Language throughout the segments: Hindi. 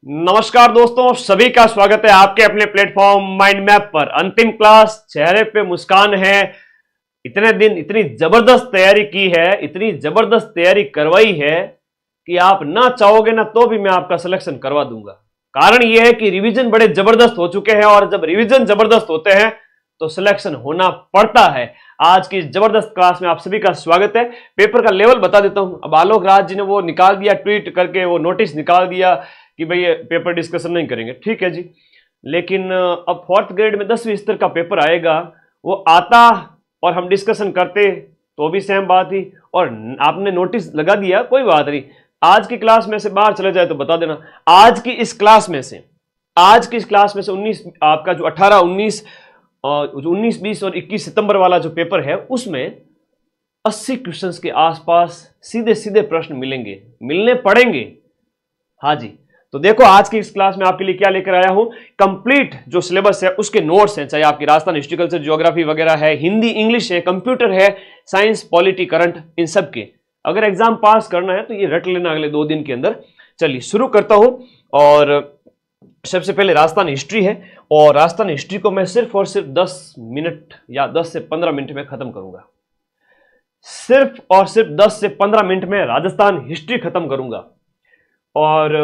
नमस्कार दोस्तों, सभी का स्वागत है आपके अपने प्लेटफॉर्म माइंड मैप पर। अंतिम क्लास, चेहरे पे मुस्कान है। इतने दिन इतनी जबरदस्त तैयारी की है, इतनी जबरदस्त तैयारी करवाई है कि आप ना चाहोगे ना तो भी मैं आपका सिलेक्शन करवा दूंगा। कारण यह है कि रिवीजन बड़े जबरदस्त हो चुके हैं और जब रिवीजन जबरदस्त होते हैं तो सिलेक्शन होना पड़ता है। आज की जबरदस्त क्लास में आप सभी का स्वागत है। पेपर का लेवल बता देता हूं। अब आलोक राज जी ने वो निकाल दिया, ट्वीट करके वो नोटिस निकाल दिया कि भाई ये पेपर डिस्कशन नहीं करेंगे। ठीक है जी, लेकिन अब फोर्थ ग्रेड में 10वीं स्तर का पेपर आएगा, वो आता और हम डिस्कशन करते तो भी सेम बात ही। और आपने नोटिस लगा दिया, कोई बात नहीं। आज की क्लास में से बाहर चले जाए तो बता देना। आज की इस क्लास में से 19 आपका जो 18, 19 और 19, 20 और 21 सितंबर वाला जो पेपर है उसमें 80 क्वेश्चंस के आसपास सीधे सीधे प्रश्न मिलने पड़ेंगे। हाँ जी, तो देखो आज की इस क्लास में आपके लिए क्या लेकर आया हूं। कंप्लीट जो सिलेबस है उसके नोट्स हैं, चाहे आपकी राजस्थान हिस्ट्री कल्चर ज्योग्राफी वगैरह है, हिंदी इंग्लिश है, कंप्यूटर है, साइंस पॉलिटी करंट, इन सब के अगर एग्जाम पास करना है तो ये रट लेना अगले 2 दिन के अंदर। चलिए शुरू करता हूं। और सबसे पहले राजस्थान हिस्ट्री है और राजस्थान हिस्ट्री को मैं सिर्फ और सिर्फ 10 मिनट या 10 से 15 मिनट में खत्म करूंगा। सिर्फ और सिर्फ 10 से 15 मिनट में राजस्थान हिस्ट्री खत्म करूंगा। और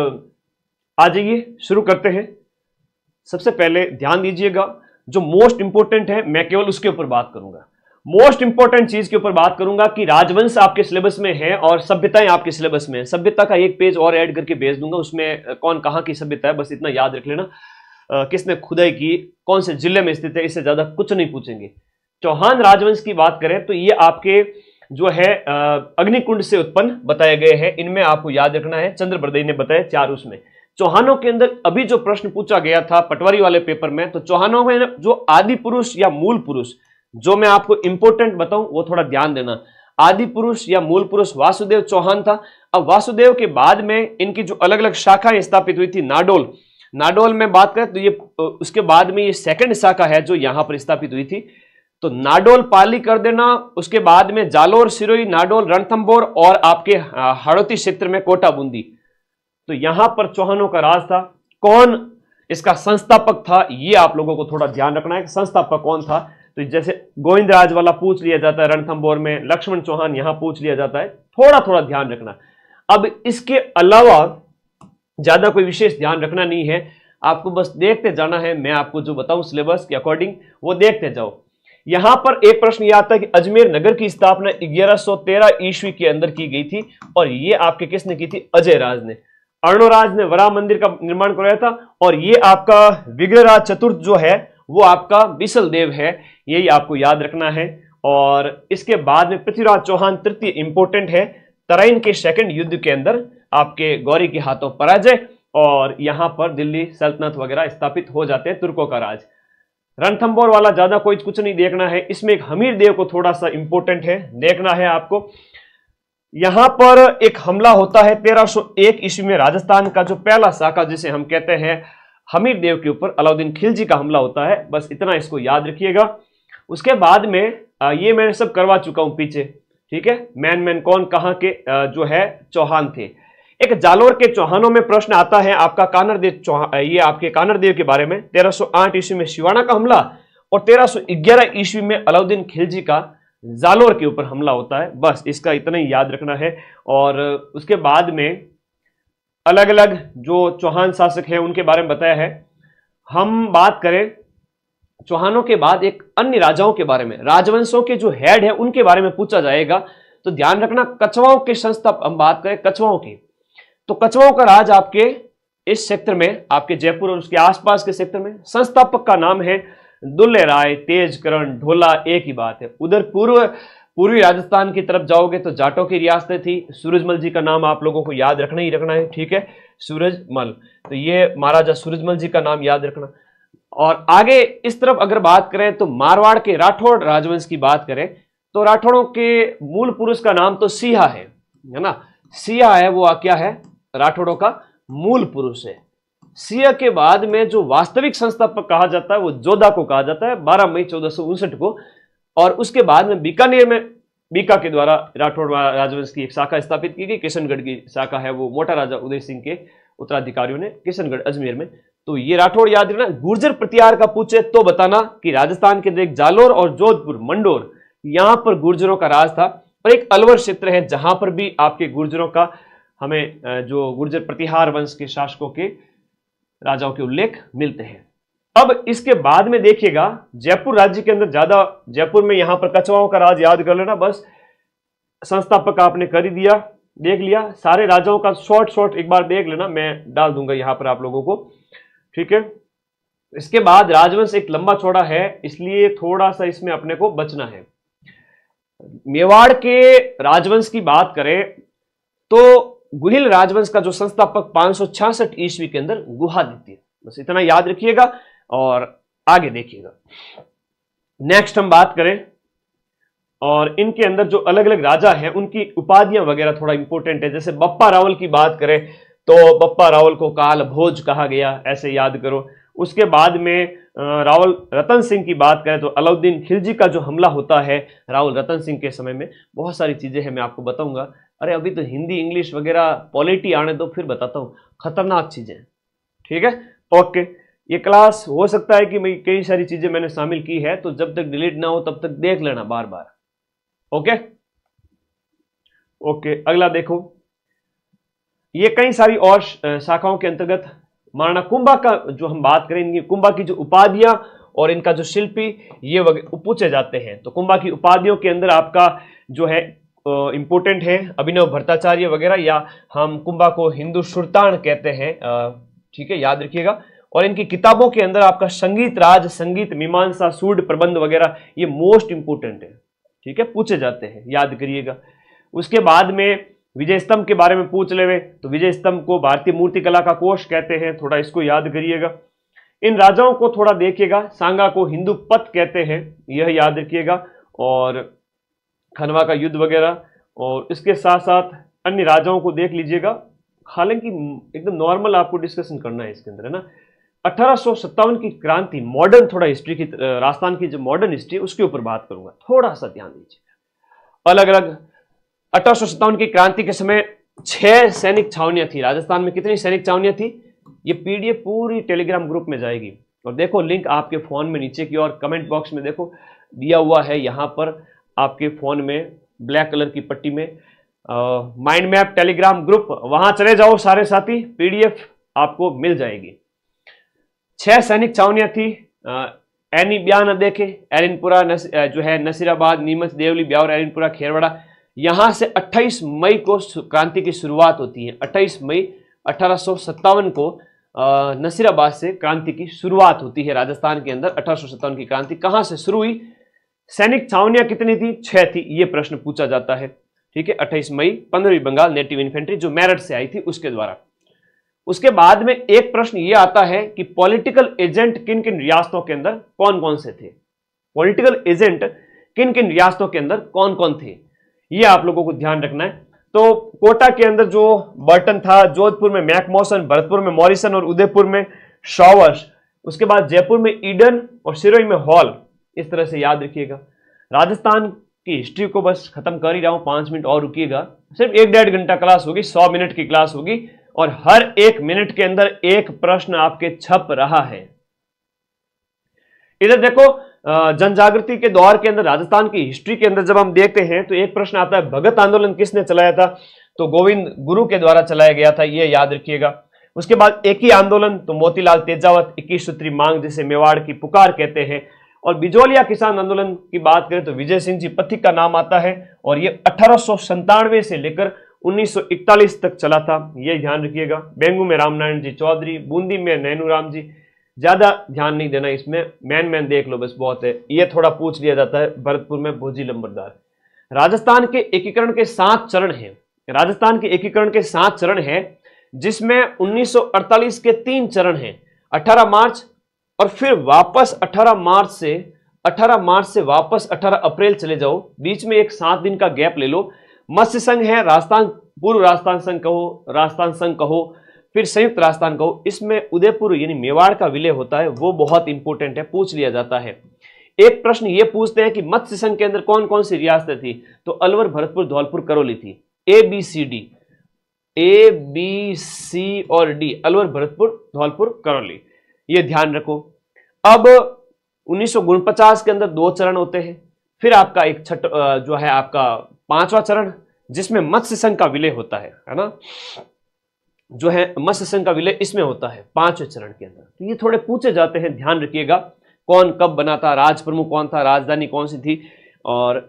आ जाइए शुरू करते हैं। सबसे पहले ध्यान दीजिएगा, जो मोस्ट इंपोर्टेंट है मैं केवल उसके ऊपर बात करूंगा। मोस्ट इंपोर्टेंट चीज के ऊपर बात करूंगा कि राजवंश आपके सिलेबस में है और सभ्यताएं आपके सिलेबस में है। सभ्यता का एक पेज और ऐड करके भेज दूंगा, उसमें कौन कहां की सभ्यता है बस इतना याद रख लेना। किसने खुदाई की, कौन से जिले में स्थित है, इससे ज्यादा कुछ नहीं पूछेंगे। चौहान राजवंश की बात करें तो ये आपके जो है अग्निकुंड से उत्पन्न बताए गए हैं। इनमें आपको याद रखना है, चंद्र बरदई ने बताया 4 उसमें। चौहानों के अंदर अभी जो प्रश्न पूछा गया था पटवारी वाले पेपर में, तो चौहानों में जो आदि पुरुष या मूल पुरुष, जो मैं आपको इंपोर्टेंट बताऊं वो थोड़ा ध्यान देना। आदि पुरुष या मूल पुरुष वासुदेव चौहान था। अब वासुदेव के बाद में इनकी जो अलग अलग शाखाएं स्थापित हुई थी, नाडोल में बात करें तो ये उसके बाद में ये सेकंड शाखा है जो यहां पर स्थापित हुई थी। तो नाडोल पाली कर देना, उसके बाद में जालोर, सिरोही, नाडोल, रणथंभौर और आपके हाड़ौती क्षेत्र में कोटा बूंदी। तो यहां पर चौहानों का राज था। कौन इसका संस्थापक था ये आप लोगों को थोड़ा ध्यान रखना है कि संस्थापक कौन था। तो जैसे गोविंदराज वाला पूछ लिया जाता है रणथंभौर में, लक्ष्मण चौहान यहां पूछ लिया जाता है, थोड़ा थोड़ा ध्यान रखना। अब इसके अलावा ज्यादा कोई विशेष ध्यान रखना नहीं है, आपको बस देखते जाना है। मैं आपको जो बताऊं सिलेबस के अकॉर्डिंग वो देखते जाओ। यहां पर एक प्रश्न यह आता है कि अजमेर नगर की स्थापना 1113 ईस्वी के अंदर की गई थी और ये आपके किसने की थी? अजय राज ने। अर्णोराज ने वराह मंदिर का निर्माण कराया था और ये आपका विग्रहराज चतुर्थ जो है वो आपका बिसल देव है, यही आपको याद रखना है। और इसके बाद में पृथ्वीराज चौहान तृतीय इंपोर्टेंट है। तराइन के सेकंड युद्ध के अंदर आपके गौरी के हाथों पराजय और यहां पर दिल्ली सल्तनत वगैरह स्थापित हो जाते हैं, तुर्कों का राज। रणथंभौर वाला ज्यादा कोई कुछ नहीं देखना है, इसमें एक हमीर देव को थोड़ा सा इंपोर्टेंट है, देखना है आपको। यहां पर एक हमला होता है 1301 ईस्वी में, राजस्थान का जो पहला शाखा जिसे हम कहते हैं हमीर देव के ऊपर अलाउद्दीन खिलजी का हमला होता है। बस इतना इसको याद रखिएगा। उसके बाद में ये मैं सब करवा चुका हूं पीछे, ठीक है। मैन कौन कहां के जो है चौहान थे। एक जालोर के चौहानों में प्रश्न आता है आपका कानरदेव चौहान, ये आपके कानरदेव के बारे में। 1308 ईस्वी में शिवाना का हमला और 1311 ईस्वी में अलाउद्दीन खिलजी का जालोर के ऊपर हमला होता है। बस इसका इतना ही याद रखना है। और उसके बाद में अलग अलग जो चौहान शासक हैं उनके बारे में बताया है। हम बात करें चौहानों के बाद एक अन्य राजाओं के बारे में, राजवंशों के जो हेड है उनके बारे में पूछा जाएगा। तो ध्यान रखना, कछवाओं के संस्थापक, हम बात करें कछवाओं की, तो कछवाओं का राज आपके इस क्षेत्र में, आपके जयपुर और उसके आसपास के क्षेत्र में, संस्थापक का नाम है दुल्ले राय, तेजकरण, ढोला, एक ही बात है। उधर पूर्वी राजस्थान की तरफ जाओगे तो जाटों की रियासतें थी। सूरजमल जी का नाम आप लोगों को याद रखना ही रखना है, ठीक है, सूरजमल। तो ये महाराजा सूरजमल जी का नाम याद रखना। और आगे इस तरफ अगर बात करें तो मारवाड़ के राठौड़ राजवंश की बात करें तो राठौड़ों के मूल पुरुष का नाम तो सिया है ना। सिया है वो क्या है? राठौड़ों का मूल पुरुष है। सिया के बाद में जो वास्तविक संस्थापक कहा जाता है वो जोधा को कहा जाता है, 12 मई 1459 को। और उसके बाद में बीकानेर में बीका के द्वारा राठौड़ राजवंश की एक शाखा स्थापित की गई। किशनगढ़ की शाखा है वो मोटा राजा उदय सिंह के उत्तराधिकारियों ने किशनगढ़ अजमेर में। तो ये राठौड़ याद रखना। गुर्जर प्रतिहार का पूछे तो बताना कि राजस्थान के अंदर जालोर और जोधपुर मंडोर यहां पर गुर्जरों का राज था, और एक अलवर क्षेत्र है जहां पर भी आपके गुर्जरों का हमें जो गुर्जर प्रतिहार वंश के शासकों के राजाओं के उल्लेख मिलते हैं। अब इसके बाद में देखिएगा जयपुर राज्य के अंदर ज्यादा, जयपुर में यहां पर कछवाओं का राज याद कर लेना, बस संस्थापक आपने कर ही दिया, देख लिया। सारे राजाओं का शॉर्ट एक बार देख लेना, मैं डाल दूंगा यहां पर आप लोगों को, ठीक है। इसके बाद राजवंश एक लंबा चौड़ा है, इसलिए थोड़ा सा इसमें अपने को बचना है। मेवाड़ के राजवंश की बात करें तो गुहिल राजवंश का जो संस्थापक 566 ईस्वी के अंदर गुहादित्य, बस इतना याद रखिएगा और आगे देखिएगा। नेक्स्ट हम बात करें, और इनके अंदर जो अलग अलग राजा हैं उनकी उपाधियां वगैरह थोड़ा इंपॉर्टेंट है। जैसे बप्पा रावल की बात करें तो बप्पा रावल को काल भोज कहा गया, ऐसे याद करो। उसके बाद में रावल रतन सिंह की बात करें तो अलाउद्दीन खिलजी का जो हमला होता है रावल रतन सिंह के समय में, बहुत सारी चीजें हैं मैं आपको बताऊंगा। अरे अभी तो हिंदी इंग्लिश वगैरह पॉलिटी आने दो, फिर बताता हूं, खतरनाक चीजें, ठीक है। ओके, ये क्लास हो सकता है कि मैं कई सारी चीजें मैंने शामिल की है, तो जब तक डिलीट ना हो तब तक देख लेना बार बार। ओके ओके, अगला देखो, ये कई सारी और शाखाओं के अंतर्गत महाराणा कुंभा का जो हम बात करें, इनकी कुंभा की जो उपाधियां और इनका जो शिल्पी ये पूछे जाते हैं। तो कुंभा की उपाधियों के अंदर आपका जो है इंपोर्टेंट है अभिनव भट्टाचार्य वगैरह, या हम कुंभा को हिंदू सुल्तान कहते हैं, ठीक है, याद रखिएगा। और इनकी किताबों के अंदर आपका संगीत राज, संगीत मीमांसा, सूड प्रबंध वगैरह ये मोस्ट इंपोर्टेंट है, ठीक है, पूछे जाते हैं, याद करिएगा। उसके बाद में विजय स्तंभ के बारे में पूछ लेवे तो विजय स्तंभ को भारतीय मूर्तिकला का कोष कहते हैं, थोड़ा इसको याद करिएगा। इन राजाओं को थोड़ा देखिएगा, सांगा को हिंदू पथ कहते हैं, यह याद रखिएगा, और खनवा का युद्ध वगैरह, और इसके साथ साथ अन्य राजाओं को देख लीजिएगा। हालांकि एकदम नॉर्मल आपको डिस्कशन करना है इसके अंदर, है ना। 1857 की क्रांति, मॉडर्न थोड़ा हिस्ट्री की, राजस्थान की जो मॉडर्न हिस्ट्री उसके ऊपर बात करूंगा, थोड़ा सा ध्यान दीजिएगा। अलग अलग 1857 की क्रांति के समय 6 सैनिक छावनियां थी राजस्थान में। कितनी सैनिक छावनियां थी, ये पीडीएफ पूरी टेलीग्राम ग्रुप में जाएगी, और देखो लिंक आपके फोन में नीचे की ओर कमेंट बॉक्स में देखो दिया हुआ है, यहां पर आपके फोन में ब्लैक कलर की पट्टी में माइंड मैप टेलीग्राम ग्रुप, वहां चले जाओ सारे साथी, पीडीएफ आपको मिल जाएगी। 6 सैनिक छावनियां थी, एनी ब्यान देखे, एरिनपुरा जो है नसीराबाद, नीमच, देवली, ब्यावर, एरिनपुरा, खेरवाड़ा, यहां से 28 मई को क्रांति की शुरुआत होती है। 28 मई 1857 को नसीराबाद से क्रांति की शुरुआत होती है राजस्थान के अंदर। 1857 की क्रांति कहां से शुरू हुई, सैनिक छावनियां कितनी थी, 6 थी, ये प्रश्न पूछा जाता है, ठीक है। 28 मई 15वीं बंगाल नेटिव इन्फेंट्री जो मेरठ से आई थी उसके द्वारा। उसके बाद में एक प्रश्न ये आता है कि पॉलिटिकल एजेंट किन किन रियासतों के अंदर कौन कौन से थे, पॉलिटिकल एजेंट किन किन रियासतों के अंदर कौन कौन थे, ये आप लोगों को ध्यान रखना है। तो कोटा के अंदर जो बर्टन था, जोधपुर में मैकमोसन, भरतपुर में मॉरिसन और उदयपुर में शॉवर्स, उसके बाद जयपुर में ईडन और सिरोही में हॉल, इस तरह से याद रखिएगा। राजस्थान की हिस्ट्री को बस खत्म कर ही रहा हूं, 5 मिनट और रुकिएगा, सिर्फ 1-1.5 घंटा क्लास होगी, 100 मिनट की क्लास होगी, और हर 1 मिनट के अंदर एक प्रश्न आपके छप रहा है। इधर देखो, जनजागृति के दौर के अंदर राजस्थान की हिस्ट्री के अंदर जब हम देखते हैं तो एक प्रश्न आता है, भगत आंदोलन किसने चलाया था, तो गोविंद गुरु के द्वारा चलाया गया था, ये याद रखिएगा। उसके बाद एक ही आंदोलन, तो मोतीलाल तेजावत, 21 सूत्री मांग जिसे मेवाड़ की पुकार कहते हैं। और बिजोलिया किसान आंदोलन की बात करें तो विजय सिंह जी पथिक का नाम आता है, और ये 1897 से लेकर 1941 तक चला था, ये ध्यान रखिएगा। बेंगू में रामनारायण जी चौधरी, बूंदी में नैनूराम जी, ज्यादा ध्यान नहीं देना इसमें, मैन देख लो बस बहुत है। ये थोड़ा पूछ लिया जाता है, भरतपुर में भोजी लंबरदार। राजस्थान के एकीकरण के 7 चरण हैं, राजस्थान के एकीकरण के 7 चरण हैं, जिसमें 1948 के 3 चरण हैं, 18 मार्च और फिर वापस 18 मार्च से वापस 18 अप्रैल चले जाओ, बीच में एक 7 दिन का गैप ले लो। मत्स्य संघ है, राजस्थान, पूर्व राजस्थान संघ कहो, राजस्थान संघ कहो, फिर संयुक्त राजस्थान कहो, इसमें उदयपुर यानी मेवाड़ का विलय होता है, वो बहुत इंपॉर्टेंट है, पूछ लिया जाता है। एक प्रश्न ये पूछते हैं कि मत्स्य संघ के अंदर कौन कौन सी रियासतें थी, तो अलवर, भरतपुर, धौलपुर, करौली थी, ABCD। ए बी सी और डी, अलवर, भरतपुर, धौलपुर, करौली, ये ध्यान रखो। अब 1949 के अंदर 2 चरण होते हैं, फिर आपका एक जो है आपका 5वां चरण, जिसमें मत्स्य संघ का विलय होता है ना, जो है मत्स्य संघ का विलय इसमें होता है 5वें चरण के अंदर। तो ये थोड़े पूछे जाते हैं, ध्यान रखिएगा। कौन कब बना था, राज प्रमुख कौन था, राजधानी कौन सी थी, और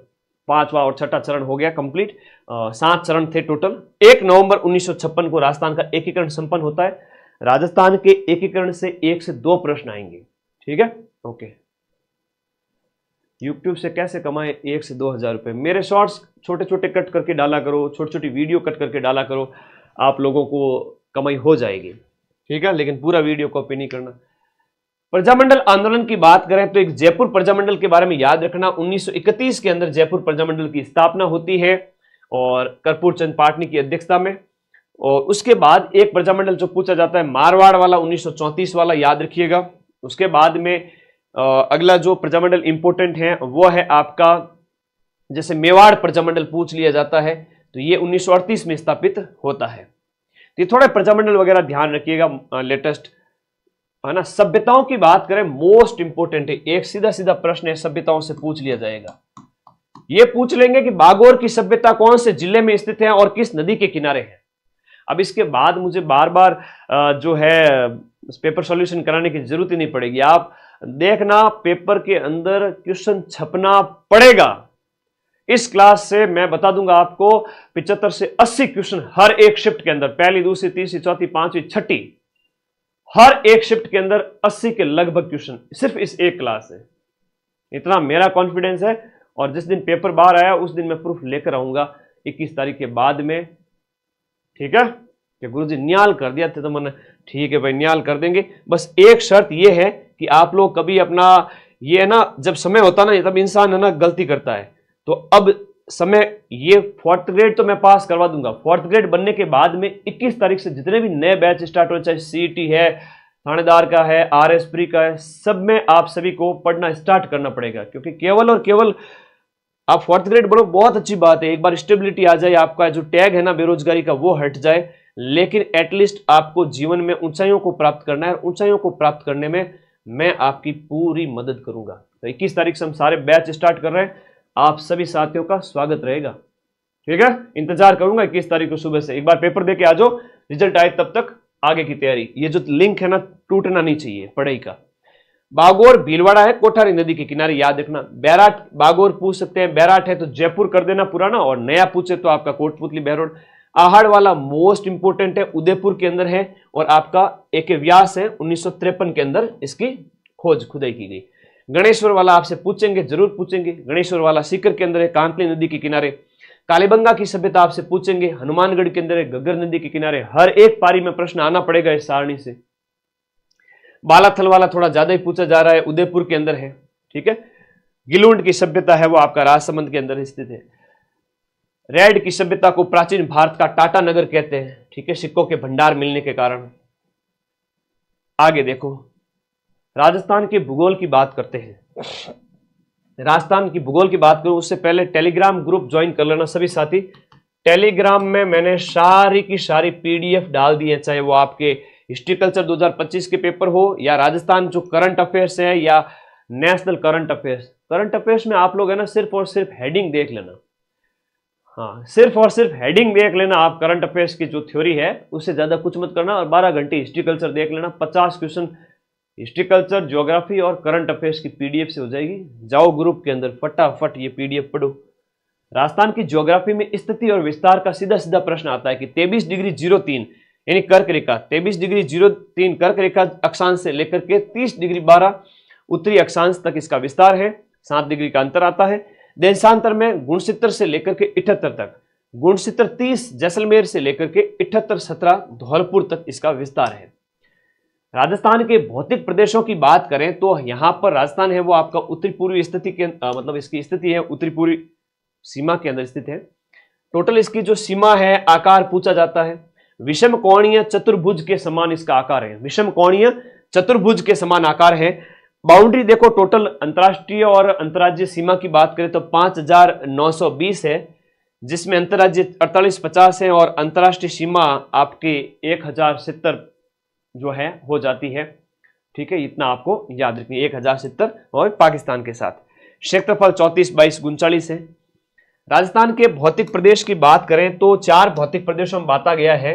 5वां और 6वां चरण हो गया कंप्लीट। 7 चरण थे टोटल। 1 नवंबर 1956 को राजस्थान का एकीकरण संपन्न होता है। राजस्थान के एकीकरण से 1 से 2 प्रश्न आएंगे, ठीक है, ओके। यूट्यूब से कैसे कमाए 1 से 2 हजार रुपए? मेरे शॉर्ट्स छोटे छोटे कट करके डाला करो, छोटी छोटी वीडियो कट करके डाला करो, आप लोगों को कमाई हो जाएगी, ठीक है, लेकिन पूरा वीडियो कॉपी नहीं करना। प्रजामंडल आंदोलन की बात करें तो एक जयपुर प्रजामंडल के बारे में याद रखना। 1931 के अंदर जयपुर प्रजामंडल की स्थापना होती है और कर्पूर चंद पाटनी की अध्यक्षता में। और उसके बाद एक प्रजामंडल जो पूछा जाता है मारवाड़ वाला, 1934 वाला, याद रखिएगा। उसके बाद में अगला जो प्रजामंडल इंपोर्टेंट है वो है आपका, जैसे मेवाड़ प्रजामंडल पूछ लिया जाता है तो ये 1938 में स्थापित होता है। तो ये थोड़े प्रजामंडल वगैरह ध्यान रखिएगा, लेटेस्ट है ना। सभ्यताओं की बात करें, मोस्ट इंपोर्टेंट है, एक सीधा सीधा प्रश्न है, सभ्यताओं से पूछ लिया जाएगा। ये पूछ लेंगे कि बागोर की सभ्यता कौन से जिले में स्थित है और किस नदी के किनारे है। अब इसके बाद मुझे बार बार जो है पेपर सॉल्यूशन कराने की जरूरत ही नहीं पड़ेगी। आप देखना पेपर के अंदर क्वेश्चन छपना पड़ेगा। इस क्लास से मैं बता दूंगा आपको 75 से 80 क्वेश्चन हर एक शिफ्ट के अंदर, पहली, दूसरी, तीसरी, चौथी, पांचवी, छठी, हर एक शिफ्ट के अंदर 80 के लगभग क्वेश्चन सिर्फ इस एक क्लास से। इतना मेरा कॉन्फिडेंस है। और जिस दिन पेपर बाहर आया उस दिन मैं प्रूफ लेकर आऊंगा 21 तारीख के बाद में, ठीक है। कि गुरुजी न्याल कर दिया थे तो मैंने, ठीक है भाई न्याल कर देंगे। बस एक शर्त यह है कि आप लोग कभी अपना ये है ना, जब समय होता ना तब इंसान है ना गलती करता है। तो अब समय, ये 4th ग्रेड तो मैं पास करवा दूंगा। 4th ग्रेड बनने के बाद में 21 तारीख से जितने भी नए बैच स्टार्ट हो, चाहे सीईटी है, थानेदार का है, आरएस प्री का है, सब में आप सभी को पढ़ना स्टार्ट करना पड़ेगा। क्योंकि केवल और केवल आप 4th ग्रेड बढ़ो, बहुत अच्छी बात है, एक बार स्टेबिलिटी आ जाए, आपका जो टैग है ना बेरोजगारी का वो हट जाए, लेकिन एटलीस्ट आपको जीवन में ऊंचाइयों को प्राप्त करना है। और ऊंचाइयों को प्राप्त करने में मैं आपकी पूरी मदद करूंगा। तो 21 तारीख से हम सारे बैच स्टार्ट कर रहे हैं, आप सभी साथियों का स्वागत रहेगा, ठीक है। इंतजार करूंगा 21 तारीख को सुबह से। एक बार पेपर देके आ जाओ, रिजल्ट आए तब तक आगे की तैयारी। ये जो लिंक है ना टूटना नहीं चाहिए पढ़ाई का। बागोर भीलवाड़ा है कोठारी नदी के किनारे, याद रखना। बैराट बागोर पूछ सकते हैं, बैराट है तो जयपुर कर देना पुराना, और नया पूछे तो आपका कोटपुतली बहरोड। आहड़ वाला मोस्ट इंपोर्टेंट है, उदयपुर के अंदर है, और आपका एक व्यास है 1953 के अंदर इसकी खोज खुदाई की गई। गणेश्वर वाला आपसे पूछेंगे, जरूर पूछेंगे। गणेश्वर वाला सीकर के अंदर है, कांकली नदी के किनारे। कालीबंगा की सभ्यता आपसे पूछेंगे, हनुमानगढ़ के अंदर है, घग्गर नदी के किनारे। हर एक पारी में प्रश्न आना पड़ेगा इस सारणी से। बालाथल वाला थोड़ा ज्यादा ही पूछा जा रहा है, उदयपुर के अंदर है, ठीक है। गिलुंड की सभ्यता है वो आपका राजसमंद के अंदर स्थित है। रेड की सभ्यता को प्राचीन भारत का टाटा नगर कहते हैं, ठीक है, सिक्कों के भंडार मिलने के कारण। आगे देखो, राजस्थान के भूगोल की बात करते हैं। राजस्थान की भूगोल की बात करूं उससे पहले टेलीग्राम ग्रुप ज्वाइन कर लेना सभी साथी। टेलीग्राम में मैंने सारी की सारी पीडीएफ डाल दी है, चाहे वो आपके हिस्ट्री कल्चर 2025 के पेपर हो, या राजस्थान जो करंट अफेयर्स है, या national current affairs. Current affairs में आप लोग है ना सिर्फ और सिर्फ हेडिंग देख लेना। हाँ, सिर्फ और सिर्फ हेडिंग देख लेना आप। करंट अफेयर्स की जो थ्योरी है उससे ज्यादा कुछ मत करना। और 12 घंटे हिस्ट्री कल्चर देख लेना। 50 क्वेश्चन हिस्ट्री कल्चर, ज्योग्राफी और करंट अफेयर्स की पीडीएफ से हो जाएगी। जाओ ग्रुप के अंदर, फटाफट ये पीडीएफ पढ़ो। राजस्थान की ज्योग्राफी में स्थिति और विस्तार का सीधा सीधा प्रश्न आता है कि 23 डिग्री 03 यानी कर्क रेखा, 23 डिग्री 03 कर्क रेखा अक्षांश से लेकर के 30 डिग्री 12 उत्तरी अक्षांश तक इसका विस्तार है। 7 डिग्री का अंतर आता है। देशांतर में गुणसित्र से लेकर के 78 तक, गुणसित्र 30 जैसलमेर से लेकर के 78 17 धौलपुर तक इसका विस्तार है। राजस्थान के भौतिक प्रदेशों की बात करें तो यहां पर राजस्थान है वो आपका उत्तरी पूर्वी स्थिति के मतलब इसकी स्थिति है उत्तरी पूर्वी सीमा के अंदर स्थित है। टोटल इसकी जो सीमा है, आकार पूछा जाता है, विषम कोणीय चतुर्भुज के समान इसका आकार है। विषम कोणीय चतुर्भुज के समान आकार है। बाउंड्री देखो, टोटल अंतरराष्ट्रीय और अंतर्राज्यीय सीमा की बात करें तो 5920 है, जिसमें अंतर्राज्यीय 4850 है और अंतर्राष्ट्रीय सीमा आपकी 1070 जो है हो जाती है। ठीक है, इतना आपको याद रखिए, 1070 और पाकिस्तान के साथ। क्षेत्रफल 34 22 39 है। राजस्थान के भौतिक प्रदेश की बात करें तो 4 भौतिक प्रदेशों में बांटा गया है।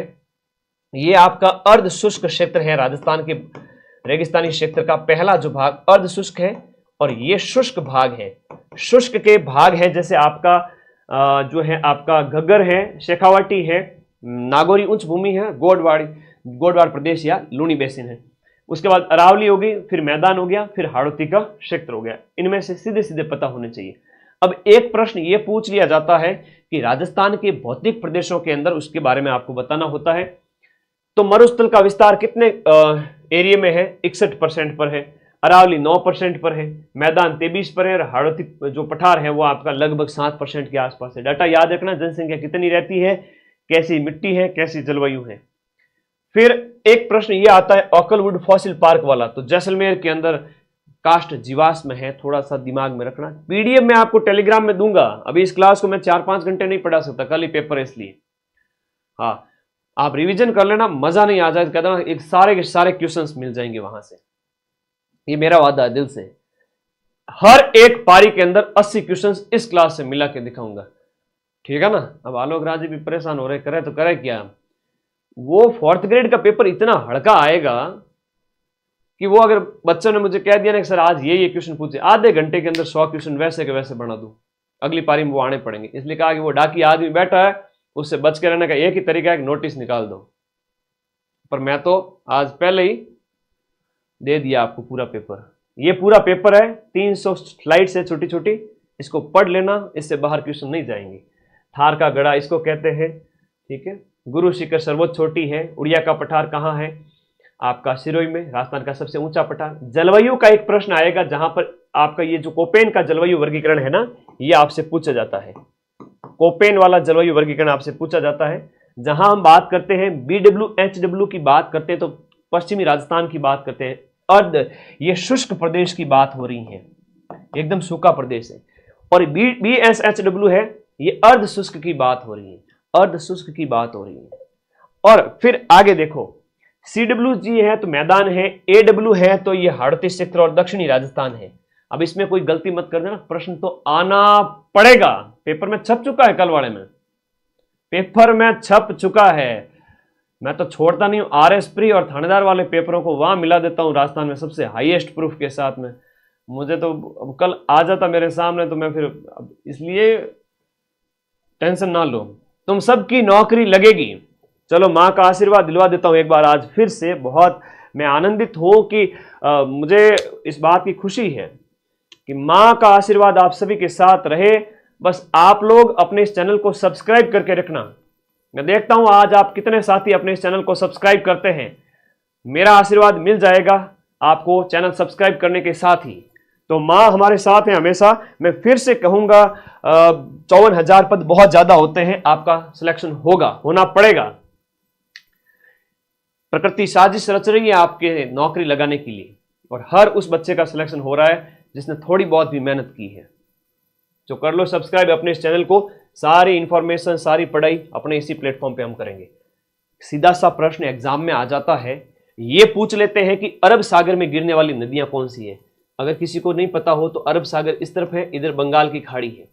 ये आपका अर्ध शुष्क क्षेत्र है। राजस्थान के रेगिस्तानी क्षेत्र का पहला जो भाग अर्ध शुष्क है और ये शुष्क भाग है। शुष्क के भाग है जैसे आपका जो है आपका घग्गर है, शेखावाटी है, नागौरी उच्च भूमि है, गोडवाड़ प्रदेश या लूनी बेसिन है। उसके बाद अरावली होगी, फिर मैदान हो गया, फिर हाड़ौती का क्षेत्र हो गया। इनमें से सीधे सीधे पता होने चाहिए। अब एक प्रश्न ये पूछ लिया जाता है कि राजस्थान के भौतिक प्रदेशों के अंदर, उसके बारे में आपको बताना होता है। तो मरुस्थल का विस्तार कितने एरिया में है? 61% पर है। अरावली 9% पर है, मैदान 23 पर है और हाड़ौती जो पठार है वो आपका लगभग 7% के आसपास है। डाटा याद रखना, जनसंख्या कितनी रहती है, कैसी मिट्टी है, कैसी जलवायु है। फिर एक प्रश्न ये आता है ऑकलवुड फॉसिल पार्क वाला, तो जैसलमेर के अंदर काष्ठ जीवाश्म है, थोड़ा सा दिमाग में रखना। पीडीएफ में आपको टेलीग्राम में दूंगा। अभी इस क्लास को मैं 4-5 घंटे नहीं पढ़ा सकता, कल ही पेपर है इसलिए। हाँ, आप रिवीजन कर लेना, मजा नहीं आ जाए कहता ना, एक सारे के सारे क्वेश्चंस मिल जाएंगे वहां से, ये मेरा वादा है दिल से। हर एक पारी के अंदर 80 क्वेश्चंस इस क्लास से मिला के दिखाऊंगा, ठीक है ना। अब आलोक राज भी परेशान हो रहे, करे तो करे क्या। वो 4th ग्रेड का पेपर इतना हल्का आएगा कि वो अगर बच्चों ने मुझे कह दिया ना कि सर आज ये क्वेश्चन पूछे, आधे घंटे के अंदर 100 क्वेश्चन वैसे के वैसे बना दूं, अगली पारी में वो आने पड़ेंगे। इसलिए कहा कि वो डाकी आदमी बैठा है, उससे बच के रहने का एक ही तरीका है कि नोटिस निकाल दो। पर मैं तो आज पहले ही दे दिया आपको पूरा पेपर। ये पूरा पेपर है, 300 स्लाइड्स है छोटी छोटी, इसको पढ़ लेना, इससे बाहर क्वेश्चन नहीं जाएंगे। थार का गड़ा इसको कहते हैं, ठीक है। गुरु शिखर सर्वोच्च चोटी है। उड़िया का पठार कहाँ है? आपका सिरोही में, राजस्थान का सबसे ऊंचा पठार। जलवायु का एक प्रश्न आएगा जहां पर आपका ये जो कोपेन का जलवायु वर्गीकरण है ना, ये आपसे पूछा जाता है। कोपेन वाला जलवायु वर्गीकरण आपसे पूछा जाता है। जहां हम बात करते हैं BWHW की बात करते हैं तो पश्चिमी राजस्थान की बात करते हैं। अर्ध ये शुष्क प्रदेश की बात हो रही है, एकदम सूखा प्रदेश है। और BSHW है, ये अर्ध शुष्क की बात हो रही है, अर्ध शुष्क की बात हो रही है। और फिर आगे देखो, CWG है तो मैदान है, AW है तो ये हाड़ौती क्षेत्र और दक्षिणी राजस्थान है। अब इसमें कोई गलती मत कर देना, प्रश्न तो आना पड़ेगा। पेपर में छप चुका है, कल वाले में पेपर में छप चुका है। मैं तो छोड़ता नहीं हूं, RS प्री और थानेदार वाले पेपरों को वहां मिला देता हूं राजस्थान में सबसे हाईएस्ट प्रूफ के साथ में। मुझे तो अब कल आ जाता मेरे सामने तो मैं फिर, इसलिए टेंशन ना लो, तुम सबकी नौकरी लगेगी। चलो माँ का आशीर्वाद दिलवा देता हूं एक बार आज फिर से। बहुत मैं आनंदित हूं कि मुझे इस बात की खुशी है कि माँ का आशीर्वाद आप सभी के साथ रहे। बस आप लोग अपने इस चैनल को सब्सक्राइब करके रखना। मैं देखता हूं आज आप कितने साथी अपने इस चैनल को सब्सक्राइब करते हैं। मेरा आशीर्वाद मिल जाएगा आपको चैनल सब्सक्राइब करने के साथ ही। तो माँ हमारे साथ है हमेशा। मैं फिर से कहूंगा 54,000 पद बहुत ज्यादा होते हैं, आपका सिलेक्शन होना पड़ेगा। प्रकृति साजिश रच रही है आपके नौकरी लगाने के लिए और हर उस बच्चे का सिलेक्शन हो रहा है जिसने थोड़ी बहुत भी मेहनत की है। तो कर लो सब्सक्राइब अपने इस चैनल को। सारी इंफॉर्मेशन, सारी पढ़ाई अपने इसी प्लेटफॉर्म पे हम करेंगे। सीधा सा प्रश्न एग्जाम में आ जाता है, ये पूछ लेते हैं कि अरब सागर में गिरने वाली नदियां कौन सी है। अगर किसी को नहीं पता हो तो अरब सागर इस तरफ है, इधर बंगाल की खाड़ी है।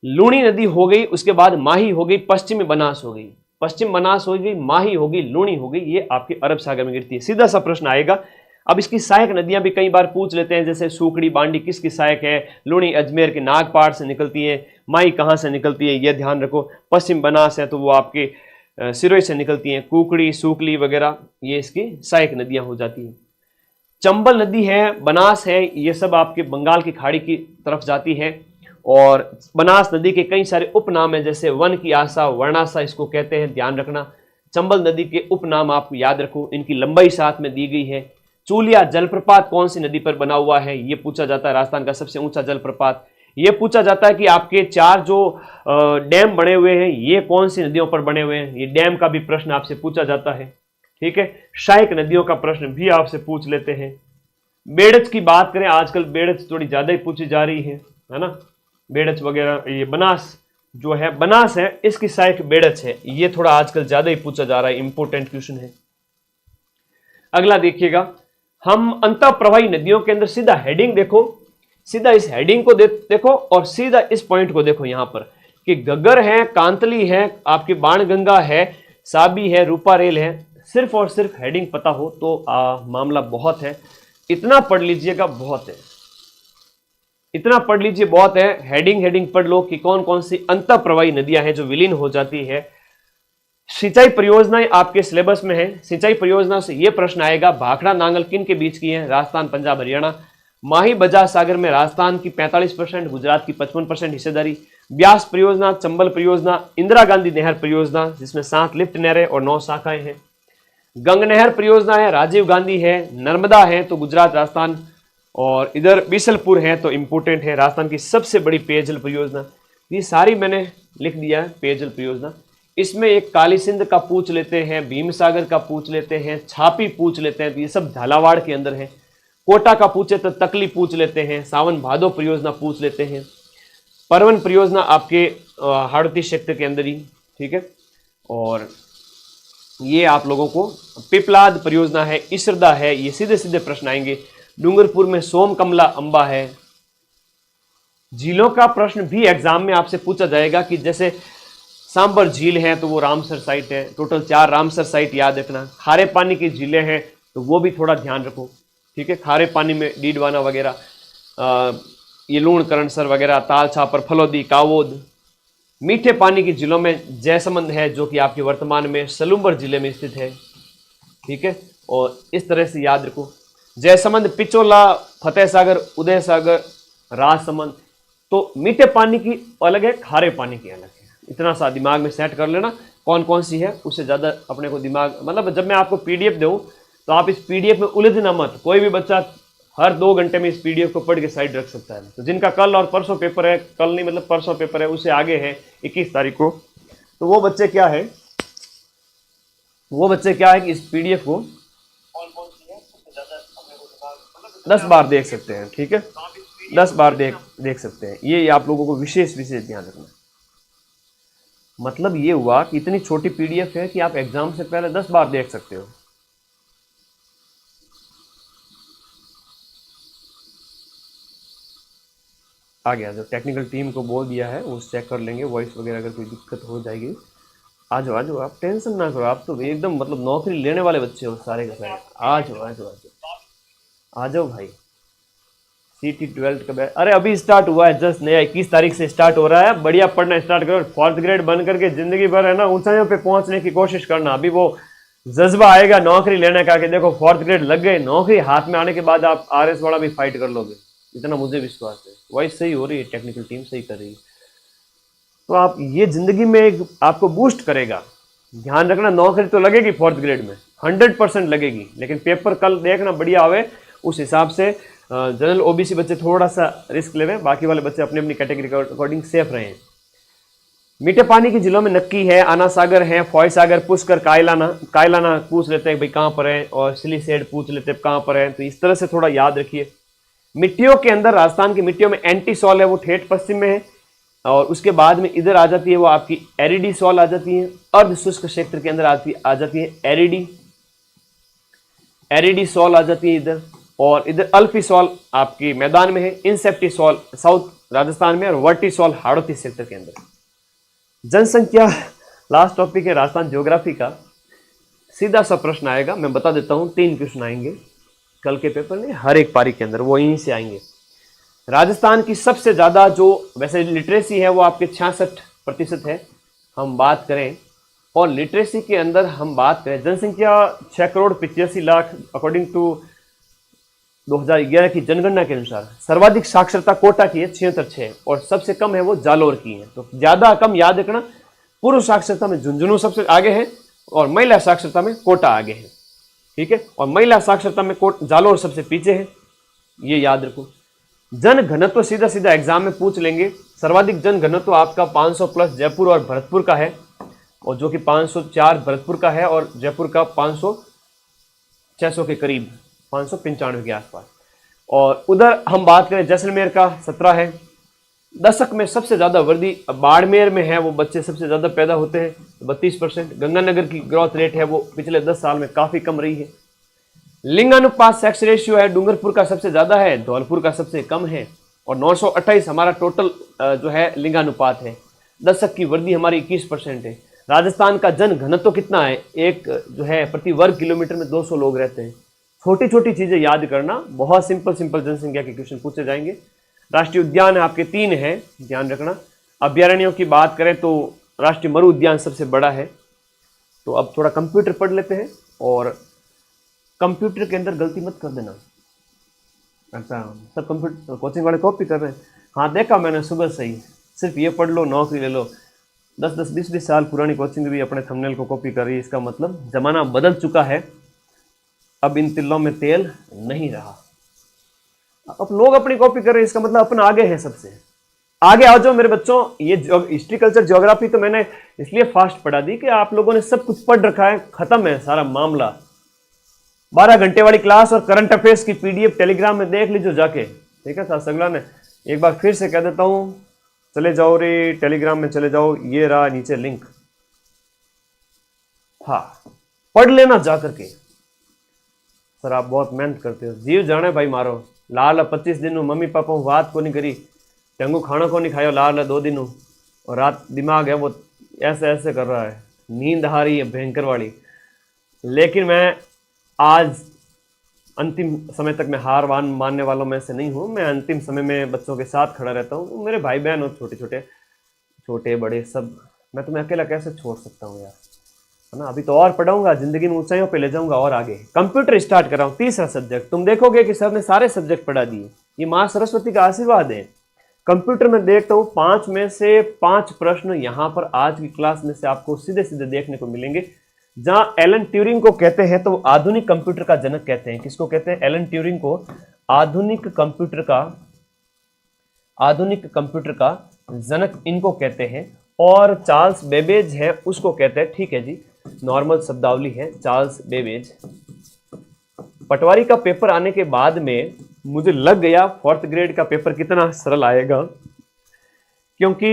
लूणी नदी हो गई, उसके बाद माही हो गई, पश्चिम बनास हो गई, पश्चिम बनास हो गई, माही हो गई, लूणी हो गई, ये आपके अरब सागर में गिरती है। सीधा सा प्रश्न आएगा। अब इसकी सहायक नदियां भी कई बार पूछ लेते हैं, जैसे सूखड़ी बांडी किसकी सहायक है? लूणी अजमेर के नागपाड़ से निकलती है। माई कहां से निकलती है ये ध्यान रखो। पश्चिम बनास है तो वो आपके सिरोही से निकलती हैं। कुकड़ी, सूकली वगैरह ये इसकी सहायक नदियां हो जाती हैं। चंबल नदी है, बनास है, ये सब आपके बंगाल की खाड़ी की तरफ जाती है। और बनास नदी के कई सारे उपनाम हैं, जैसे वन की आशा, वर्णाशा इसको कहते हैं, ध्यान रखना। चंबल नदी के उपनाम आपको याद रखो, इनकी लंबाई साथ में दी गई है। चूलिया जलप्रपात कौन सी नदी पर बना हुआ है, ये पूछा जाता है। राजस्थान का सबसे ऊंचा जलप्रपात। ये पूछा जाता है कि आपके 4 जो डैम बने हुए हैं ये कौन सी नदियों पर बने हुए हैं, ये डैम का भी प्रश्न आपसे पूछा जाता है। ठीक है, सहायक नदियों का प्रश्न भी आपसे पूछ लेते हैं। बेड़च की बात करें, आजकल बेड़च थोड़ी ज्यादा ही पूछी जा रही है ना। बेड़च वगैरह, ये बनास जो है बनास है, इसकी सहायक बेड़च है। ये थोड़ा आजकल ज्यादा ही पूछा जा रहा है, इंपॉर्टेंट क्वेश्चन है। अगला देखिएगा, हम अंतः प्रवाही नदियों के अंदर सीधा हेडिंग देखो, सीधा इस हेडिंग को देखो और सीधा इस पॉइंट को देखो यहां पर कि गगर है, कांतली है, आपकी बाणगंगा है, साबी है, रूपारेल है। सिर्फ और सिर्फ हेडिंग पता हो तो मामला बहुत है। इतना पढ़ लीजिएगा, बहुत है, इतना पढ़ लीजिए, बहुत है। हेडिंग पढ़ लो कि कौन कौन सी अंतः प्रवाही नदियां हैं जो विलीन हो जाती है। सिंचाई परियोजनाएं आपके सिलेबस में है। सिंचाई परियोजना से यह प्रश्न आएगा, भाखड़ा नांगल किन के बीच की है? राजस्थान, पंजाब, हरियाणा। माही बजाज सागर में राजस्थान की 45%, गुजरात की 55% हिस्सेदारी। ब्यास परियोजना, चंबल परियोजना, इंदिरा गांधी नहर परियोजना जिसमें 7 लिफ्ट नहरें और 9 शाखाएं हैं। गंग नहर परियोजना है, राजीव गांधी है। नर्मदा है तो गुजरात, राजस्थान, और इधर बीसलपुर है तो इंपोर्टेंट है, राजस्थान की सबसे बड़ी पेयजल परियोजना। ये सारी मैंने लिख दिया है पेयजल परियोजना। इसमें एक काली सिंध का पूछ लेते हैं, भीम सागर का पूछ लेते हैं, छापी पूछ लेते हैं, तो ये सब झालावाड़ के अंदर है। कोटा का पूछे तो तकली पूछ लेते हैं, सावन भादो परियोजना पूछ लेते हैं, परवन परियोजना आपके हाड़ौती क्षेत्र के अंदर ही, ठीक है। और ये आप लोगों को पिपलाद परियोजना है, इसरदा है, ये सीधे सीधे प्रश्न आएंगे। डूंगरपुर में सोम कमला अंबा है। झीलों का प्रश्न भी एग्जाम में आपसे पूछा जाएगा कि जैसे सांबर झील है तो वो रामसर साइट है, टोटल 4 रामसर साइट याद रखना। खारे पानी की झीलें हैं तो वो भी थोड़ा ध्यान रखो, ठीक है। खारे पानी में डीडवाना वगैरह, ये लूण करणसर वगैरह, ताल छापर, फलोदी, कावोद। मीठे पानी की झीलों में जयसमंद है जो कि आपके वर्तमान में सलूम्बर जिले में स्थित है, ठीक है। और इस तरह से याद रखो, जयसमंद, पिचोला, फतेह सागर, उदय सागर, राजसमंद। तो मीठे पानी की अलग है, खारे पानी की अलग है। इतना सा दिमाग में सेट कर लेना कौन कौन सी है, उससे ज़्यादा अपने को दिमाग, मतलब जब मैं आपको पीडीएफ दूँ तो आप इस पीडीएफ में उलझना मत। कोई भी बच्चा हर 2 घंटे में इस पीडीएफ को पढ़ के साइड रख सकता है। तो जिनका कल और परसों पेपर है, कल नहीं मतलब परसों पेपर है, उससे आगे है 21 तारीख को, तो वो बच्चे क्या है, कि इस पीडीएफ को 10 बार देख सकते हैं, ठीक है। 10 बार देख सकते हैं। ये आप लोगों को विशेष ध्यान रखना। मतलब ये हुआ कि इतनी छोटी पीडीएफ है कि आप एग्जाम से पहले 10 बार देख सकते हो। आ गया, जो टेक्निकल टीम को बोल दिया है वो चेक कर लेंगे, वॉइस वगैरह अगर कोई दिक्कत हो जाएगी। आ जाओ, आप टेंशन ना करो, आप तो एकदम मतलब नौकरी लेने वाले बच्चे हो सारे के सारे। आ जाओ भाई। सीटी 12 का बैच अरे अभी स्टार्ट हुआ है, जस्ट नया 21 तारीख से स्टार्ट हो रहा है। बढ़िया पढ़ना स्टार्ट करो, 4th ग्रेड बन करके जिंदगी भर है ना ऊंचाइयों पे पहुंचने की कोशिश करना। अभी वो जज्बा आएगा नौकरी लेने का कि देखो 4th ग्रेड लग गए, नौकरी हाथ में आने के बाद आप RS वाला भी फाइट कर लोगे, इतना मुझे विश्वास है। वॉइस सही हो रही है, टेक्निकल टीम सही कर रही है, तो आप ये जिंदगी में आपको बूस्ट करेगा। ध्यान रखना, नौकरी तो लगेगी 4th ग्रेड में, 100% लगेगी, लेकिन पेपर कल देखना बढ़िया आवे, उस हिसाब से जनरल OBC बच्चे थोड़ा सा रिस्क ले रहे, बाकी वाले बच्चे अपनी अपनी कैटेगरी के अकॉर्डिंग सेफ रहे। मीठे पानी की जिलों में नक्की है, आना सागर है, फॉय सागर, पुष्कर, कायलाना पूछ लेते हैं भाई कहाँ पर है, और सिलीसेड पूछ लेते हैं कहाँ पर है। तो इस तरह से थोड़ा याद रखिए। मिट्टियों के अंदर राजस्थान की मिट्टियों में एंटी सॉल है, वो ठेठ पश्चिम में है, और उसके बाद में इधर आ जाती है वो आपकी एरिडी सॉल आ जाती है। अर्ध शुष्क क्षेत्र के अंदर आ जाती है एरिडी सॉल आ जाती है इधर, और इधर अल्फी सॉल आपकी मैदान में है, इंसेप्टी सॉल साउथ राजस्थान में, और वर्टी सॉल हाड़ौती क्षेत्र के अंदर। जनसंख्या लास्ट टॉपिक है राजस्थान ज्योग्राफी का, सीधा सा प्रश्न आएगा, मैं बता देता हूं 3 क्वेश्चन आएंगे कल के पेपर में, हर एक पारी के अंदर वो यहीं से आएंगे। राजस्थान की सबसे ज्यादा जो वैसे लिटरेसी है वो आपके 66% है, हम बात करें, और लिटरेसी के अंदर हम बात करें, जनसंख्या 6,85,00,000 अकॉर्डिंग टू 2011 की जनगणना के अनुसार। सर्वाधिक साक्षरता कोटा की है 76.6, और सबसे कम है वो जालोर की है। तो ज्यादा कम याद रखना, पुरुष साक्षरता में झुंझुनू सबसे आगे है, और महिला साक्षरता में कोटा आगे है, ठीक है। और महिला साक्षरता में जालोर सबसे पीछे है, ये याद रखो। जन घनत्व सीधा सीधा एग्जाम में पूछ लेंगे। सर्वाधिक जन घनत्व आपका 500+ जयपुर और भरतपुर का है, और जो कि 504 भरतपुर का है, और जयपुर का 600 के करीब, 595 के आसपास। और उधर हम बात करें जैसलमेर का 17 है, दशक में सबसे ज्यादा वृद्धि बाड़मेर में है, वो बच्चे सबसे ज्यादा पैदा होते हैं 32%। गंगानगर की ग्रोथ रेट है वो पिछले 10 साल में काफी कम रही है। लिंगानुपात सेक्स रेशियो है, डूंगरपुर का सबसे ज्यादा है, धौलपुर का सबसे कम है, और 928 हमारा टोटल जो है लिंगानुपात है। दशक की वृद्धि हमारी 21% है। राजस्थान का जन घनत्व कितना है, एक जो है प्रति वर्ग किलोमीटर में 200 लोग रहते हैं। छोटी छोटी चीजें याद करना, बहुत सिंपल सिंपल जनसंख्या के क्वेश्चन पूछे जाएंगे। राष्ट्रीय उद्यान आपके 3 है, ध्यान रखना। अभ्यारण्यों की बात करें तो राष्ट्रीय मरु उद्यान सबसे बड़ा है। तो अब थोड़ा कंप्यूटर पढ़ लेते हैं, और कंप्यूटर के अंदर गलती मत कर देना। अच्छा, सब कंप्यूटर कोचिंग वाले कॉपी कर रहे हैं। हाँ देखा मैंने सुबह से ही, सिर्फ ये पढ़ लो नौकरी ले लो। 10-10, 20-20 साल पुरानी कोचिंग भी अपने थंबनेल को कॉपी कर रही है। इसका मतलब जमाना बदल चुका है, अब इन तिल्लों में तेल नहीं रहा। अब लोग अपनी कॉपी कर रहे हैं, इसका मतलब अपन आगे हैं, सबसे आगे आ जाओ मेरे बच्चों। ये हिस्ट्री, कल्चर, ज्योग्राफी तो मैंने इसलिए फास्ट पढ़ा दी कि आप लोगों ने सब कुछ पढ़ रखा है, खत्म है सारा मामला। 12 घंटे वाली क्लास और करंट अफेयर्स की पीडीएफ टेलीग्राम में देख लीजिए जाके, ठीक है। था सगला ने एक बार फिर से कह देता हूं, चले जाओ रे टेलीग्राम में चले जाओ, ये रहा नीचे लिंक। हाँ, पढ़ लेना जा करके। सर आप बहुत मेहनत करते हो, जीव जाने भाई मारो। लाल 25 दिन मम्मी पापा बात को नहीं करी, टेंगू खाना को नहीं खाया लाल 2 दिन, और रात दिमाग है वो ऐसे ऐसे कर रहा है, नींद आ रही है भयंकर वाली। लेकिन मैं आज अंतिम समय तक मैं हार मानने वालों में से नहीं हूँ। मैं अंतिम समय में बच्चों के साथ खड़ा रहता हूँ। मेरे भाई बहन हो, छोटे छोटे, छोटे बड़े सब, मैं तुम्हें अकेला कैसे छोड़ सकता हूँ यार, है ना। अभी तो और पढ़ाऊंगा, जिंदगी में ऊंचाइयों पे ले जाऊंगा और आगे। कंप्यूटर स्टार्ट कर रहा हूँ, 3रा सब्जेक्ट। तुम देखोगे कि सर ने सारे सब्जेक्ट पढ़ा दिए, ये माँ सरस्वती का आशीर्वाद है। कंप्यूटर में देखता हूँ 5 में से 5 प्रश्न यहाँ पर आज की क्लास में से आपको सीधे सीधे देखने को मिलेंगे। जहां एलन ट्यूरिंग को कहते हैं तो आधुनिक कंप्यूटर का जनक कहते हैं। किसको कहते हैं? एलन ट्यूरिंग को आधुनिक कंप्यूटर का जनक इनको कहते हैं। और चार्ल्स बेबेज है, उसको कहते हैं, ठीक है जी, नॉर्मल शब्दावली है, चार्ल्स बेबेज। पटवारी का पेपर आने के बाद में मुझे लग गया 4th ग्रेड का पेपर कितना सरल आएगा, क्योंकि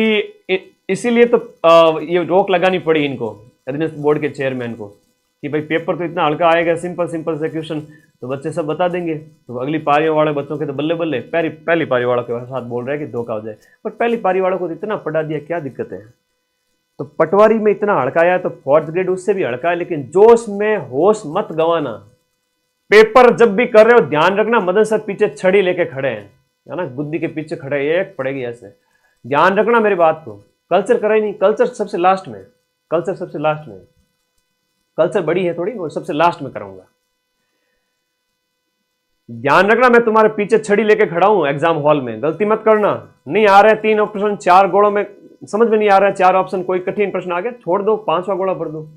इसीलिए तो ये रोक लगानी पड़ी इनको, अधीनस्थ बोर्ड के चेयरमैन को, कि भाई पेपर तो इतना हल्का आएगा, सिंपल सिंपल से क्वेश्चन तो बच्चे सब बता देंगे। तो अगली पारियों वाले बच्चों के तो बल्ले बल्ले, पहली पारी वालों के साथ बोल रहे हैं कि धोखा हो जाए, बट पहली पारी वालों को तो इतना पढ़ा दिया, क्या दिक्कत है। तो पटवारी में इतना हड़काया तो 4th ग्रेड उससे भी हड़का है। लेकिन जोश में होश मत गंवाना। पेपर जब भी कर रहे हो ध्यान रखना, मदन सर पीछे छड़ी लेके खड़े हैं, है ना, बुद्धि के पीछे खड़े, एक पड़ेगी ऐसे, ध्यान रखना मेरी बात को। कल्चर करा ही नहीं, कल्चर सबसे लास्ट में, कल्चर बड़ी है थोड़ी, वो सबसे लास्ट में कराऊंगा। ध्यान रखना, मैं तुम्हारे पीछे छड़ी लेके खड़ा हूं एग्जाम हॉल में, गलती मत करना। नहीं आ रहे 3 ऑप्शन 4 गोड़ों में, समझ में नहीं आ रहा है 4 ऑप्शन, कोई कठिन प्रश्न आ गया, छोड़ दो, 5वां गोड़ा भर दो,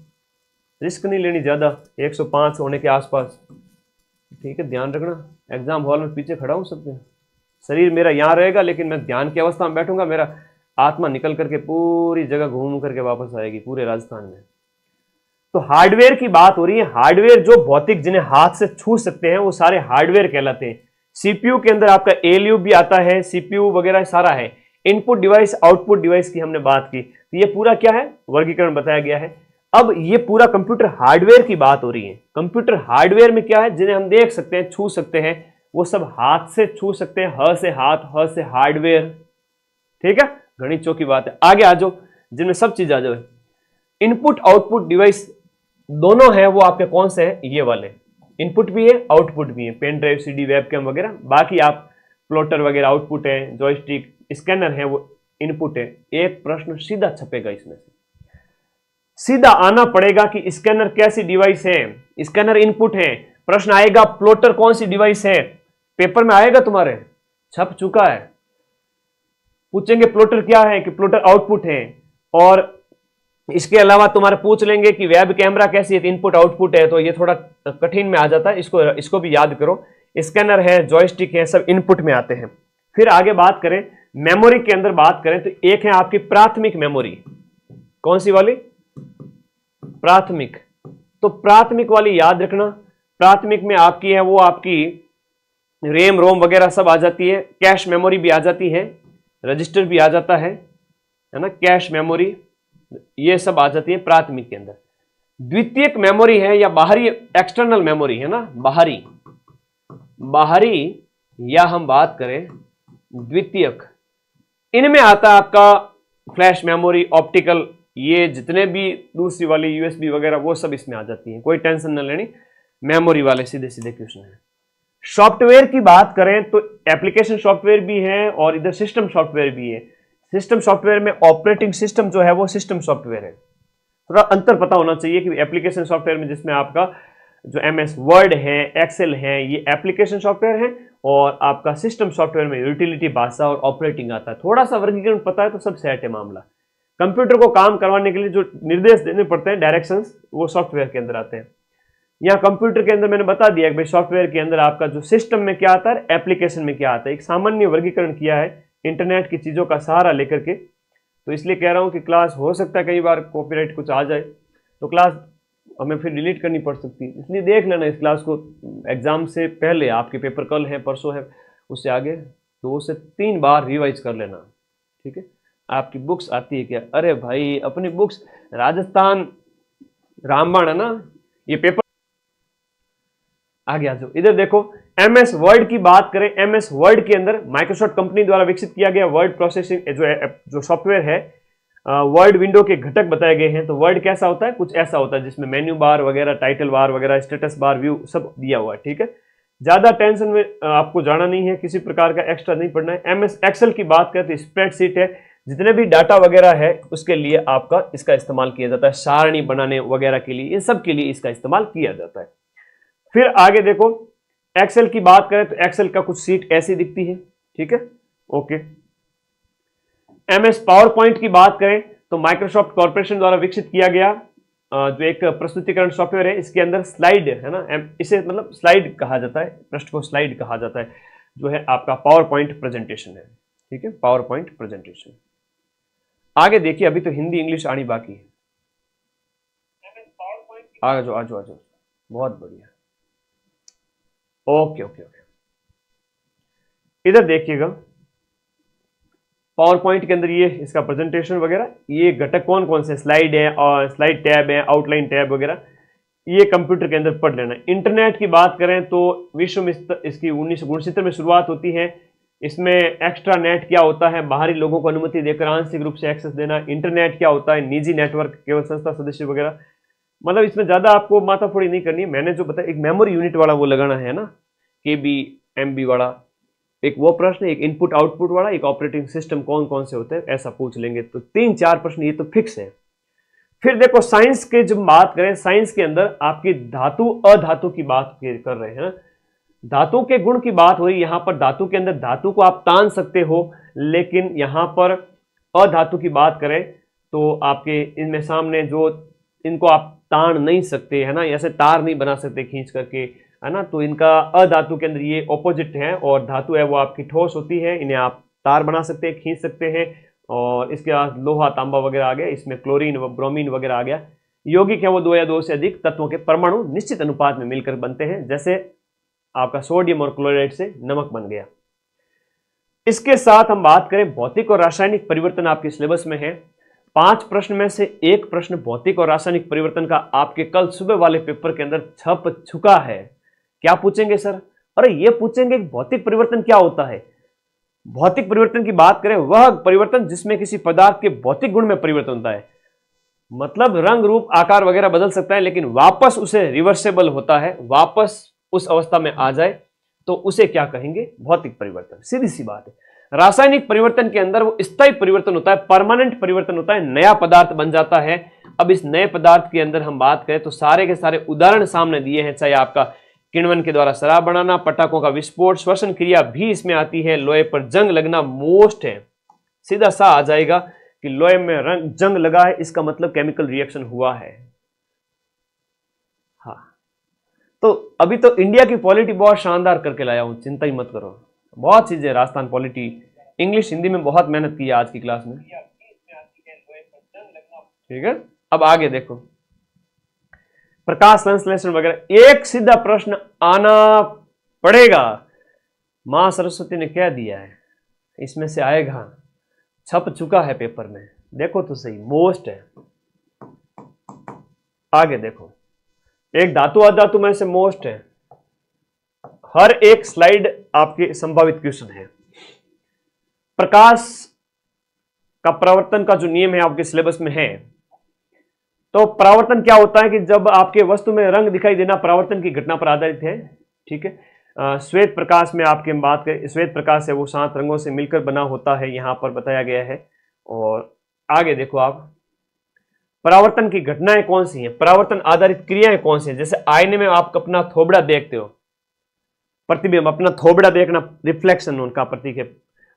रिस्क नहीं लेनी ज्यादा, 105 होने के आसपास, ठीक है। ध्यान रखना, एग्जाम हॉल में पीछे खड़ा हूं सबके, शरीर मेरा यहाँ रहेगा लेकिन मैं ध्यान की अवस्था में बैठूंगा, मेरा आत्मा निकल करके पूरी जगह घूम करके वापस आएगी, पूरे राजस्थान में। तो हार्डवेयर की बात हो रही है। हार्डवेयर जो भौतिक, जिन्हें हाथ से छू सकते हैं, वो सारे हार्डवेयर कहलाते हैं। सीपीयू के अंदर आपका एलयू भी आता है, सीपीयू वगैरह सारा है। इनपुट डिवाइस, आउटपुट डिवाइस की हमने बात की, तो ये पूरा क्या है, वर्गीकरण बताया गया है। अब ये पूरा कंप्यूटर हार्डवेयर की बात हो रही है। कंप्यूटर हार्डवेयर में क्या है, जिन्हें हम देख सकते हैं, छू सकते हैं, वो सब हाथ से छू सकते हैं, ह से हाथ, ह से हार्डवेयर, ठीक है। घनी चौकी बात है। आगे आ जाओ, जिनमें सब चीज आ जाए। इनपुट आउटपुट डिवाइस दोनों है, वो आपके कौन से हैं, ये वाले। इनपुट भी है, आउटपुट भी है, पेन ड्राइव, सीडी, वेबकैम वगैरह। बाकी आप प्लॉटर वगैरह आउटपुट है, जॉयस्टिक, स्कैनर है, वो इनपुट है। एक प्रश्न सीधा छपेगा इसमें से, सीधा आना पड़ेगा कि स्कैनर कैसी डिवाइस है, स्कैनर इनपुट है। प्रश्न आएगा प्लॉटर कौन सी डिवाइस है, पेपर में आएगा तुम्हारे, छप चुका है। पूछेंगे प्लॉटर क्या है, कि प्लॉटर आउटपुट है। और इसके अलावा तुम्हारे पूछ लेंगे कि वेब कैमरा कैसी है, इनपुट आउटपुट है, तो ये थोड़ा कठिन में आ जाता है, इसको भी याद करो। स्कैनर है, जॉयस्टिक है, सब इनपुट में आते हैं। फिर आगे बात करें मेमोरी के अंदर बात करें तो एक है आपकी प्राथमिक मेमोरी। कौन सी वाली? प्राथमिक। तो प्राथमिक वाली याद रखना, प्राथमिक में आपकी है वो आपकी रैम रोम वगैरह सब आ जाती है, कैश मेमोरी भी आ जाती है, रजिस्टर भी आ जाता है ना, कैश मेमोरी, ये सब आ जाती है प्राथमिक के अंदर। द्वितीयक मेमोरी है या बाहरी एक्सटर्नल मेमोरी है ना, बाहरी या हम बात करें द्वितीयक, इनमें आता है आपका फ्लैश मेमोरी, ऑप्टिकल, ये जितने भी दूसरी वाली यूएसबी वगैरह वो सब इसमें आ जाती है, कोई टेंशन न लेनी, मेमोरी वाले सीधे सीधे क्वेश्चन है। सॉफ्टवेयर की बात करें तो एप्लीकेशन सॉफ्टवेयर भी है और इधर सिस्टम सॉफ्टवेयर भी है। सिस्टम सॉफ्टवेयर में ऑपरेटिंग सिस्टम जो है वो सिस्टम सॉफ्टवेयर है, थोड़ा अंतर पता होना चाहिए कि एप्लीकेशन सॉफ्टवेयर में जिसमें आपका जो MS वर्ड है, एक्सेल है, ये एप्लीकेशन सॉफ्टवेयर है, और आपका सिस्टम सॉफ्टवेयर में यूटिलिटी भाषा और ऑपरेटिंग आता है। थोड़ा सा वर्गीकरण पता है तो सब सेट है मामला। कंप्यूटर को काम करवाने के लिए जो निर्देश देने पड़ते हैं, डायरेक्शंस, वो सॉफ्टवेयर के अंदर आते हैं। यहाँ कंप्यूटर के अंदर मैंने बता दिया कि भाई सॉफ्टवेयर के अंदर आपका जो सिस्टम में क्या आता है, एप्लीकेशन में क्या आता है, एक सामान्य वर्गीकरण किया है इंटरनेट की चीजों का सहारा लेकर के। तो इसलिए कह रहा हूँ कि क्लास हो सकता है कई बार कॉपीराइट कुछ आ जाए तो क्लास हमें फिर डिलीट करनी पड़ सकती है, इसलिए देख लेना इस क्लास को एग्जाम से पहले, आपके पेपर कल है परसों है, उससे आगे 2 से 3 बार रिवाइज कर लेना, ठीक है। आपकी बुक्स आती है क्या? अरे भाई अपनी बुक्स राजस्थान रामबाण है ना, ये पेपर आगे आ जाओ। इधर देखो MS वर्ड की बात करें, MS वर्ड के अंदर माइक्रोसॉफ्ट कंपनी द्वारा विकसित किया गया वर्ड प्रोसेसिंग जो सॉफ्टवेयर है, वर्ड विंडो के घटक बताए गए हैं। तो वर्ड कैसा होता है, कुछ ऐसा होता है जिसमें मेन्यू बार वगैरह, टाइटल बार वगैरह, स्टेटस बार, व्यू सब दिया हुआ है, ठीक है। ज्यादा टेंशन में आपको जाना नहीं है, किसी प्रकार का एक्स्ट्रा नहीं पढ़ना है। MS एक्सेल की बात करें तो स्प्रेडशीट है, जितने भी डाटा वगैरह है उसके लिए आपका इसका इस्तेमाल किया जाता है, सारणी बनाने वगैरह के लिए, इन सब के लिए इसका इस्तेमाल किया जाता है। फिर आगे देखो एक्सेल की बात करें तो एक्सेल का कुछ सीट ऐसी दिखती है, ठीक है, ओके। MS पावर पॉइंट की बात करें तो माइक्रोसॉफ्ट कॉर्पोरेशन द्वारा विकसित किया गया जो एक प्रस्तुतिकरण सॉफ्टवेयर है, इसके अंदर स्लाइड है ना, इसे मतलब स्लाइड कहा जाता है, पृष्ठ को स्लाइड कहा जाता है, जो है आपका पावर पॉइंट प्रेजेंटेशन है, ठीक है, पावर पॉइंट प्रेजेंटेशन। आगे देखिए, अभी तो हिंदी इंग्लिश आनी बाकी है। आ जाओ आ जाओ आ जाओ, बहुत बढ़िया, ओके ओके ओके। इधर देखिएगा पावर पॉइंट के अंदर ये इसका प्रेजेंटेशन वगैरह, ये घटक कौन कौन से, स्लाइड है और स्लाइड टैब है, आउटलाइन टैब वगैरह, ये कंप्यूटर के अंदर पढ़ लेना। इंटरनेट की बात करें तो विश्व में इसकी 1969 में शुरुआत होती है। इसमें एक्स्ट्रा नेट क्या होता है, बाहरी लोगों को अनुमति देकर आंशिक रूप से एक्सेस देना। इंटरनेट क्या होता है, निजी नेटवर्क, केवल संस्था सदस्य वगैरह, मतलब इसमें ज्यादा आपको माथाफोड़ी नहीं करनी है। मैंने जो बताया, एक मेमोरी यूनिट वाला वो लगाना है ना, KB MB वाला, एक वो प्रश्न, एक इनपुट आउटपुट वाला, एक ऑपरेटिंग सिस्टम कौन कौन से होते हैं, ऐसा पूछ लेंगे। तो 3-4 प्रश्न ये तो फिक्स है। फिर देखो साइंस के जब बात करें, साइंस के अंदर आपकी धातु अधातु की बात कर रहे हैं, धातु के गुण की बात हुई। यहां पर धातु के अंदर धातु को आप तान सकते हो, लेकिन यहां पर अधातु की बात करें तो आपके इनमें सामने जो इनको आप तान नहीं सकते है ना, ऐसे तार नहीं बना सकते खींच करके, है ना। तो इनका अधातु के अंदर ये ऑपोजिट है, और धातु है वो आपकी ठोस होती है, इन्हें आप तार बना सकते हैं, खींच सकते हैं। और इसके बाद लोहा तांबा वगैरह आ गया, इसमें क्लोरीन व ब्रोमीन वगैरह आ गया। यौगिक है वो 2 या 2 से अधिक तत्वों के परमाणु निश्चित अनुपात में मिलकर बनते हैं, जैसे आपका सोडियम और क्लोराइड से नमक बन गया। इसके साथ हम बात करें भौतिक और रासायनिक परिवर्तन, आपके सिलेबस में है। 5 प्रश्न में से 1 प्रश्न भौतिक और रासायनिक परिवर्तन का आपके कल सुबह वाले पेपर के अंदर छप चुका है। क्या पूछेंगे सर? अरे ये पूछेंगे भौतिक परिवर्तन क्या होता है। भौतिक परिवर्तन की बात करें, वह परिवर्तन जिसमें किसी पदार्थ के भौतिक गुण में परिवर्तन होता है, मतलब रंग रूप आकार वगैरह बदल सकता है, लेकिन वापस उसे रिवर्सेबल होता है, वापस उस अवस्था में आ जाए तो उसे क्या कहेंगे? भौतिक परिवर्तन। सीधी सी बात है। रासायनिक परिवर्तन के अंदर वो स्थायी परिवर्तन होता है, परमानेंट परिवर्तन होता है, नया पदार्थ बन जाता है। अब इस नए पदार्थ के अंदर हम बात करें तो सारे के सारे उदाहरण सामने दिए हैं, चाहे आपका किण्वन के द्वारा शराब बनाना, पटाखों का विस्फोट, श्वसन क्रिया भी इसमें आती है, लोहे पर जंग लगना मोस्ट है। सीधा सा आ जाएगा कि लोहे में जंग लगा है, इसका मतलब केमिकल रिएक्शन हुआ है। हाँ, तो अभी तो इंडिया की पॉलिटी बहुत शानदार करके लाया हूं, चिंता ही मत करो। बहुत चीजें राजस्थान पॉलिटी, इंग्लिश हिंदी में बहुत मेहनत की है आज की क्लास में, ठीक है। अब आगे देखो, प्रकाश संश्लेषण वगैरह, एक सीधा प्रश्न आना पड़ेगा। मां सरस्वती ने क्या दिया है, इसमें से आएगा। छप चुका है पेपर में, देखो तो सही, मोस्ट है। आगे देखो, एक धातु अधातु में से मोस्ट है। हर एक स्लाइड आपके संभावित क्वेश्चन है। प्रकाश का परावर्तन का जो नियम है आपके सिलेबस में है। तो परावर्तन क्या होता है कि जब आपके वस्तु में रंग दिखाई देना परावर्तन की घटना पर आधारित है। ठीक है, श्वेत प्रकाश में आपके बात करें, श्वेत प्रकाश है वो 7 रंगों से मिलकर बना होता है, यहां पर बताया गया है। और आगे देखो आप, परावर्तन की घटनाएं कौन सी हैं, परावर्तन आधारित क्रियाएं कौन सी हैं। जैसे आईने में आप अपना थोबड़ा देखते हो, प्रतिबिंब, अपना थोबड़ा देखना रिफ्लेक्शन उनका प्रतीक है।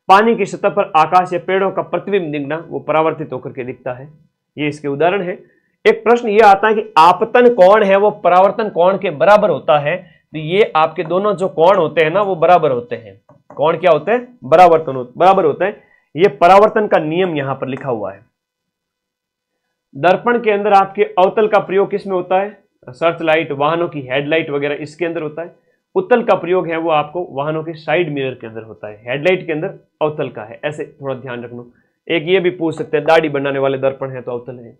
पानी की सतह पर आकाश या पेड़ों का प्रतिबिंब दिखना, वो परावर्तित होकर के दिखता है। ये इसके उदाहरण है। एक प्रश्न ये आता है कि आपतन कोण है वो परावर्तन कोण के बराबर होता है। तो ये आपके दोनों जो कोण होते हैं ना वो बराबर होते हैं। कोण क्या होते हैं, बराबर होते हैं। ये परावर्तन का नियम यहां पर लिखा हुआ है। दर्पण के अंदर आपके अवतल का प्रयोग किसमें होता है, सर्च लाइट, वाहनों की हेडलाइट वगैरह इसके अंदर होता है। उत्तल का प्रयोग है वो आपको वाहनों के साइड मिरर के अंदर होता है। हेडलाइट के अंदर अवतल का है, ऐसे थोड़ा ध्यान रखना। एक ये भी पूछ सकते हैं, दाढ़ी बनाने वाले दर्पण है तो अवतल है।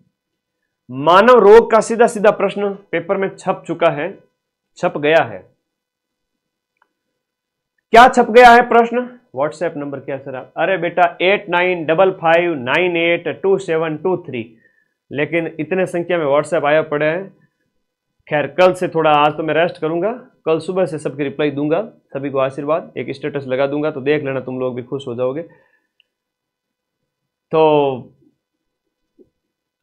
मानव रोग का सीधा सीधा प्रश्न पेपर में छप चुका है, छप गया है। क्या छप गया है प्रश्न, व्हाट्सएप नंबर क्या सर आप, अरे बेटा 8955982723। लेकिन इतने संख्या में व्हाट्सएप आया पड़े हैं। खैर कल से थोड़ा, आज तो मैं रेस्ट करूंगा, कल सुबह से सबकी रिप्लाई दूंगा। सभी को आशीर्वाद, एक स्टेटस लगा दूंगा तो देख लेना, तुम लोग भी खुश हो जाओगे। तो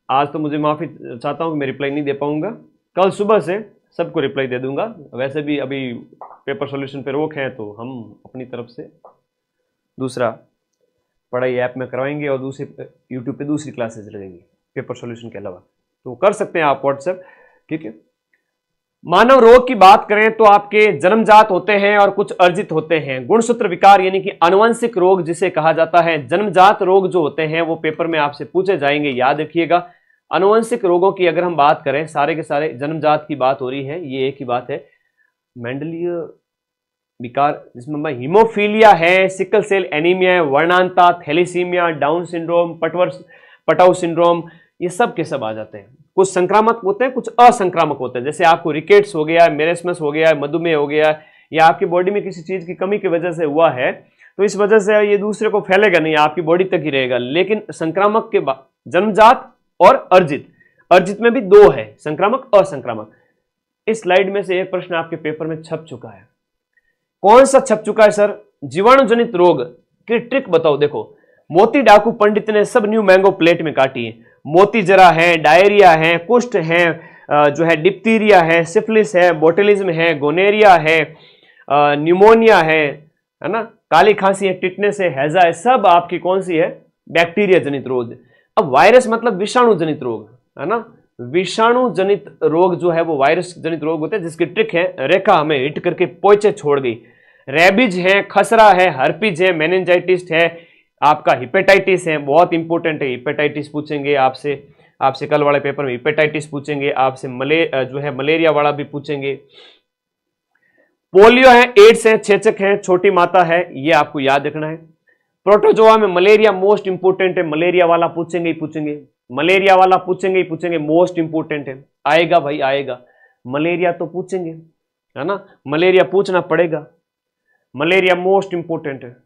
आज तो मुझे माफी चाहता हूं कि मैं रिप्लाई नहीं दे पाऊंगा, कल सुबह से सबको रिप्लाई दे दूंगा। वैसे भी अभी पेपर सॉल्यूशन पे रोक है तो हम अपनी तरफ से दूसरा पढ़ाई ऐप में करवाएंगे और दूसरी यूट्यूब पे दूसरी क्लासेस लगेंगी पेपर सॉल्यूशन के अलावा, तो कर सकते हैं आप व्हाट्सएप। ठीक है, मानव रोग की बात करें तो आपके जन्मजात होते हैं और कुछ अर्जित होते हैं। गुणसूत्र विकार यानी कि आनुवंशिक रोग जिसे कहा जाता है। जन्मजात रोग जो होते हैं वो पेपर में आपसे पूछे जाएंगे, याद रखिएगा। आनुवंशिक रोगों की अगर हम बात करें, सारे के सारे जन्मजात की बात हो रही है, ये एक ही बात है। मेंडलीय विकार जिसमें हीमोफीलिया है, सिकल सेल एनीमिया है, वर्णांता, thalassaemia, Down syndrome, Patau syndrome, ये सब के सब आ जाते हैं। कुछ संक्रामक होते हैं, कुछ असंक्रामक होते हैं। जैसे आपको रिकेट्स हो गया है, मेरेस्मस हो गया है, मधुमेह हो गया है, या आपकी बॉडी में किसी चीज की कमी की वजह से हुआ है, तो इस वजह से ये दूसरे को फैलेगा नहीं, आपकी बॉडी तक ही रहेगा। लेकिन संक्रामक के बाद जन्मजात और अर्जित में भी दो है, संक्रामक असंक्रामक। इस स्लाइड में से एक प्रश्न आपके पेपर में छप चुका है। कौन सा छप चुका है सर, जीवाणु जनित रोग की ट्रिक बताओ। देखो, मोती डाकू पंडित ने सब न्यू मैंगो प्लेट में काटी है। मोती जरा है, डायरिया है, कुष्ठ है, जो है डिप्थीरिया है, सिफिलिस है, बोटेलिज्म है, गोनेरिया है, न्यूमोनिया है ना, काली खांसी है, टिटनेस है, हैजा है, सब आपकी कौन सी है, बैक्टीरिया जनित रोग। अब वायरस मतलब विषाणु जनित रोग है ना, विषाणु जनित रोग जो है वो वायरस जनित रोग होते हैं, जिसकी ट्रिक है, रेखा हमें हिट करके पोचे छोड़ गई। रेबीज है, खसरा है, हर्पीज है, मेनिंजाइटिस है, आपका हिपेटाइटिस है, बहुत इंपॉर्टेंट है। हिपेटाइटिस पूछेंगे आपसे कल वाले पेपर में हिपेटाइटिस पूछेंगे आपसे, जो है मलेरिया वाला भी पूछेंगे। पोलियो है, एड्स है, चेचक है, छोटी माता है, ये आपको याद रखना है। प्रोटोजोआ में मलेरिया मोस्ट इंपोर्टेंट है, मलेरिया वाला पूछेंगे ही पूछेंगे, मलेरिया वाला पूछेंगे ही पूछेंगे, मोस्ट इंपोर्टेंट है। आएगा भाई आएगा, मलेरिया तो पूछेंगे है ना, मलेरिया पूछना पड़ेगा, मलेरिया मोस्ट इंपोर्टेंट है।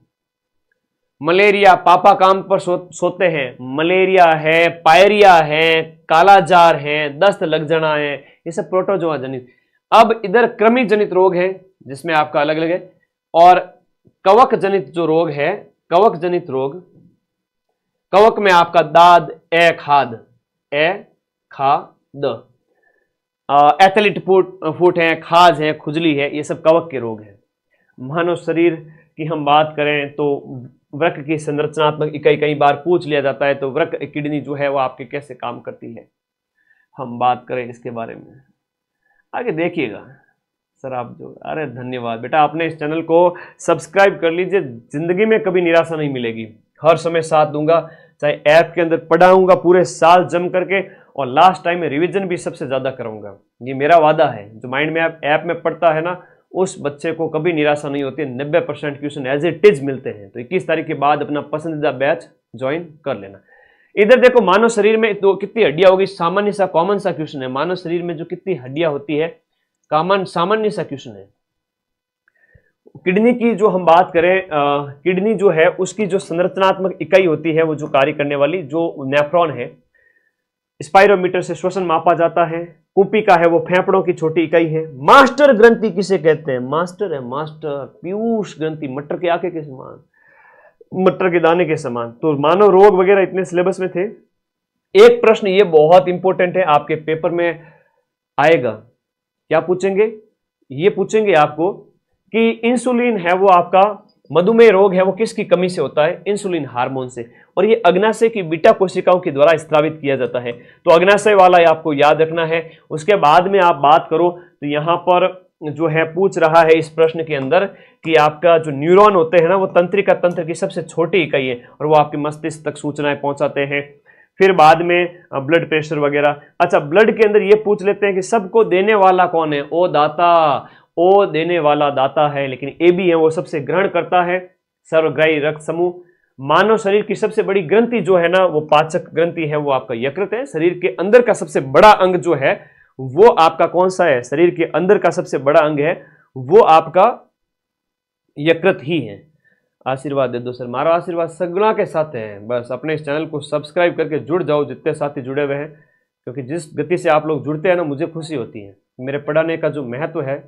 मलेरिया पापा काम पर सोते हैं, मलेरिया है, पायरिया है, कालाजार है, दस्त लग जाना है, ये सब प्रोटोजोआ जनित। अब इधर कृमि जनित रोग है जिसमें आपका अलग अलग है, और कवक जनित जो रोग है, कवक जनित रोग, कवक में आपका दाद, खाद, एथलीट फुट है, खाज है, खुजली है, ये सब कवक के रोग हैं। मानव शरीर की हम बात करें तो वृक्क की संरचनात्मक इकाई कई बार पूछ लिया जाता है, तो वृक्क किडनी जो है वो आपके कैसे काम करती है, हम बात करें इसके बारे में, आगे देखिएगा सर आप जो। अरे धन्यवाद बेटा, आपने इस चैनल को सब्सक्राइब कर लीजिए, जिंदगी में कभी निराशा नहीं मिलेगी, हर समय साथ दूंगा, चाहे ऐप के अंदर पढ़ाऊंगा पूरे साल जम करके, और लास्ट टाइम में रिवीजन भी सबसे ज्यादा कराऊंगा, ये मेरा वादा है। जो माइंड मैप ऐप में पढ़ता है ना, उस बच्चे को कभी निराशा नहीं होती, 90% क्वेश्चन एज इट इज मिलते हैं। तो 21 तारीख के बाद अपना पसंदीदा बैच ज्वाइन कर लेना। इधर देखो मानव शरीर में तो कितनी हड्डियां होगी, सामान्य सा कॉमन सा क्वेश्चन है। मानव शरीर में जो कितनी हड्डियां होती है, कॉमन सामान्य सा क्वेश्चन है। किडनी की जो हम बात करें, किडनी जो है उसकी जो संरचनात्मक इकाई होती है, वो जो कार्य करने वाली जो नेफ्रॉन है, स्पाइरोमीटर से श्वसन मापा जाता है। कुपिका है वो फेफड़ों की छोटी इकाई है। मास्टर ग्रंथि किसे कहते हैं, मास्टर है मास्टर, पीयूष ग्रंथि मटर के आके के समान, मटर के दाने के समान। तो मानव रोग वगैरह इतने सिलेबस में थे। एक प्रश्न ये बहुत इंपॉर्टेंट है, आपके पेपर में आएगा। क्या पूछेंगे, ये पूछेंगे आपको कि इंसुलिन है वो आपका मधुमेह रोग है वो किसकी कमी से होता है, इंसुलिन हार्मोन से, और ये अग्नाशय की बीटा कोशिकाओं के द्वारा स्रावित किया जाता है। तो अग्नाशय वाला आपको याद रखना है। उसके बाद में आप बात करो तो यहां पर जो है पूछ रहा है इस प्रश्न के अंदर कि आपका जो न्यूरॉन होते हैं ना, वो तंत्रिका तंत्र की सबसे छोटी इकाई है और वो आपके मस्तिष्क तक सूचनाएं पहुंचाते हैं। फिर बाद में ब्लड प्रेशर वगैरह। अच्छा, ब्लड के अंदर ये पूछ लेते हैं कि सबको देने वाला कौन है, ओ दाता, ओ देने वाला दाता है, लेकिन ए भी है वो सबसे ग्रहण करता है, सर्वग्राही रक्त समूह। मानव शरीर की सबसे बड़ी ग्रंथि जो है ना, वो पाचक ग्रंथि है, वो आपका यकृत है। शरीर के अंदर का सबसे बड़ा अंग जो है वो आपका कौन सा है, शरीर के अंदर का सबसे बड़ा अंग है वो आपका यकृत ही है। आशीर्वाद दे दो सर, मारा आशीर्वाद सगुणा के साथ है। बस अपने इस चैनल को सब्सक्राइब करके जुड़ जाओ, जितने साथी जुड़े हुए हैं, क्योंकि जिस गति से आप लोग जुड़ते हैं ना, मुझे खुशी होती है। मेरे पढ़ाने का जो महत्व है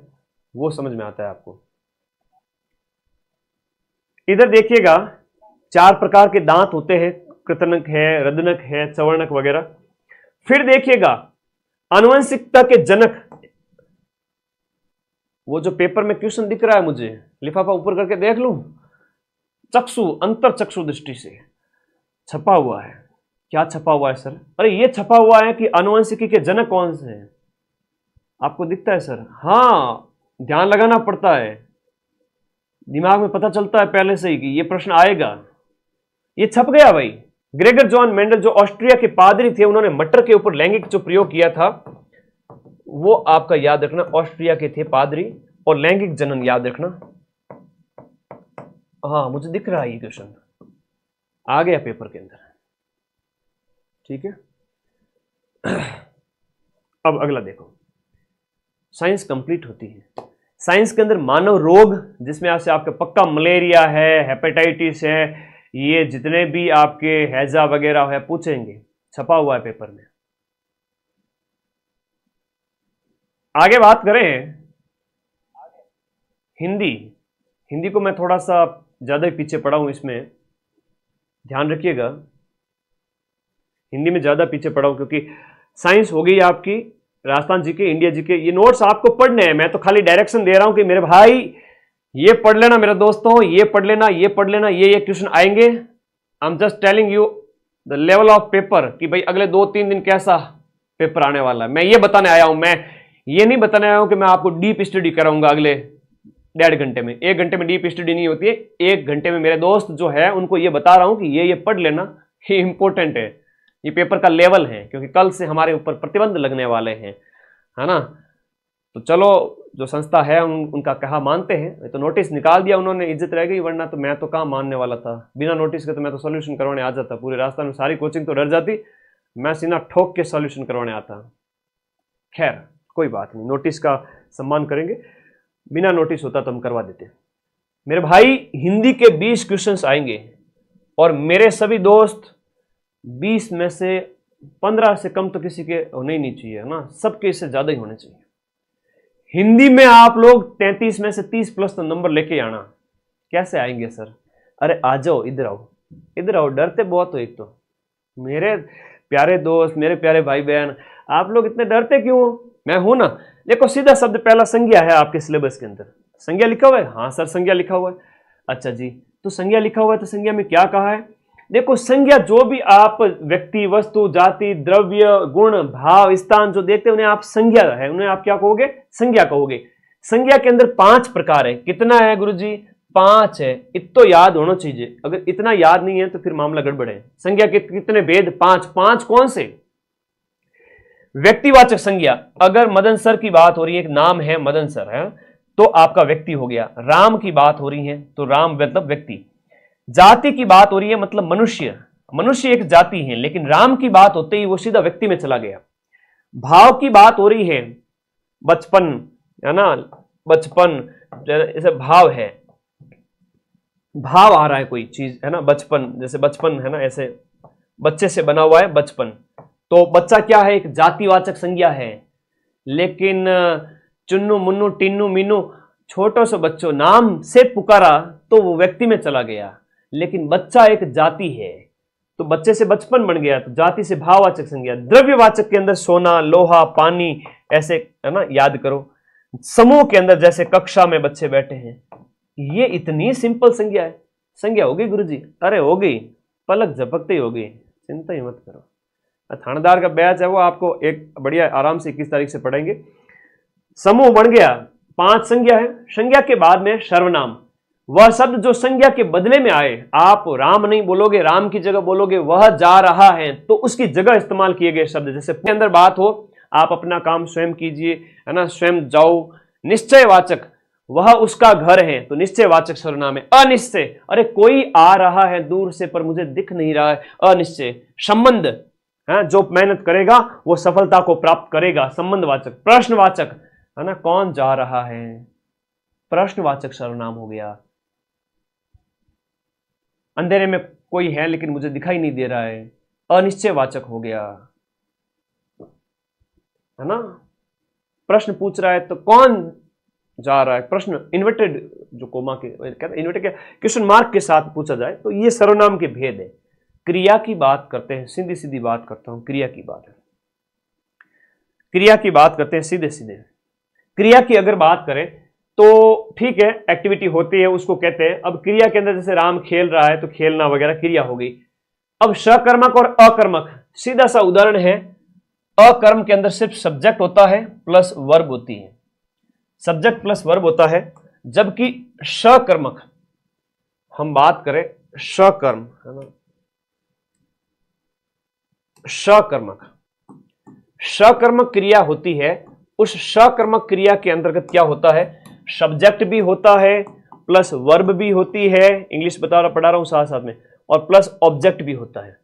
वो समझ में आता है आपको। इधर देखिएगा 4 प्रकार के दांत होते हैं, कृतनक है, रदनक है, चवर्णक वगैरह। फिर देखिएगा आनुवंशिकता के जनक, वो जो पेपर में क्वेश्चन दिख रहा है, मुझे लिफाफा ऊपर करके देख लूं, चक्षु अंतर चक्षु दृष्टि से छपा हुआ है। क्या छपा हुआ है सर? अरे ये छपा हुआ है कि आनुवंशिकी के जनक कौन से हैं, आपको दिखता है सर? हाँ, ध्यान लगाना पड़ता है, दिमाग में पता चलता है पहले से ही कि ये प्रश्न आएगा। ये छप गया भाई। ग्रेगर जॉन मेंडल जो ऑस्ट्रिया के पादरी थे, उन्होंने मटर के ऊपर लैंगिक जो प्रयोग किया था वो आपका याद रखना, ऑस्ट्रिया के थे पादरी, और लैंगिक जनन याद रखना। हाँ, मुझे दिख रहा है ये क्वेश्चन आ गया पेपर के अंदर, ठीक है। अब अगला देखो, साइंस कंप्लीट होती है। साइंस के अंदर मानव रोग, जिसमें आपसे आपका पक्का मलेरिया है, हेपेटाइटिस है, ये जितने भी आपके हैजा वगैरह है पूछेंगे, छपा हुआ है पेपर में। आगे बात करें हिंदी। हिंदी को मैं थोड़ा सा ज्यादा ही पीछे पड़ा हूं, इसमें ध्यान रखिएगा। हिंदी में ज्यादा पीछे पड़ा हूं क्योंकि साइंस हो गई आपकी, राजस्थान जी के, इंडिया जी के, ये नोट्स आपको पढ़ने हैं। मैं तो खाली डायरेक्शन दे रहा हूं कि मेरे भाई ये पढ़ लेना, मेरे दोस्तों ये पढ़ लेना, ये पढ़ लेना, ये क्वेश्चन आएंगे। I am just telling you the level of paper कि भाई अगले 2-3 दिन कैसा पेपर आने वाला है, मैं ये बताने आया हूं। मैं ये नहीं बताने आया हूं कि मैं आपको डीप स्टडी कराऊंगा अगले 1.5 घंटे में। 1 घंटे में डीप स्टडी नहीं होती है। 1 घंटे में मेरे दोस्त जो है उनको ये बता रहा हूं कि ये पढ़ लेना, ये इंपॉर्टेंट है, ये पेपर का लेवल है, क्योंकि कल से हमारे ऊपर प्रतिबंध लगने वाले हैं, है ना। तो चलो, जो संस्था है उनका कहा मानते हैं। तो नोटिस निकाल दिया उन्होंने, इज्जत रह गई, वरना तो मैं तो कहाँ मानने वाला था। बिना नोटिस के तो मैं तो सॉल्यूशन करवाने आ जाता, पूरे राजस्थान में सारी कोचिंग तो डर जाती, मैं सीना ठोक के सॉल्यूशन करवाने आता। खैर कोई बात नहीं, नोटिस का सम्मान करेंगे, बिना नोटिस होता तो हम करवा देते। मेरे भाई हिंदी के 20 क्वेश्चंस आएंगे और मेरे सभी दोस्त 20 में से 15 से कम तो किसी के होने ही नहीं चाहिए, है ना, सबके इससे ज्यादा ही होने चाहिए। हिंदी में आप लोग 33 में से 30 प्लस तो नंबर लेके आना। कैसे आएंगे सर? अरे आ जाओ, इधर आओ, इधर आओ, डरते बहुत हो। एक तो मेरे प्यारे दोस्त, मेरे प्यारे भाई बहन, आप लोग इतने डरते क्यों हो? मैं हूं ना। देखो सीधा शब्द पहला संज्ञा है आपके सिलेबस के अंदर। संज्ञा लिखा हुआ है? हाँ सर संज्ञा लिखा हुआ है। अच्छा जी, तो संज्ञा लिखा हुआ है तो संज्ञा में क्या कहा है? देखो संज्ञा जो भी आप व्यक्ति, वस्तु, जाति, द्रव्य, गुण, भाव, स्थान जो देखते हैं उन्हें आप संज्ञा है, उन्हें आप क्या कहोगे? संज्ञा कहोगे। संज्ञा के अंदर 5 प्रकार है। कितना है गुरुजी? 5 है। इतना याद होना चाहिए, अगर इतना याद नहीं है तो फिर मामला गड़बड़ है। संज्ञा के कितने भेद? 5। 5 कौन से? व्यक्तिवाचक संज्ञा, अगर मदन सर की बात हो रही है, एक नाम है मदन सर है, तो आपका व्यक्ति हो गया। राम की बात हो रही है तो राम मतलब व्यक्ति। जाति की बात हो रही है मतलब मनुष्य, मनुष्य एक जाति है, लेकिन राम की बात होते ही वो सीधा व्यक्ति में चला गया। भाव की बात हो रही है, बचपन है ना, बचपन जैसे भाव है, भाव आ रहा है कोई चीज है ना, बचपन जैसे बचपन है ना, ऐसे बच्चे से बना हुआ है बचपन, तो बच्चा क्या है, एक जातिवाचक संज्ञा है। लेकिन चुन्नू मुन्नू टिन्नू मीनू छोटो से बच्चों नाम से पुकारा तो वो व्यक्ति में चला गया, लेकिन बच्चा एक जाति है, तो बच्चे से बचपन बन गया, तो जाति से भाववाचक संज्ञा। द्रव्यवाचक के अंदर सोना, लोहा, पानी, ऐसे है ना, याद करो। समूह के अंदर जैसे कक्षा में बच्चे बैठे हैं, ये इतनी सिंपल संज्ञा है। संज्ञा होगी गुरुजी? अरे होगी, पलक झपकते ही होगी, चिंता ही मत करो। थानेदार का बैच है वो आपको एक बढ़िया आराम से 21 तारीख से पढ़ेंगे। समूह बन गया, 5 संज्ञा है। संज्ञा के बाद में सर्वनाम, वह शब्द जो संज्ञा के बदले में आए। आप राम नहीं बोलोगे, राम की जगह बोलोगे वह जा रहा है, तो उसकी जगह इस्तेमाल किए गए शब्द। जैसे के अंदर बात हो, आप अपना काम स्वयं कीजिए है ना, स्वयं जाओ। निश्चयवाचक, वह उसका घर है, तो निश्चयवाचक सर्वनाम है। अनिश्चय, अरे कोई आ रहा है दूर से पर मुझे दिख नहीं रहा है, अनिश्चय। संबंध है, जो मेहनत करेगा वो सफलता को प्राप्त करेगा, संबंधवाचक। प्रश्नवाचक है ना, कौन जा रहा है, प्रश्नवाचक सर्वनाम हो गया। अंधेरे में कोई है लेकिन मुझे दिखाई नहीं दे रहा है, अनिश्चयवाचक हो गया है ना। प्रश्न पूछ रहा है तो कौन जा रहा है, प्रश्न इन्वर्टेड, जो कोमा के कहते हैं इन्वर्टेड, क्वेश्चन मार्क के साथ पूछा जाए तो ये सर्वनाम के भेद है। क्रिया की बात करते हैं, सीधी सीधी बात करता हूं, क्रिया की बात है, क्रिया की बात करते हैं सीधे सीधे। क्रिया की अगर बात करें तो ठीक है, एक्टिविटी होती है उसको कहते हैं। अब क्रिया के अंदर जैसे राम खेल रहा है तो खेलना वगैरह क्रिया हो गई। अब सकर्मक और अकर्मक, सीधा सा उदाहरण है, अकर्म के अंदर सिर्फ सब्जेक्ट होता है प्लस वर्ब होती है, सब्जेक्ट प्लस वर्ब होता है। जबकि सकर्मक, हम बात करें सकर्म है ना, सकर्मक, सकर्मक क्रिया होती है। उस सकर्मक क्रिया के अंतर्गत क्या होता है, सब्जेक्ट भी होता है प्लस वर्ब भी होती है, इंग्लिश पढ़ा रहा हूं साथ साथ में, और प्लस ऑब्जेक्ट भी होता है।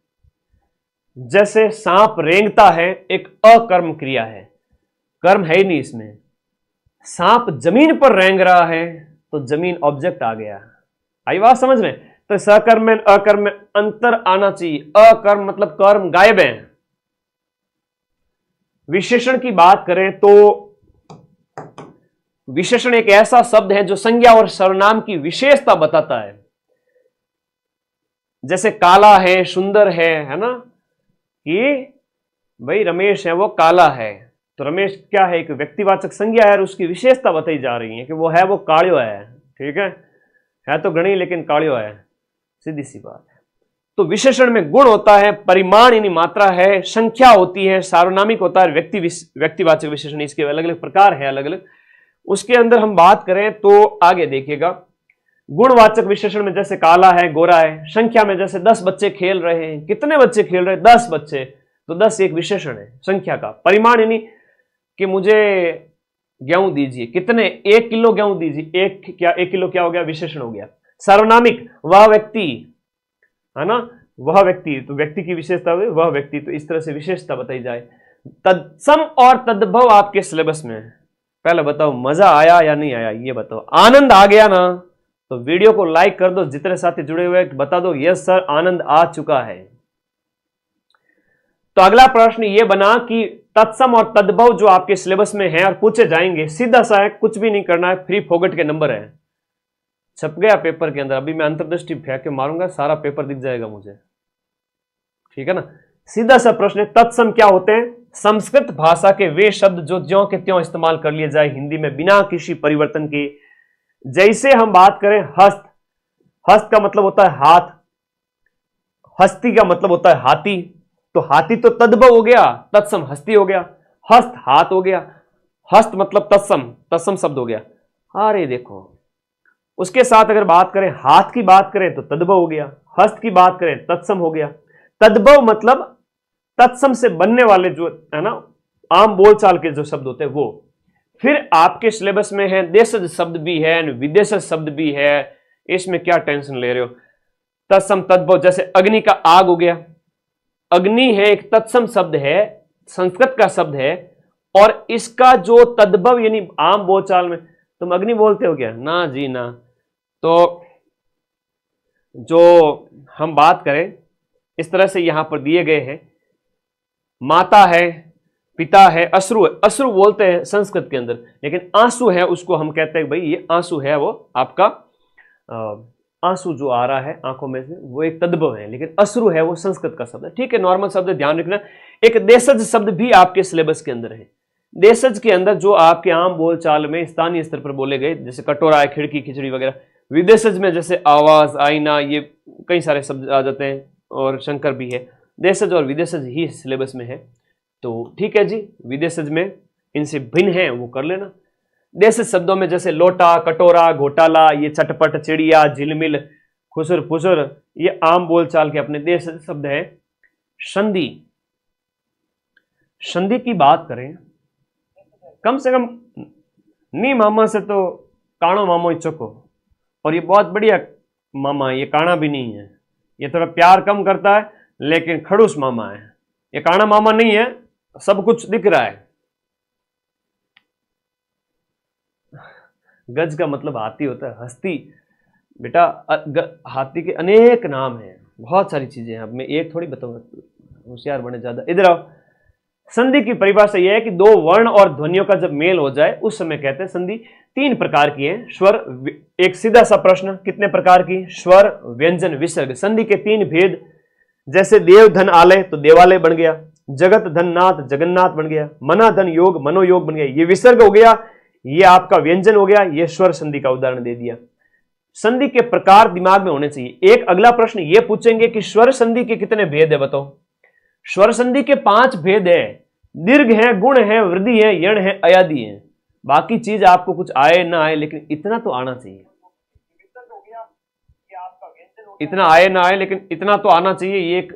जैसे सांप रेंगता है, एक अकर्म क्रिया है, कर्म है ही नहीं इसमें। सांप जमीन पर रेंग रहा है तो जमीन ऑब्जेक्ट आ गया। आई बात समझ में? तो सकर्म में अकर्म में अंतर आना चाहिए। अकर्म मतलब कर्म गायब है। विशेषण की बात करें तो विशेषण एक ऐसा शब्द है जो संज्ञा और सर्वनाम की विशेषता बताता है। जैसे काला है, सुंदर है ना, कि भाई रमेश है वो काला है, तो रमेश क्या है, एक व्यक्तिवाचक संज्ञा है और उसकी विशेषता बताई जा रही है कि वो है, वो कालियो है। ठीक है तो गणी लेकिन कालियो है, सीधी सी बात है। तो विशेषण में गुण होता है, परिमाण यानी मात्रा है, संख्या होती है, सार्वनामिक होता है, व्यक्तिवाचक विशेषण, इसके अलग अलग प्रकार है, अलग अलग। उसके अंदर हम बात करें तो आगे देखिएगा, गुणवाचक विशेषण में जैसे काला है, गोरा है। संख्या में जैसे 10 बच्चे खेल रहे हैं, कितने बच्चे खेल रहे हैं, 10 बच्चे, तो 10 एक विशेषण है संख्या का। परिमाण यानी कि मुझे गेहूं दीजिए, कितने, 1 किलो गेहूं दीजिए, 1 किलो क्या हो गया, विशेषण हो गया। सार्वनामिक, वह व्यक्ति है ना, वह व्यक्ति, तो व्यक्ति की विशेषता हुई वह व्यक्ति, तो इस तरह से विशेषता बताई जाए। तत्सम और तद्भव आपके सिलेबस में, पहले बताओ मजा आया या नहीं आया, ये बताओ। आनंद आ गया ना तो वीडियो को लाइक कर दो, जितने साथी जुड़े हुए बता दो यस सर आनंद आ चुका है। तो अगला प्रश्न ये बना कि तत्सम और तद्भव जो आपके सिलेबस में है और पूछे जाएंगे, सीधा सा है, कुछ भी नहीं करना है, फ्री फोगट के नंबर है, छप गया पेपर के अंदर। अभी मैं अंतर्दृष्टि फेंक के मारूंगा, सारा पेपर दिख जाएगा मुझे, ठीक है ना। सीधा सा प्रश्न है, तत्सम क्या होते हैं, संस्कृत भाषा के वे शब्द जो ज्यों के त्यों इस्तेमाल कर लिए जाए हिंदी में बिना किसी परिवर्तन के। जैसे हम बात करें हस्त, हस्त का मतलब होता है हाथ, हस्ती का मतलब होता है हाथी, तो हाथी तो तद्भव हो गया, तत्सम हस्ती हो गया, हस्त हाथ हो गया, हस्त मतलब तत्सम, तत्सम शब्द हो गया। अरे देखो, उसके साथ अगर बात करें हाथ की बात करें तो तद्भव हो गया, हस्त की बात करें तत्सम हो गया। तद्भव मतलब तत्सम से बनने वाले जो है ना आम बोलचाल के जो शब्द होते हैं वो। फिर आपके सिलेबस में है देशज शब्द भी है, विदेशज शब्द भी है, इसमें क्या टेंशन ले रहे हो। तत्सम तद्भव, जैसे अग्नि का आग हो गया। अग्नि है एक तत्सम शब्द है, संस्कृत का शब्द है, और इसका जो तद्भव यानी आम बोलचाल में तुम अग्नि बोलते हो क्या? ना जी ना। तो जो हम बात करें इस तरह से यहां पर दिए गए हैं, माता है, पिता है, अश्रु है। अश्रु बोलते हैं संस्कृत के अंदर, लेकिन आंसू है उसको हम कहते हैं भाई ये आंसू है, वो आपका आंसू जो आ रहा है आंखों में से वो एक तद्भव है, लेकिन अश्रु है वो संस्कृत का शब्द है। ठीक है, नॉर्मल शब्द है, ध्यान रखना। एक देशज शब्द भी आपके सिलेबस के अंदर है। देशज के अंदर जो आपके आम बोलचाल में स्थानीय स्तर पर बोले गए, जैसे कटोरा है, खिड़की, खिचड़ी वगैरह। विदेशज में जैसे आवाज, आईना, ये कई सारे शब्द आ जाते हैं, और शंकर भी है। देशज और विदेशज ही सिलेबस में है, तो ठीक है जी, विदेशज में इनसे भिन्न है वो कर लेना। देशज शब्दों में जैसे लोटा, कटोरा, घोटाला, ये चटपट, चिड़िया, झिलमिल, खुसुर फुसुर, ये आम बोलचाल के अपने देशज शब्द है। संधि, संधि की बात करें, कम से कम नी मामा से तो काणो मामो ही चुको, और ये बहुत बढ़िया मामा, ये काणा भी नहीं है, ये थोड़ा प्यार कम करता है लेकिन खड़ूस मामा है। ये काणा मामा नहीं है, सब कुछ दिख रहा है। गज का मतलब हाथी होता है, हस्ती। बेटा हाथी के अनेक नाम हैं, बहुत सारी चीजें हैं। अब मैं एक थोड़ी बताऊंगा, होशियार बने ज्यादा। इधर आओ। संधि की परिभाषा यह है कि दो वर्ण और ध्वनियों का जब मेल हो जाए उस समय कहते हैं संधि। तीन प्रकार की है। स्वर, एक सीधा सा प्रश्न, कितने प्रकार की? स्वर, व्यंजन, विसर्ग। संधि के तीन भेद, जैसे देव धन आलय तो देवालय बन गया, जगत धन नाथ जगन्नाथ बन गया, मना धन योग मनोयोग बन गया। ये विसर्ग हो गया, ये आपका व्यंजन हो गया, ये स्वर संधि का उदाहरण दे दिया। संधि के प्रकार दिमाग में होने चाहिए। एक अगला प्रश्न ये पूछेंगे कि स्वर संधि के कितने भेद है, बताओ। स्वर संधि के 5 भेद है। दीर्घ है, गुण है, वृद्धि है, यण है, अयादि है। बाकी चीज आपको कुछ आए ना आए, लेकिन इतना तो आना चाहिए। इतना आए ना आए, लेकिन इतना तो आना चाहिए। ये एक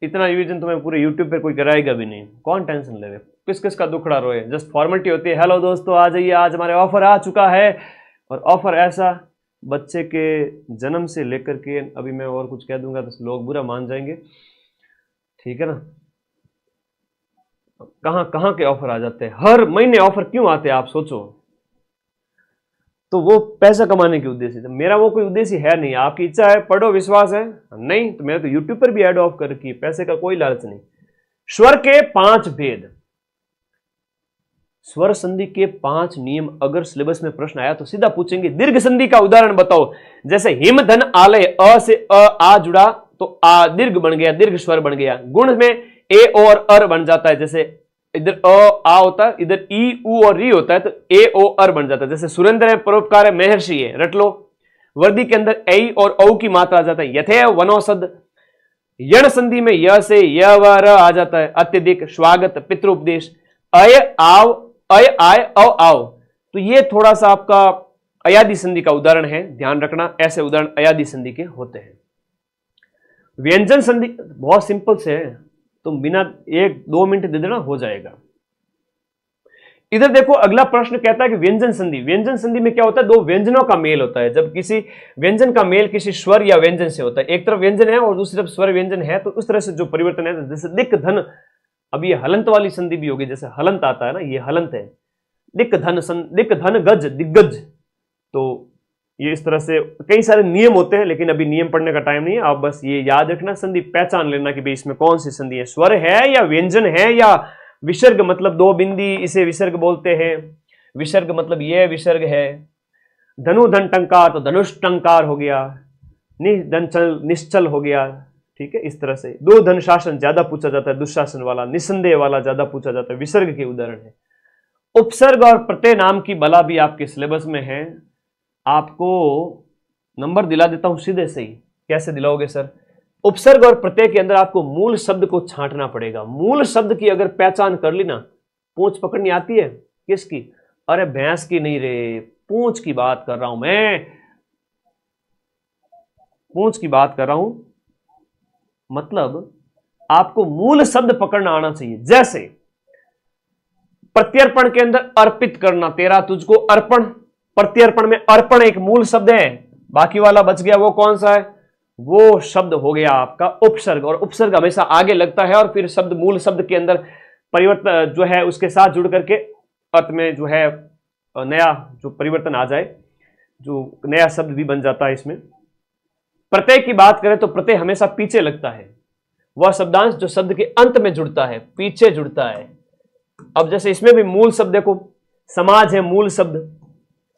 इतना रिवीजन तुम्हें पूरे यूट्यूब पे कोई कराएगा भी नहीं, कौन टेंशन ले। किस किस का दुखड़ा रोए, जस्ट फॉर्मेलिटी होती है। हेलो दोस्तों, आ जाइए, आज हमारे ऑफर आ चुका है। और ऑफर ऐसा, बच्चे के जन्म से लेकर के, अभी मैं और कुछ कह दूंगा तो लोग बुरा मान जाएंगे, ठीक है ना। कहां कहां के ऑफर आ जाते हैं, हर महीने ऑफर क्यों आते हैं आप सोचो। तो वो पैसा कमाने के उद्देश्य से, मेरा वो कोई उद्देश्य है नहीं। आपकी इच्छा है, पढ़ो, विश्वास है नहीं तो मेरे तो यूट्यूब पर भी ऐड ऑफ कर रखी है, पैसे का कोई लालच नहीं। स्वर के 5 भेद, स्वर संधि के 5 नियम। अगर सिलेबस में प्रश्न आया तो सीधा पूछेंगे दीर्घ संधि का उदाहरण बताओ। जैसे हिम धन आलय, अ से आ जुड़ा तो आ दीर्घ बन गया, दीर्घ स्वर बन गया। गुण में ए और अर बन जाता है, जैसे इधर आ होता है, इधर ई उ और री होता है, तो ए ओ अर बन जाता है। जैसे सुरेंद्र है, परोपकार है, महर्षि है, रट लो। वर्दी के अंदर ए और औ की मात्रा आ जाता है। यथे वनौषध। यण संधि में य से य व र आ जाता है। अत्यधिक, स्वागत, पितृपदेश। अय आव, अय आय, अव आव। तो ये थोड़ा सा आपका अयादि संधि का उदाहरण है, ध्यान रखना। ऐसे उदाहरण अयादि संधि के होते हैं। व्यंजन संधि बहुत सिंपल से है, तुम बिना 1-2 मिनट दे देना हो जाएगा। इधर देखो, अगला प्रश्न कहता है कि व्यंजन संधि। व्यंजन संधि में क्या होता है? 2 व्यंजनों का मेल होता है। जब किसी व्यंजन का मेल किसी स्वर या व्यंजन से होता है, एक तरफ व्यंजन है और दूसरी तरफ स्वर व्यंजन है, तो उस तरह से जो परिवर्तन है, जैसे दिक धन, अब ये हलंत वाली संधि भी होगी। जैसे हलंत आता है ना, ये हलंत है। दिक धन गज, दिग्गज। तो ये इस तरह से कई सारे नियम होते हैं, लेकिन अभी नियम पढ़ने का टाइम नहीं है। आप बस ये याद रखना, संधि पहचान लेना कि भाई इसमें कौन सी संधि है, स्वर है या व्यंजन है या विसर्ग, मतलब 2 बिंदी, इसे विसर्ग बोलते हैं। विसर्ग मतलब यह विसर्ग है। धनु धन टंकार तो धनुष टंकार हो गया। निधन निश्चल हो गया, ठीक है। इस तरह से 2 धन शासन ज्यादा पूछा जाता है, दुशासन वाला, निसंदेह वाला ज्यादा पूछा जाता है, विसर्ग के उदाहरण है। उपसर्ग और प्रत्यय नाम की बला भी आपके सिलेबस में है। आपको नंबर दिला देता हूं सीधे से ही। कैसे दिलाओगे सर? उपसर्ग और प्रत्यय के अंदर आपको मूल शब्द को छांटना पड़ेगा। मूल शब्द की अगर पहचान कर ली ना, पूंछ पकड़नी आती है किसकी? अरे भैंस की नहीं रे, पूंछ की बात कर रहा हूं मैं, पूंछ की बात कर रहा हूं। मतलब आपको मूल शब्द पकड़ना आना चाहिए। जैसे प्रत्यर्पण के अंदर अर्पित करना, तेरा तुझको अर्पण। प्रत्यर्पण में अर्पण एक मूल शब्द है, बाकी वाला बच गया, वो कौन सा है? वो शब्द हो गया आपका उपसर्ग, और उपसर्ग हमेशा आगे लगता है और फिर शब्द मूल शब्द के अंदर परिवर्तन जो है उसके साथ जुड़ करके अर्थ में जो है नया जो परिवर्तन आ जाए, जो नया शब्द भी बन जाता है इसमें। प्रत्यय की बात करें तो प्रत्यय हमेशा पीछे लगता है, वह शब्दांश जो शब्द के अंत में जुड़ता है, पीछे जुड़ता है। अब जैसे इसमें भी मूल शब्द देखो, समाज है मूल शब्द,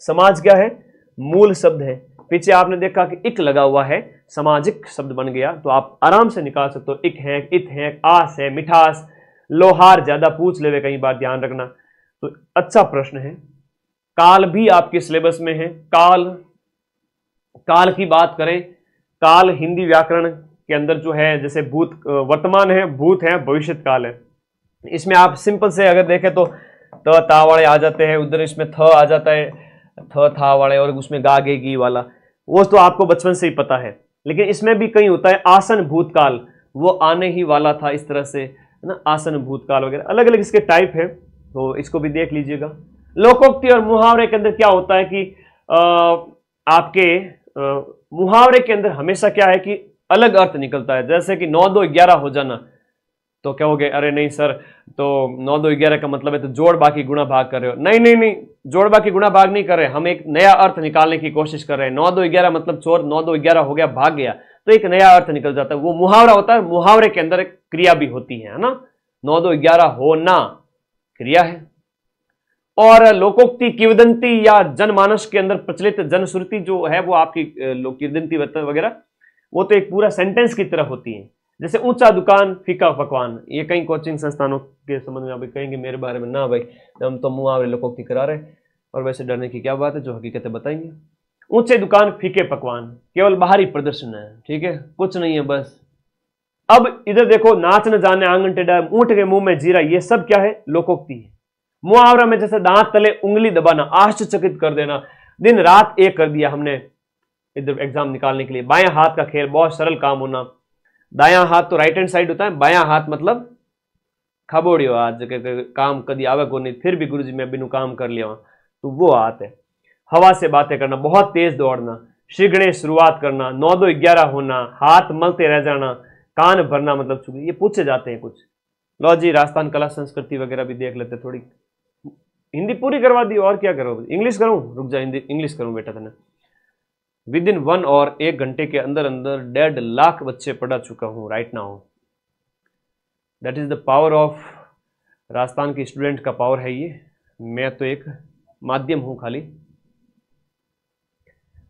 समाज क्या है, मूल शब्द है। पीछे आपने देखा कि इक लगा हुआ है, सामाजिक शब्द बन गया, तो आप आराम से निकाल सकते हो, इक है, इत है, आस है, मिठास, लोहार ज्यादा पूछ लेवे कई बार, ध्यान रखना। तो अच्छा प्रश्न है। काल भी आपके सिलेबस में है। काल, काल की बात करें, काल हिंदी व्याकरण के अंदर जो है, जैसे भूत वर्तमान है, भूत है, भविष्य काल है। इसमें आप सिंपल से अगर देखें तो त ता वाले आ जाते हैं, उधर इसमें थ आ जाता है, थ था वाले, और उसमें गा गे गी वाला, वो तो आपको बचपन से ही पता है। लेकिन इसमें भी कहीं होता है आसन भूतकाल, वो आने ही वाला था, इस तरह से है ना, आसन भूतकाल वगैरह, अलग अलग इसके टाइप है, तो इसको भी देख लीजिएगा। लोकोक्ति और मुहावरे के अंदर क्या होता है कि आपके मुहावरे के अंदर हमेशा क्या है कि अलग अर्थ निकलता है। जैसे कि 9 2 11 हो जाना, तो कहोगे अरे नहीं सर, तो 9 2 11 का मतलब है तो जोड़ बाकी गुणा भाग कर रहे हो। नहीं नहीं नहीं, जोड़ बाकी गुणा भाग नहीं कर रहे, हम एक नया अर्थ निकालने की कोशिश कर रहे हैं। 9 2 11 मतलब चोर, 9 2 11 हो गया, भाग गया, तो एक नया अर्थ निकल जाता है, वो मुहावरा होता है। मुहावरे के अंदर एक क्रिया भी होती है ना, 9 2 11 होना क्रिया है। और लोकोक्ति, किंवदंती या जनमानस के अंदर प्रचलित जनश्रुति जो है वो आपकी किंवदंती वगैरह, वो तो एक पूरा सेंटेंस की तरह होती है। जैसे ऊंचा दुकान फीका पकवान, ये कई कोचिंग संस्थानों के संबंध में आप कहेंगे मेरे बारे में, ना भाई हम तो मुहावरे लोकोक्ति करा रहे हैं, और वैसे डरने की क्या बात है, जो हकीकतें बताएंगे। ऊंचे दुकान फीके पकवान केवल बाहरी प्रदर्शन है, ठीक है, कुछ नहीं है बस। अब इधर देखो, नाच न जाने आंगन टेढ़ा, ऊंट के मुंह में जीरा, ये सब क्या है, लोकोक्ति है। मुहावरा में जैसे दांत तले उंगली दबाना, आश्चर्यचकित कर देना, दिन रात एक कर दिया हमने इधर एग्जाम निकालने के लिए। बायां हाथ का खेल, बहुत सरल काम होना। दायां हाथ तो राइट हैंड साइड होता है, बायां हाथ मतलब खबोड़ियो आज काम कदी आवे को नहीं, फिर भी गुरुजी मैं बिनु काम कर लिया, तो वो हाथ है। हवा से बातें करना, बहुत तेज दौड़ना, शीघ्र शुरुआत करना, 9 2 11 होना, हाथ मलते रह जाना, कान भरना मतलब चुकी, ये पूछे जाते हैं कुछ। लो जी, राजस्थान कला संस्कृति वगैरह भी देख लेते, थोड़ी हिंदी पूरी करवा दी, और क्या करो, इंग्लिश करूं, रुक जा, हिंदी इंग्लिश करूं बेटा तने। विद इन 1 और 1 घंटे के अंदर अंदर 1.5 लाख बच्चे पढ़ा चुका हूं right now. That is the power of Rajasthan के स्टूडेंट का पावर है ये, मैं तो एक माध्यम हूं खाली।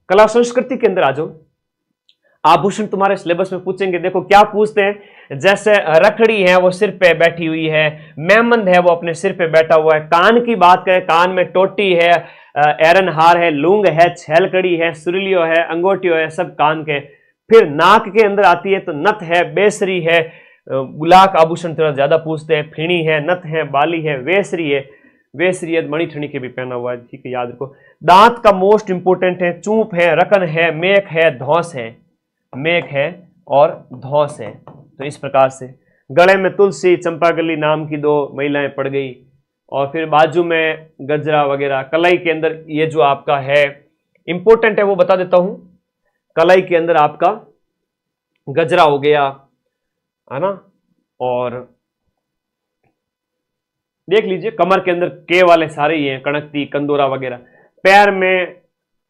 कला संस्कृति के अंदर आ जाओ। आभूषण तुम्हारे सिलेबस में पूछेंगे, देखो क्या पूछते हैं, जैसे रखड़ी है वो सिर पे बैठी हुई है, मेमंद है वो अपने सिर पे बैठा हुआ है। कान की बात करें, कान में टोटी है, एरन हार है, लूंग है, छेलकड़ी है, सुरलियो है, अंगोटियो है, सब कान के। फिर नाक के अंदर आती है तो नथ है, बेसरी है, गुलाक आभूषण थोड़ा ज्यादा पूछते हैं, फिणी है, नथ है, बाली है, वेसरी है, वेसरी है, मणि ठणी के भी पहना हुआ है, ठीक है, याद रखो। दांत का मोस्ट इंपोर्टेंट है, चूप है, रकन है, मेख है, धौस है, मेघ है और धौस है। तो इस प्रकार से गले में तुलसी चंपागली नाम की 2 महिलाएं पड़ गई, और फिर बाजू में गजरा वगैरह। कलाई के अंदर ये जो आपका है इंपॉर्टेंट है वो बता देता हूं, कलाई के अंदर आपका गजरा हो गया है ना, और देख लीजिए कमर के अंदर के वाले सारे ही हैं, कणकती, कंदोरा वगैरह। पैर में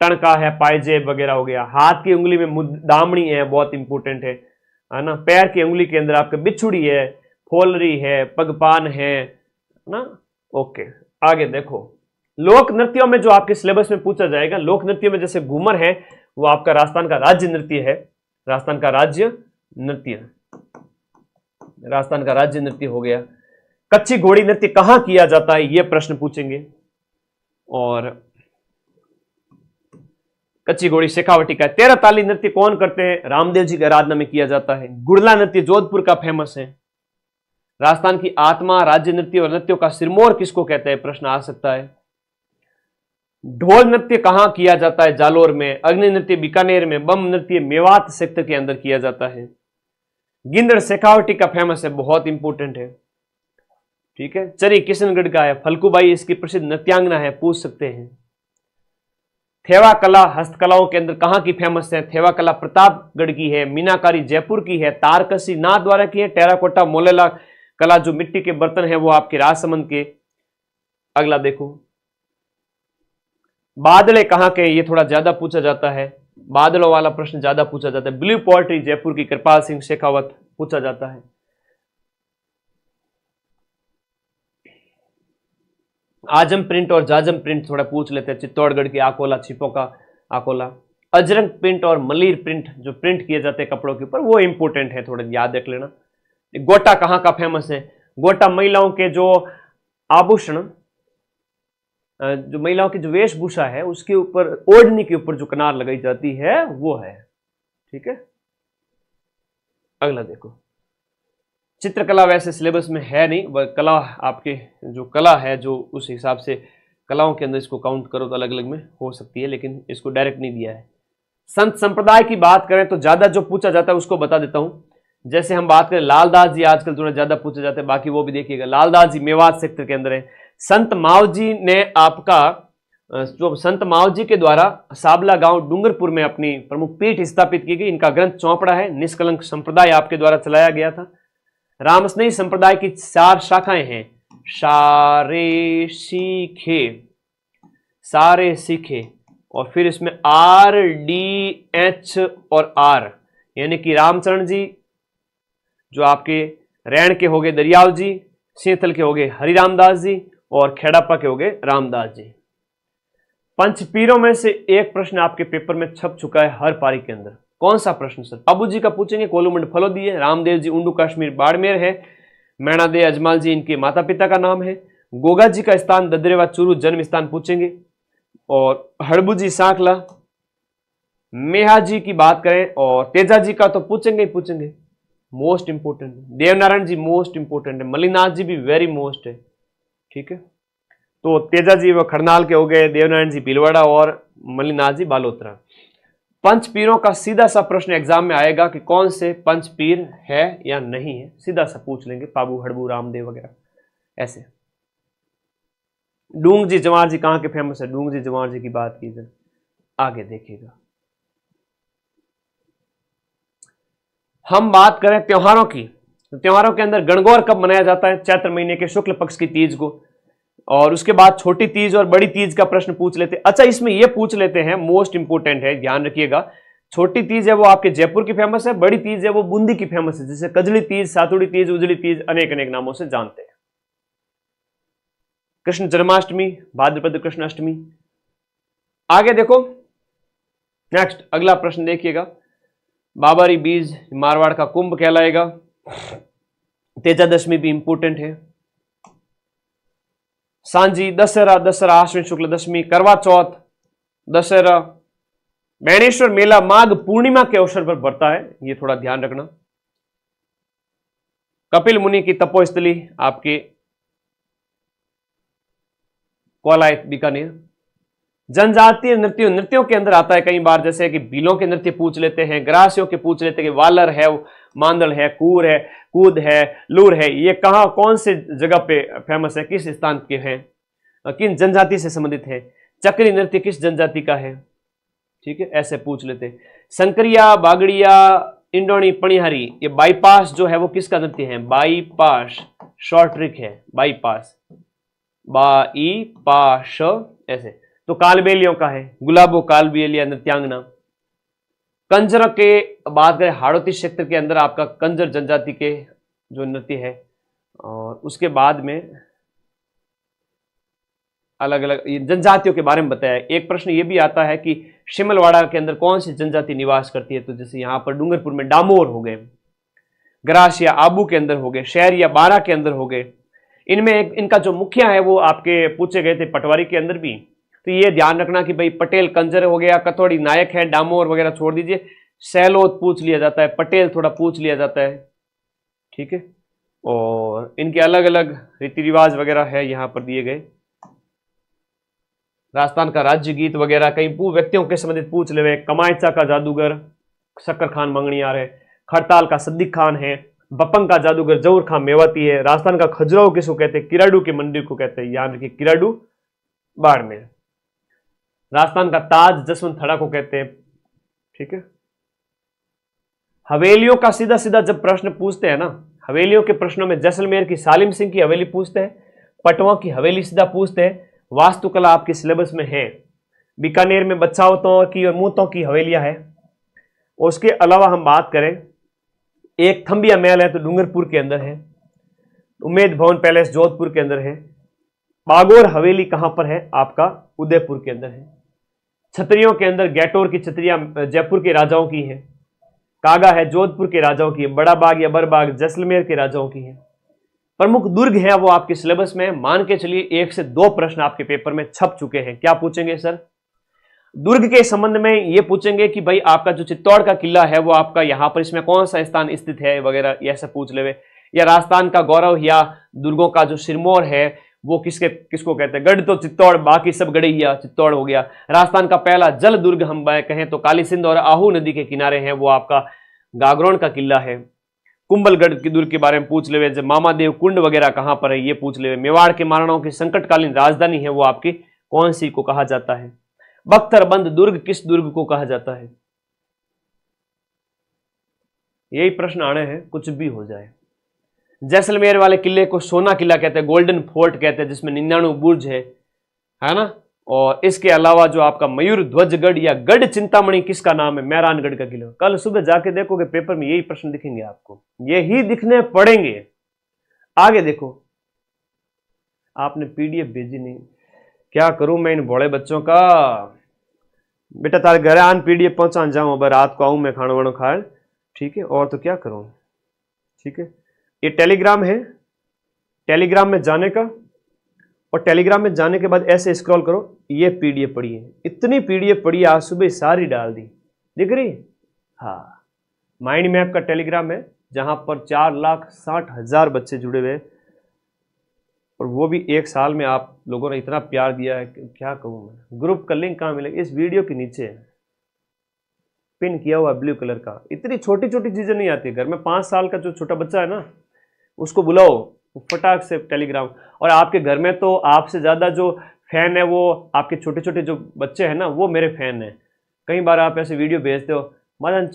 टणका है, पायजेब वगैरह हो गया। हाथ की उंगली में दामड़ी है, बहुत इंपॉर्टेंट है ना। पैर की उंगली के अंदर आपके बिछुड़ी है, फोलरी है, पगपान है ना। ओके, आगे देखो, लोक नृत्यों में जो आपके सिलेबस में पूछा जाएगा, लोक नृत्यों में जैसे घूमर है वो आपका राजस्थान का राज्य नृत्य है, राजस्थान का राज्य नृत्य, राजस्थान का राज्य नृत्य हो गया। कच्ची घोड़ी नृत्य कहां किया जाता है, यह प्रश्न पूछेंगे। और कच्ची घोड़ी शेखावटी का। 13 ताली नृत्य कौन करते हैं, रामदेव जी के आराधना में किया जाता है। गुड़ला नृत्य जोधपुर का फेमस है। राजस्थान की आत्मा, राज्य नृत्य और नृत्यों का सिरमौर किसको कहते हैं, प्रश्न आ सकता है। ढोल नृत्य कहां किया जाता है, जालोर में। अग्नि नृत्य बीकानेर में। बम नृत्य मेवात सेक्टर के अंदर किया जाता है। गिंदड़ शेखावटी का फेमस है, बहुत इंपोर्टेंट है, ठीक है। चरी किशनगढ़ का है। फलकूबाई इसकी प्रसिद्ध नृत्यांगना है, पूछ सकते हैं। थेवा कला हस्तकलाओं के अंदर कहां की फेमस है? थेवा कला प्रतापगढ़ की है, मीनाकारी जयपुर की है, तारकसी नाथद्वारा की है, टेराकोटा मोलेला कला जो मिट्टी के बर्तन है वो आपके राजसमंद के। अगला देखो, बादले कहां के? ये थोड़ा ज्यादा पूछा जाता है, बादलों वाला प्रश्न ज्यादा पूछा जाता है। ब्लू पोएट्री जयपुर की कृपाल सिंह शेखावत पूछा जाता है। आजम प्रिंट और जाजम प्रिंट थोड़ा पूछ लेते हैं, चित्तौड़गढ़ की आकोला छिपो का आकोला। अजरंग प्रिंट और मलीर प्रिंट जो प्रिंट किए जाते हैं कपड़ों के ऊपर, वो इंपोर्टेंट है, थोड़ा याद रख लेना। गोटा कहां का फेमस है? गोटा महिलाओं के जो आभूषण, जो महिलाओं की जो वेशभूषा है उसके ऊपर, ओढ़नी के ऊपर जो कनार लगाई जाती है वो है। ठीक है, अगला देखो, चित्रकला वैसे सिलेबस में है नहीं, वह कला आपके जो कला है जो उस हिसाब से कलाओं के अंदर इसको काउंट करो तो अलग अलग में हो सकती है, लेकिन इसको डायरेक्ट नहीं दिया है। संत संप्रदाय की बात करें तो ज्यादा जो पूछा जाता है उसको बता देता हूं। जैसे हम बात करें लालदास जी, आजकल थोड़ा ज्यादा पूछे जाते हैं, बाकी वो भी देखिएगा। लालदास जी मेवात सेक्टर के अंदर है। संत मावजी ने आपका, जो संत मावजी के द्वारा साबला गांव डूंगरपुर में अपनी प्रमुख पीठ स्थापित की गई, इनका ग्रंथ चौपड़ा है। निष्कलंक संप्रदाय आपके द्वारा चलाया गया था। रामस्नेही संप्रदाय की 4 शाखाएं हैं, सारे सीखे, सारे सीखे, और फिर इसमें RDH और R, यानी कि रामचरण जी जो आपके रैण के हो गए दरियाव जी, सिंहथल के हो गए हरिरामदास जी, और खेड़ापा के हो गए रामदास जी। पंचपीरों में से एक प्रश्न आपके पेपर में छप चुका है हर पारी के अंदर। कौन सा प्रश्न सर? अबू जी का पूछेंगे, कोलूमंड फलोदी है, रामदेव जी उंडू कश्मीर बाड़मेर है, मैणादे अजमाल जी इनके माता पिता का नाम है, गोगा जी का स्थान ददरेवा चूरू जन्म स्थान पूछेंगे, और हड़बू जी सांकला, मेहा जी की बात करें और तेजा जी का तो पूछेंगे ही पूछेंगे, मोस्ट इंपोर्टेंट। देवनारायण जी मोस्ट इंपोर्टेंट है, मलिनाथ जी भी वेरी मोस्ट है। ठीक है, तो तेजा जी वो खरनाल के हो गए, देवनारायण जी भीलवाड़ा और मलिनाथ जी बालोतरा। पंचपीरों का सीधा सा प्रश्न एग्जाम में आएगा कि कौन से पंचपीर है या नहीं है, सीधा सा पूछ लेंगे, पाबू हड़बू रामदेव वगैरह ऐसे। डूंग जी जवाहर जी कहां के फेमस है? डूंग जी जवाहर जी की बात की जाए, आगे देखिएगा। हम बात करें त्योहारों की, तो त्योहारों के अंदर गणगौर कब मनाया जाता है? चैत्र महीने के शुक्ल पक्ष की तीज को, और उसके बाद छोटी तीज और बड़ी तीज का प्रश्न पूछ लेते हैं। अच्छा, इसमें यह पूछ लेते हैं, मोस्ट इंपोर्टेंट है, ध्यान रखिएगा। छोटी तीज है वो आपके जयपुर की फेमस है, बड़ी तीज है वो बूंदी की फेमस है, जैसे कजली तीज, सातुड़ी तीज, उजली तीज, अनेक अनेक नामों से जानते हैं। कृष्ण जन्माष्टमी, भाद्रपद कृष्ण अष्टमी। आगे देखो, नेक्स्ट अगला प्रश्न देखिएगा, बाबरी बीज मारवाड़ का कुंभ कहलाएगा। तेजा दशमी भी इंपोर्टेंट है। सांझी, दशहरा, दशहरा आश्विन शुक्ल दशमी, करवा चौथ, दशहरा, बैणेश्वर मेला माघ पूर्णिमा के अवसर पर बढ़ता है, ये थोड़ा ध्यान रखना। कपिल मुनि की तपोस्थली आपके कोलायत बीकानेर। जनजातीय नृत्यों, नृत्यों के अंदर आता है कई बार, जैसे कि भीलों के नृत्य पूछ लेते हैं, ग्रासियों के पूछ लेते हैं कि वालर है, मांदल है, कूर है, कूद है, लूर है, ये कहां कौन से जगह पे फेमस है, किस स्थान के हैं, किन जनजाति से संबंधित है। चक्री नृत्य किस जनजाति का है? ठीक है, ऐसे पूछ लेते हैं। संकरिया, बागड़िया, इंडोनी, पणिहारी, ये बाईपास जो है वो किसका नृत्य है? बाईपास, शॉर्ट ट्रिक है, बाईपास, बाईपास ऐसे। तो कालबेलियों का है, गुलाबो कालबेलिया नृत्यांगना। कंजर के बात करें, हाड़ौती क्षेत्र के अंदर आपका कंजर जनजाति के जो नृत्य है, और उसके बाद में अलग अलग जनजातियों के बारे में बताया। एक प्रश्न ये भी आता है कि शिमलवाड़ा के अंदर कौन सी जनजाति निवास करती है, तो जैसे यहां पर डूंगरपुर में डामोर हो गए, ग्रासिया आबू के अंदर हो गए, शहर या बारा के अंदर हो गए। इनमें इनका जो मुखिया है वो आपके पूछे गए थे पटवारी के अंदर भी, तो ये ध्यान रखना कि भाई पटेल कंजर हो गया, कथौड़ी नायक है, डामोर वगैरह छोड़ दीजिए, सैलोत पूछ लिया जाता है, पटेल थोड़ा पूछ लिया जाता है। ठीक है, और इनके अलग अलग रीति रिवाज वगैरह है यहां पर दिए गए। राजस्थान का राज्य गीत वगैरह कई व्यक्तियों के संबंधित पूछ ले, कमायचा का जादूगर शक्कर खान मंगनियार है, खड़ताल का सद्दीक खान है, बपंग का जादूगर जहूर खान मेवाती है, राजस्थान का खजुराहो किसको कहते हैं? किराडू के मंदिर को कहते हैं, याद रखिए, किराडू बाड़मेर। राजस्थान का ताज जसवंत थड़ा को कहते हैं। ठीक है, हवेलियों का सीधा सीधा जब प्रश्न पूछते हैं ना, हवेलियों के प्रश्नों में जैसलमेर की सालिम सिंह की हवेली पूछते हैं, पटवा की हवेली सीधा पूछते हैं, वास्तुकला आपके सिलेबस में है, बीकानेर में बच्चावतों की और मूतों की हवेलियां है। उसके अलावा हम बात करें, एक थंबिया महल है तो डूंगरपुर के अंदर है, उम्मेद भवन पैलेस जोधपुर के अंदर है, बागोर हवेली कहां पर है, आपका उदयपुर के अंदर है। छतरियों के अंदर गैटोर की छतरियां जयपुर के राजाओं की है, कागा है जोधपुर के राजाओं की है, बड़ा बाग या बरबाग जैसलमेर के राजाओं की है। प्रमुख दुर्ग है वो आपके सिलेबस में, मान के चलिए 1 से 2 प्रश्न आपके पेपर में छप चुके हैं। क्या पूछेंगे सर? दुर्ग के संबंध में ये पूछेंगे कि भाई आपका जो चित्तौड़ का किला है वो आपका यहां पर इसमें कौन सा स्थान स्थित है वगैरह, ये ऐसा पूछ लेवे। या राजस्थान का गौरव या दुर्गों का जो सिरमौर है वो किसको कहते हैं? गढ़ तो चित्तौड़, बाकी सब गढ़िया चित्तौड़ हो गया। राजस्थान का पहला जल दुर्ग हम कहें तो काली सिंध और आहू नदी के किनारे है वो आपका गागरोन का किला है। कुंभलगढ़ की दुर्ग के बारे में पूछ लेवे, जब मामादेव कुंड वगैरह कहां पर है ये पूछ लेवे। मेवाड़ के महाराणाओं की संकटकालीन राजधानी है वो आपकी कौन सी को कहा जाता है? बख्तरबंद दुर्ग किस दुर्ग को कहा जाता है? यही प्रश्न आने हैं, कुछ भी हो जाए। जैसलमेर वाले किले को सोना किला कहते हैं, गोल्डन फोर्ट कहते हैं, जिसमें 99 बुर्ज है ना। और इसके अलावा जो आपका मयूर ध्वजगढ़ या गढ़ चिंतामणि किसका नाम है? मेहरानगढ़ का किला। कल सुबह जाके देखोगे पेपर में यही प्रश्न दिखेंगे आपको, यही दिखने पड़ेंगे। आगे देखो, आपने पीडीएफ भेजी नहीं, क्या करूं मैं इन भोले बच्चों का। बेटा तारे घर आन पीडीएफ पहुंचा जाऊं, अब रात को आऊं मैं खाना वाना खाए, ठीक है, और तो क्या करूं। ठीक है, ये टेलीग्राम है, टेलीग्राम में जाने का, और टेलीग्राम में जाने के बाद ऐसे स्क्रॉल करो, ये पीडीएफ पड़ी है, इतनी पीडीएफ पड़ी है, आज सुबह सारी डाल दी, दिख रही? हाँ, माइंड मैप का टेलीग्राम है जहां पर 4,60,000 बच्चे जुड़े हुए, और वो भी 1 साल में आप लोगों ने इतना प्यार दिया है कि क्या कहूं मैं। ग्रुप का लिंक कहां मिलेगा? इस वीडियो के नीचे पिन किया हुआ ब्लू कलर का। इतनी छोटी छोटी चीजें नहीं आती घर में। 5 साल का जो छोटा बच्चा है ना, उसको बुलाओ, फटाक से टेलीग्राम। और आपके घर में तो आपसे ज्यादा जो फैन है वो आपके छोटे छोटे जो बच्चे हैं ना, वो मेरे फैन हैं। कई बार आप ऐसे वीडियो भेजते हो, मदन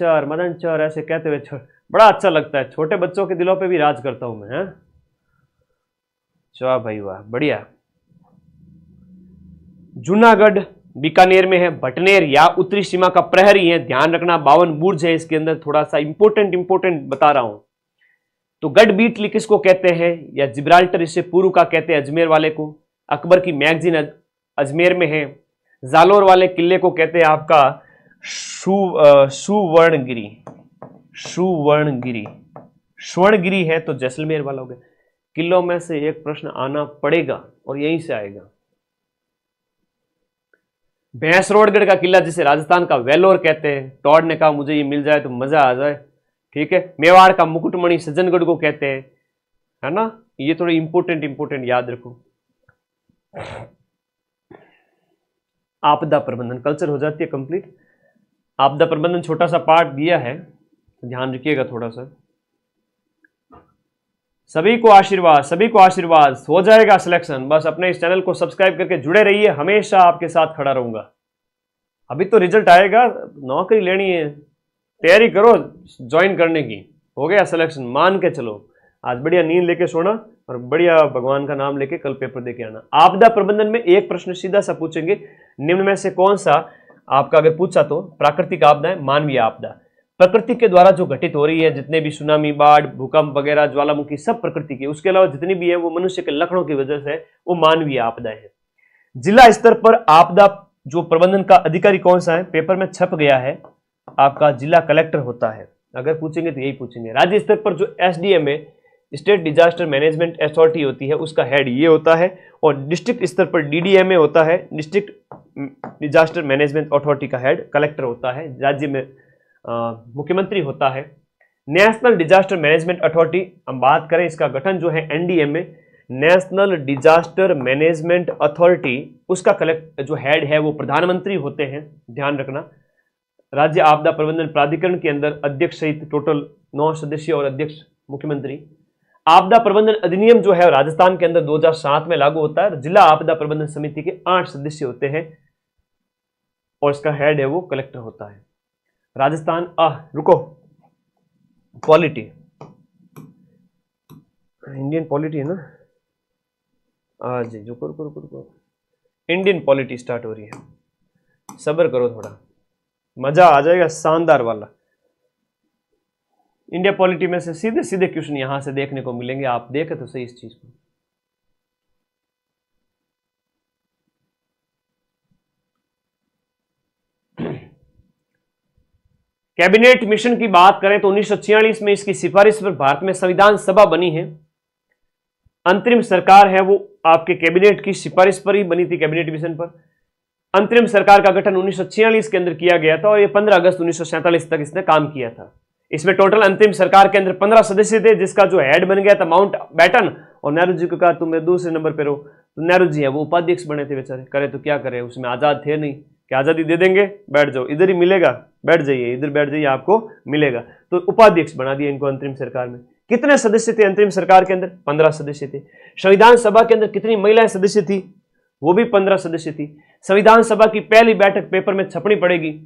चर ऐसे कहते हुए, बड़ा अच्छा लगता है। छोटे बच्चों के दिलों पे भी राज करता हूं मैं। वाह भाई वाह, बढ़िया। जूनागढ़ बीकानेर में है, भटनेर या उत्तरी सीमा का प्रहरी है, ध्यान रखना। 52 बुर्ज है इसके अंदर, थोड़ा सा इंपोर्टेंट बता रहा हूं। तो गढ़ बीटली किसको कहते हैं? या जिब्राल्टर इसे पूर्व का कहते हैं अजमेर वाले को। अकबर की मैगजीन अजमेर में है। जालोर वाले किले को कहते हैं आपका सुवर्णगिरी। स्वर्णगिरी है तो जैसलमेर वाला हो गया। किलों में से एक प्रश्न आना पड़ेगा और यहीं से आएगा। भैंसरोडगढ़ का किला जिसे राजस्थान का वेलोर कहते हैं, टॉड ने कहा मुझे ये मिल जाए तो मजा आ जाए। ठीक है, मेवाड़ का मुकुटमणि सज्जनगढ़ को कहते हैं, है ना। ये थोड़े इंपोर्टेंट याद रखो। आपदा प्रबंधन कल्चर हो जाती है कंप्लीट। आपदा प्रबंधन छोटा सा पार्ट दिया है, ध्यान रखिएगा थोड़ा सा। सभी को आशीर्वाद, हो जाएगा सिलेक्शन। बस अपने इस चैनल को सब्सक्राइब करके जुड़े रहिए, हमेशा आपके साथ खड़ा रहूंगा। अभी तो रिजल्ट आएगा, नौकरी लेनी है, तैयारी करो ज्वाइन करने की। हो गया सिलेक्शन, मान के चलो। आज बढ़िया नींद लेके सोना और बढ़िया भगवान का नाम लेके कल पेपर देके आना। आपदा प्रबंधन में एक प्रश्न सीधा सा पूछेंगे, निम्न में से कौन सा आपका अगर पूछा तो प्राकृतिक आपदा है, मानवीय आपदा। प्रकृति के द्वारा जो घटित हो रही है, जितने भी सुनामी, बाढ़, भूकंप वगैरह, ज्वालामुखी, सब प्रकृति के। उसके अलावा जितनी भी है वो मनुष्य के लक्षणों की वजह से वो मानवीय आपदा है। जिला स्तर पर आपदा जो प्रबंधन का अधिकारी कौन सा है, पेपर में छप गया है, आपका जिला कलेक्टर होता है। अगर पूछेंगे तो यही पूछेंगे। राज्य स्तर पर जो एसडीएम है, स्टेट डिजास्टर मैनेजमेंट अथॉरिटी होती है, उसका हेड ये होता है। और डिस्ट्रिक्ट स्तर पर डीडीएमए होता है, डिस्ट्रिक्ट डिजास्टर मैनेजमेंट अथॉरिटी का हेड कलेक्टर होता है। राज्य में मुख्यमंत्री होता है। नेशनल डिजास्टर मैनेजमेंट अथॉरिटी हम बात करें, इसका गठन जो है NDMA, national disaster management authority, उसका जो हेड है वो प्रधानमंत्री होते हैं, ध्यान रखना। राज्य आपदा प्रबंधन प्राधिकरण के अंदर अध्यक्ष सहित टोटल 9 सदस्य और अध्यक्ष मुख्यमंत्री। आपदा प्रबंधन अधिनियम जो है राजस्थान के अंदर 2007 में लागू होता है। जिला आपदा प्रबंधन समिति के 8 सदस्य होते हैं। और इसका हेड है वो कलेक्टर होता है। राजस्थान रुको, पॉलिटी, इंडियन पॉलिटी है ना, आज रुको रुको रुको रुको, इंडियन पॉलिटी स्टार्ट हो रही है, सब्र करो थोड़ा, मजा आ जाएगा शानदार वाला। इंडिया पॉलिटी में से सीधे सीधे क्वेश्चन यहां से देखने को मिलेंगे, आप देखें तो सही इस चीज को। कैबिनेट मिशन की बात करें तो 1946 में इसकी सिफारिश पर भारत में संविधान सभा बनी है। अंतरिम सरकार है वो आपके कैबिनेट की सिफारिश पर ही बनी थी, कैबिनेट मिशन पर। अंतरिम सरकार का गठन 1946 के अंदर किया गया था और ये 15 अगस्त 1947 तक इसने काम किया था। इसमें टोटल अंतरिम सरकार के अंदर 15 सदस्य थे, जिसका जो हेड बन गया था माउंट बैटन, और नेहरू जी को कहा तुम मेरे दूसरे नंबर पे रहो, तो नेहरू जी है वो उपाध्यक्ष बने थे बेचारे, करे तो क्या करे, उसमें आजाद थे नहीं कि आजादी दे देंगे बैठ जाओ, इधर ही मिलेगा, बैठ जाइए इधर, बैठ जाइए आपको मिलेगा, तो उपाध्यक्ष बना दिया इनको अंतरिम सरकार में। कितने सदस्य थे अंतरिम सरकार के अंदर? 15 सदस्य थे। संविधान सभा के अंदर कितनी महिलाएं सदस्य थी? वो भी 15 सदस्य थी। संविधान सभा की पहली बैठक पेपर में छपनी पड़ेगी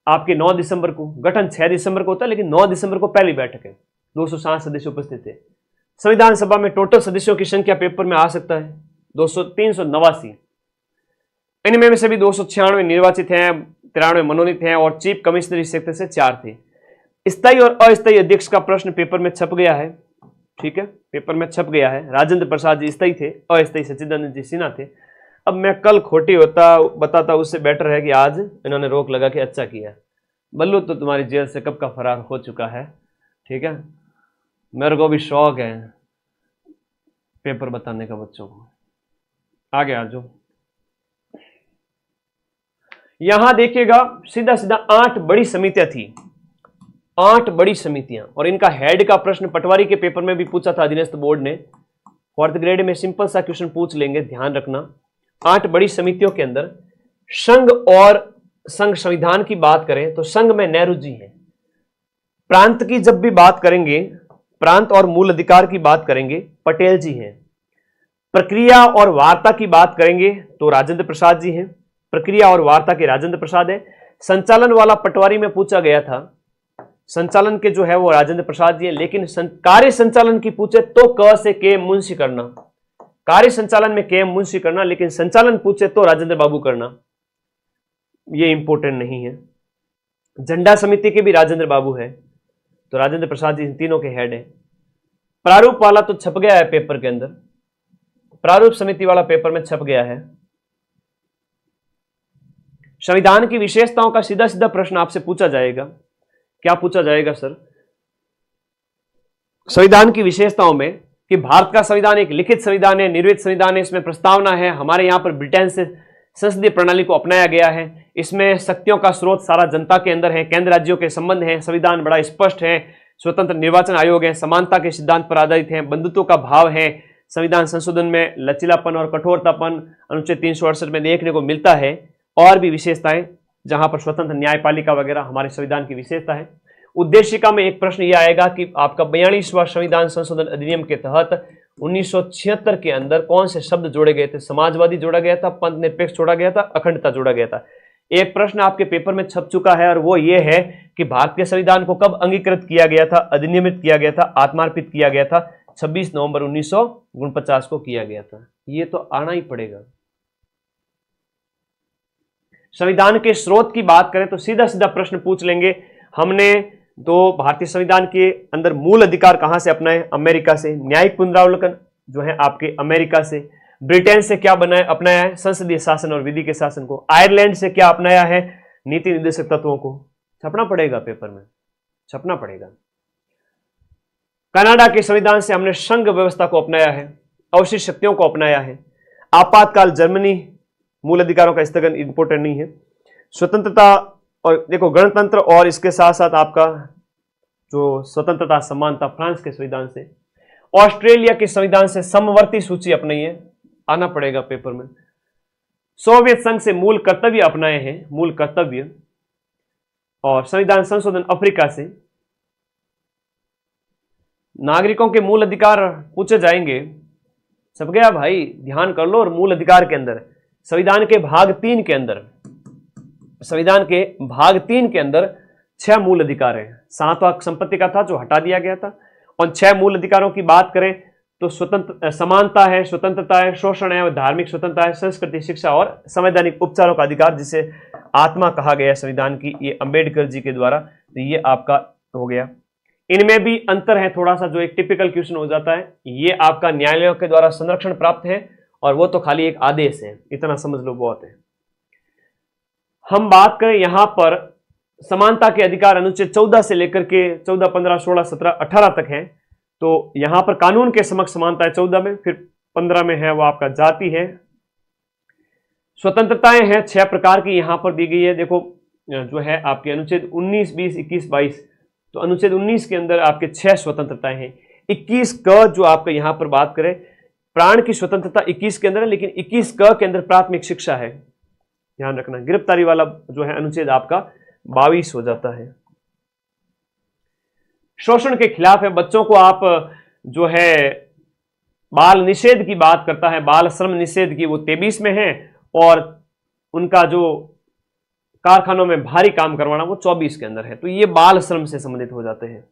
आपके 9 दिसंबर को, गठन 6 दिसंबर को होता है लेकिन 9 दिसंबर को पहली बैठक है, 260 सदस्य उपस्थित थे। संविधान सभा में टोटल सदस्यों की संख्या पेपर में आ सकता है 389। इनमें से भी 296 निर्वाचित हैं, 93 मनोनीत हैं और चीफ कमिश्नर इस क्षेत्र से 4 थे। स्थायी और अस्थायी अध्यक्ष का प्रश्न पेपर में छप गया है, ठीक है, पेपर में छप गया है। राजेंद्र प्रसाद जी स्थायी थे, अस्थायी सच्चिदानंद जी सिन्हा थे। अब मैं कल खोटी बताता, उससे बेटर है कि आज इन्होंने रोक लगा के अच्छा किया। बल्लू तो तुम्हारी जेल से कब का फरार हो चुका है, ठीक है, मेरे को भी शौक है पेपर बताने का बच्चों को। आगे आ जाओ, यहां देखिएगा सीधा सीधा 8 बड़ी समितियां थी, 8 बड़ी समितियां, और इनका हेड का प्रश्न पटवारी के पेपर में भी पूछा था अधीनस्थ बोर्ड ने। 4th ग्रेड में सिंपल सा क्वेश्चन पूछ लेंगे, ध्यान रखना। 8 बड़ी समितियों के अंदर संघ और संघ संविधान की बात करें तो संघ में नेहरू जी हैं। प्रांत की जब भी बात करेंगे, प्रांत और मूल अधिकार की बात करेंगे, पटेल जी हैं। प्रक्रिया और वार्ता की बात करेंगे तो राजेंद्र प्रसाद जी हैं, प्रक्रिया और वार्ता के राजेंद्र प्रसाद है। संचालन वाला पटवारी में पूछा गया था, संचालन के जो है वो राजेंद्र प्रसाद जी हैं, लेकिन कार्य संचालन की पूछे तो क से के मुंशी करना, कार्य संचालन में के मुंशी करना, लेकिन संचालन पूछे तो राजेंद्र बाबू करना, ये इंपॉर्टेंट नहीं है। झंडा समिति के भी राजेंद्र बाबू है, तो राजेंद्र प्रसाद जी इन तीनों के हेड है। प्रारूप वाला तो छप गया है पेपर के अंदर, प्रारूप समिति वाला पेपर में छप गया है। संविधान की विशेषताओं का सीधा सीधा प्रश्न आपसे पूछा जाएगा। क्या पूछा जाएगा सर? संविधान की विशेषताओं में कि भारत का संविधान एक लिखित संविधान है, निर्मित संविधान है, इसमें प्रस्तावना है, हमारे यहां पर ब्रिटेन से संसदीय प्रणाली को अपनाया गया है, इसमें शक्तियों का स्रोत सारा जनता के अंदर है, केंद्र राज्यों के संबंध है, संविधान बड़ा स्पष्ट है, स्वतंत्र निर्वाचन आयोग है, समानता के सिद्धांत पर आधारित है, बंधुत्व का भाव है, संविधान संशोधन में लचीलापन और कठोरतापन अनुच्छेद 368 में देखने को मिलता है, और भी विशेषताएं जहां पर स्वतंत्र न्यायपालिका वगैरह हमारे संविधान की विशेषता है। उद्देशिका में एक प्रश्न यह आएगा कि आपका 42वां संविधान संशोधन अधिनियम के तहत 1976 के अंदर कौन से शब्द जोड़े गए थे? समाजवादी जोड़ा गया था, पंथ निरपेक्ष जोड़ा गया था, अखंडता जोड़ा गया था। एक प्रश्न आपके पेपर में छप चुका है और वो ये है कि भारतीय संविधान को कब अंगीकृत किया गया था, अधिनियमित किया गया था, आत्मार्पित किया गया था? 26 नवंबर 1949 को किया गया था। ये तो आना ही पड़ेगा। संविधान के स्रोत की बात करें तो सीधा सीधा प्रश्न पूछ लेंगे, हमने तो भारतीय संविधान के अंदर मूल अधिकार कहां से अपनाए? अमेरिका से। न्यायिक पुनरावलोकन जो है आपके अमेरिका से। ब्रिटेन से क्या अपनाया है? संसदीय शासन और विधि के शासन को। आयरलैंड से क्या अपनाया है? नीति निर्देशक तत्वों को। छपना पड़ेगा पेपर में, छपना पड़ेगा। कनाडा के संविधान से हमने संघ व्यवस्था को अपनाया है, अवशिष्ट शक्तियों को अपनाया है। आपातकाल जर्मनी, मूल अधिकारों का स्थगन इंपोर्टेंट नहीं है। स्वतंत्रता और देखो गणतंत्र और इसके साथ साथ आपका जो स्वतंत्रता समानता फ्रांस के संविधान से। ऑस्ट्रेलिया के संविधान से समवर्ती सूची अपनाई है, आना पड़ेगा पेपर में। सोवियत संघ से मूल कर्तव्य अपनाए हैं, मूल कर्तव्य। और संविधान संशोधन अफ्रीका से। नागरिकों के मूल अधिकार पूछे जाएंगे, सब गया भाई, ध्यान कर लो। और मूल अधिकार के अंदर संविधान के भाग 3 के अंदर संविधान के भाग 3 के अंदर 6 मूल अधिकार हैं। 7वां हक संपत्ति का था जो हटा दिया गया था। और 6 मूल अधिकारों की बात करें तो समानता है, स्वतंत्रता है, शोषण है, धार्मिक स्वतंत्रता है, संस्कृति, शिक्षा और संवैधानिक उपचारों का अधिकार, जिसे आत्मा कहा गया संविधान की, ये अंबेडकर जी के द्वारा। तो ये आपका हो गया। इनमें भी अंतर है थोड़ा सा, जो एक टिपिकल क्वेश्चन हो जाता है। ये आपका न्यायालयों के द्वारा संरक्षण प्राप्त है और वो तो खाली एक आदेश है, इतना समझ लो बहुत है। हम बात करें यहां पर समानता के अधिकार अनुच्छेद 14 से लेकर के 14, 15, 16, 17, 18 तक है। तो यहां पर कानून के समक्ष समानता है 14 में, फिर 15 में है वो आपका जाति है। स्वतंत्रताएं हैं 6 प्रकार की यहां पर दी गई है। देखो जो है आपके अनुच्छेद 19, 20, 21, 22। तो अनुच्छेद 19 के अंदर आपके 6 स्वतंत्रताएं हैं। 21 क जो आपका यहां पर बात करें, प्राण की स्वतंत्रता 21 के अंदर है, लेकिन 21 क के अंदर प्राथमिक शिक्षा है, ध्यान रखना। गिरफ्तारी वाला जो है अनुच्छेद आपका 22 हो जाता है। शोषण के खिलाफ है, बच्चों को आप जो है बाल निषेध की बात करता है, बाल श्रम निषेध की, वो 23 में है। और उनका जो कारखानों में भारी काम करवाना वो 24 के अंदर है। तो ये बाल श्रम से संबंधित हो जाते हैं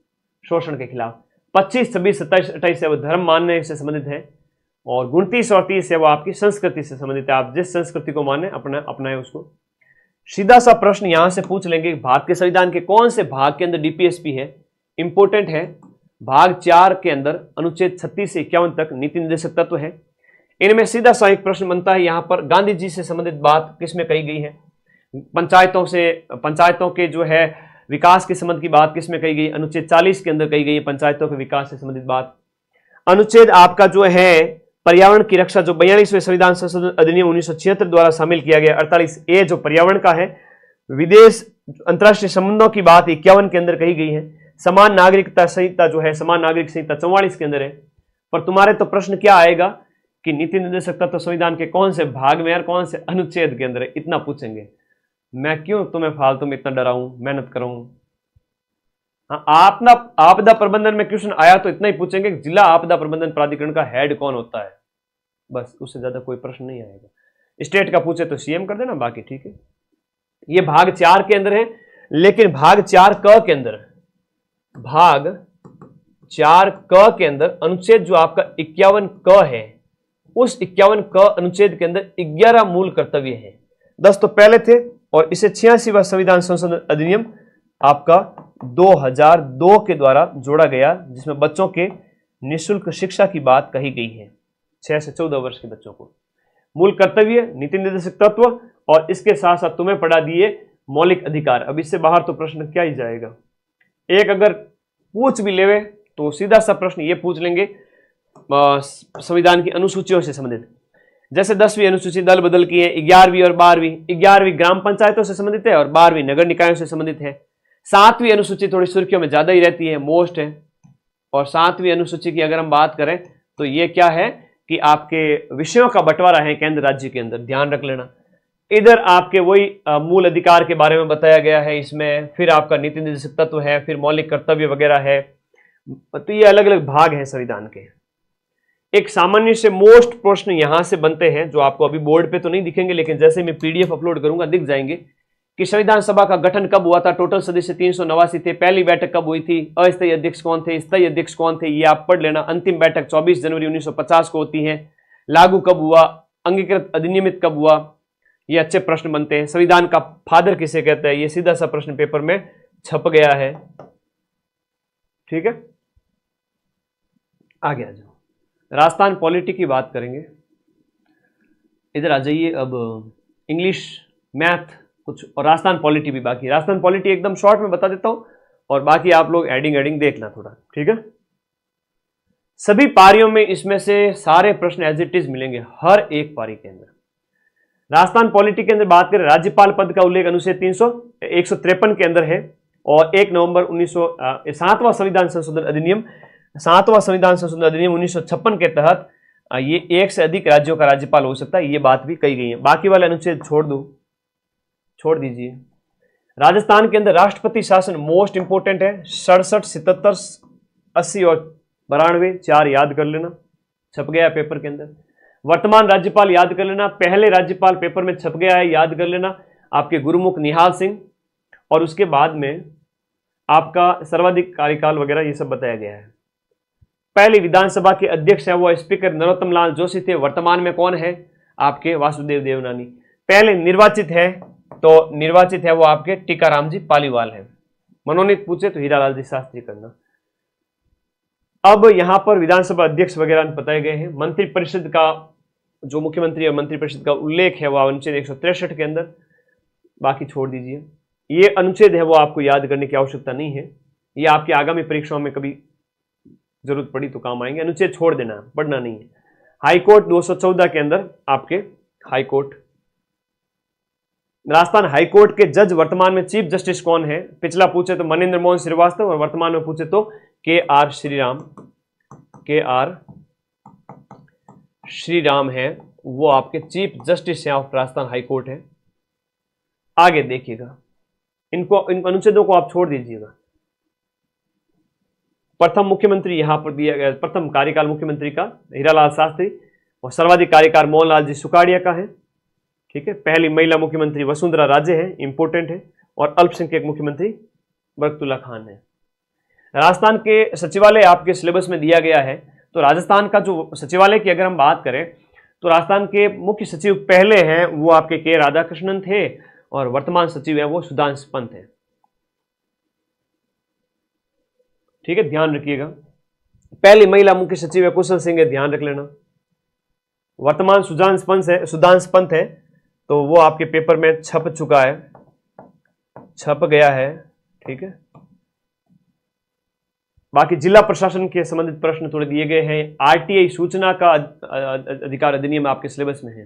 शोषण के खिलाफ। 25, 26, 27, 28 है वो धर्म मानने से संबंधित है। और 29 और 30 है वो आपकी संस्कृति से संबंधित है, आप जिस संस्कृति को माने अपनाए उसको। सीधा सा प्रश्न यहां से पूछ लेंगे, भारत के संविधान के कौन से भाग के अंदर डीपीएसपी है? इंपोर्टेंट है। भाग 4 के अंदर अनुच्छेद 36 से 51 तक नीति निर्देशक तत्व है। इनमें सीधा सा एक प्रश्न बनता है, यहां पर गांधी जी से संबंधित बात किसमें कही गई है? पंचायतों के जो है विकास के संबंध की बात किसमें कही गई? अनुच्छेद 40 के अंदर कही गई है, पंचायतों के विकास से संबंधित बात। अनुच्छेद आपका जो है पर्यावरण की रक्षा, जो 42वें संविधान संशोधन अधिनियम 1976 द्वारा शामिल किया गया, 48A जो पर्यावरण का है। विदेश अंतर्राष्ट्रीय संबंधों की बात 51 के अंदर कही गई है। समान नागरिकता संहिता जो है, समान नागरिक संहिता 44 के अंदर है। पर तुम्हारे तो प्रश्न क्या आएगा कि नीति निर्देशक तत्व संविधान के कौन से भाग में और कौन से अनुच्छेद के अंदर है, इतना पूछेंगे। मैं क्यों तुम्हें फालतू में इतना डराऊं, मेहनत कराऊं। हाँ, आपदा प्रबंधन में क्वेश्चन आया तो इतना ही पूछेंगे, जिला आपदा प्रबंधन प्राधिकरण का हेड कौन होता है, बस, उससे ज्यादा कोई प्रश्न नहीं आएगा। स्टेट का पूछे तो सीएम कर देना, बाकी ठीक है। ये भाग 4 के अंदर है। लेकिन भाग 4 क के अंदर, भाग 4 क के अंदर अनुच्छेद जो आपका 51 क है, उस 51 क अनुच्छेद के अंदर 11 मूल कर्तव्य हैं। 10 तो पहले थे और इसे 86वां संविधान संशोधन अधिनियम आपका 2002 के द्वारा जोड़ा गया, जिसमें बच्चों के निःशुल्क शिक्षा की बात कही गई है 6 से 14 वर्ष के बच्चों को। मूल कर्तव्य, नीति निर्देशक तत्व, और इसके साथ साथ तुम्हें पढ़ा दिए मौलिक अधिकार। अब इससे बाहर तो प्रश्न क्या ही जाएगा। एक अगर पूछ भी लेवे तो सीधा सा प्रश्न ये पूछ लेंगे संविधान की अनुसूचियों से संबंधित। जैसे 10वीं अनुसूची दल बदल की है, 11वीं और 12वीं। 11वीं ग्राम पंचायतों से संबंधित है और 12वीं नगर निकायों से संबंधित है। 7वीं अनुसूची थोड़ी सुर्खियों में ज्यादा ही रहती है, मोस्ट है। और 7वीं अनुसूची की अगर हम बात करें तो ये क्या है कि आपके विषयों का बंटवारा है केंद्र राज्य के अंदर, ध्यान रख लेना। इधर आपके वही मूल अधिकार के बारे में बताया गया है इसमें, फिर आपका नीति निर्देशक तत्व है, फिर मौलिक कर्तव्य वगैरह है। तो ये अलग अलग भाग हैं संविधान के। एक सामान्य से मोस्ट प्रश्न यहां से बनते हैं, जो आपको अभी बोर्ड पे तो नहीं दिखेंगे, लेकिन जैसे मैं पीडीएफ अपलोड करूंगा दिख जाएंगे कि संविधान सभा का गठन कब हुआ था, टोटल सदस्य 389 थे, पहली बैठक कब हुई थी, अस्थायी अध्यक्ष कौन थे, स्थायी अध्यक्ष कौन थे, ये आप पढ़ लेना। अंतिम बैठक 24 जनवरी 1950 को होती है। लागू कब हुआ, अंगीकृत अधिनियमित कब हुआ, ये अच्छे प्रश्न बनते हैं। संविधान का फादर किसे कहते हैं, ये सीधा सा प्रश्न पेपर में छप गया है। ठीक है, आगे आ जाओ। राजस्थान पॉलिटी की बात करेंगे। इधर आ जाइए। अब इंग्लिश, मैथ कुछ और राजस्थान पॉलिटी भी बाकी। राजस्थान पॉलिटी एकदम शॉर्ट में बता देता हूं और बाकी आप लोग एडिंग देखना थोड़ा, ठीक है। सभी पारियों में इसमें से सारे प्रश्न एज इट इज मिलेंगे हर एक पारी के अंदर। राजस्थान पॉलिटी के अंदर बात करें, राज्यपाल पद का उल्लेख अनुच्छेद 153 के अंदर है और 1 नवंबर 7वां संविधान संशोधन अधिनियम 1956 के तहत ये 1 से अधिक राज्यों का राज्यपाल हो सकता है, ये बात भी कही गई है। बाकी वाले अनुच्छेद छोड़ दीजिए। राजस्थान के अंदर राष्ट्रपति शासन मोस्ट इंपोर्टेंट है। 67, 77, 80 और 92 4 याद कर लेना, छप गया है पेपर के अंदर। वर्तमान राज्यपाल याद कर लेना, पहले राज्यपाल पेपर में छप गया है, याद कर लेना। आपके गुरुमुख निहाल सिंह, और उसके बाद में आपका सर्वाधिक कार्यकाल वगैरह ये सब बताया गया है। पहली विधानसभा के अध्यक्ष है वो स्पीकर नरोत्तम लाल जोशी थे। वर्तमान में कौन है? आपके वासुदेव देवनानी। पहले निर्वाचित है तो निर्वाचित है वो आपके टीकाराम जी पालीवाल है। मनोनीत पूछे तो हीरालाल जी शास्त्री करना। अब यहां पर विधानसभा अध्यक्ष वगैरह बताए गए हैं। मंत्रिपरिषद का जो मुख्यमंत्री और मंत्रिपरिषद का उल्लेख है वह अनुच्छेद 163 के अंदर, बाकी छोड़ दीजिए। ये अनुच्छेद है वो आपको याद करने की आवश्यकता नहीं है, ये आपकी आगामी परीक्षाओं में कभी जरूरत पड़ी तो काम आएंगे। अनुच्छेद छोड़ देना, पढ़ना नहीं है। हाईकोर्ट 214 के अंदर आपके हाईकोर्ट, राजस्थान हाईकोर्ट के जज वर्तमान में चीफ जस्टिस कौन है? पिछला पूछे तो मनेंद्र मोहन श्रीवास्तव, और वर्तमान में पूछे तो के.आर. श्रीराम है, वो आपके चीफ जस्टिस हैं ऑफ राजस्थान हाईकोर्ट है। आगे देखिएगा, इन अनुच्छेदों को आप छोड़ दीजिएगा। प्रथम मुख्यमंत्री यहां पर दिया गया, प्रथम कार्यकाल मुख्यमंत्री का हीरालाल शास्त्री, और सर्वाधिक कार्यकाल मोहनलाल जी सुकाड़िया का है। ठीक है। पहली महिला मुख्यमंत्री वसुंधरा राजे है, इंपोर्टेंट है, और अल्पसंख्यक मुख्यमंत्री बरकतुल्ला खान है। राजस्थान के सचिवालय आपके सिलेबस में दिया गया है, तो राजस्थान का जो सचिवालय की अगर हम बात करें तो राजस्थान के मुख्य सचिव पहले हैं वो आपके के राधाकृष्णन थे, और वर्तमान सचिव है वो सुधांशु पंत है। ठीक है, ध्यान रखिएगा। पहली महिला मुख्य सचिव है कुशल सिंह है, ध्यान रख लेना। वर्तमान सुधांशु पंत है, तो वो आपके पेपर में छप चुका है, छप गया है। ठीक है। बाकी जिला प्रशासन के संबंधित प्रश्न थोड़े दिए गए हैं। आरटीआई सूचना का अधिकार अधिनियम आपके सिलेबस में है।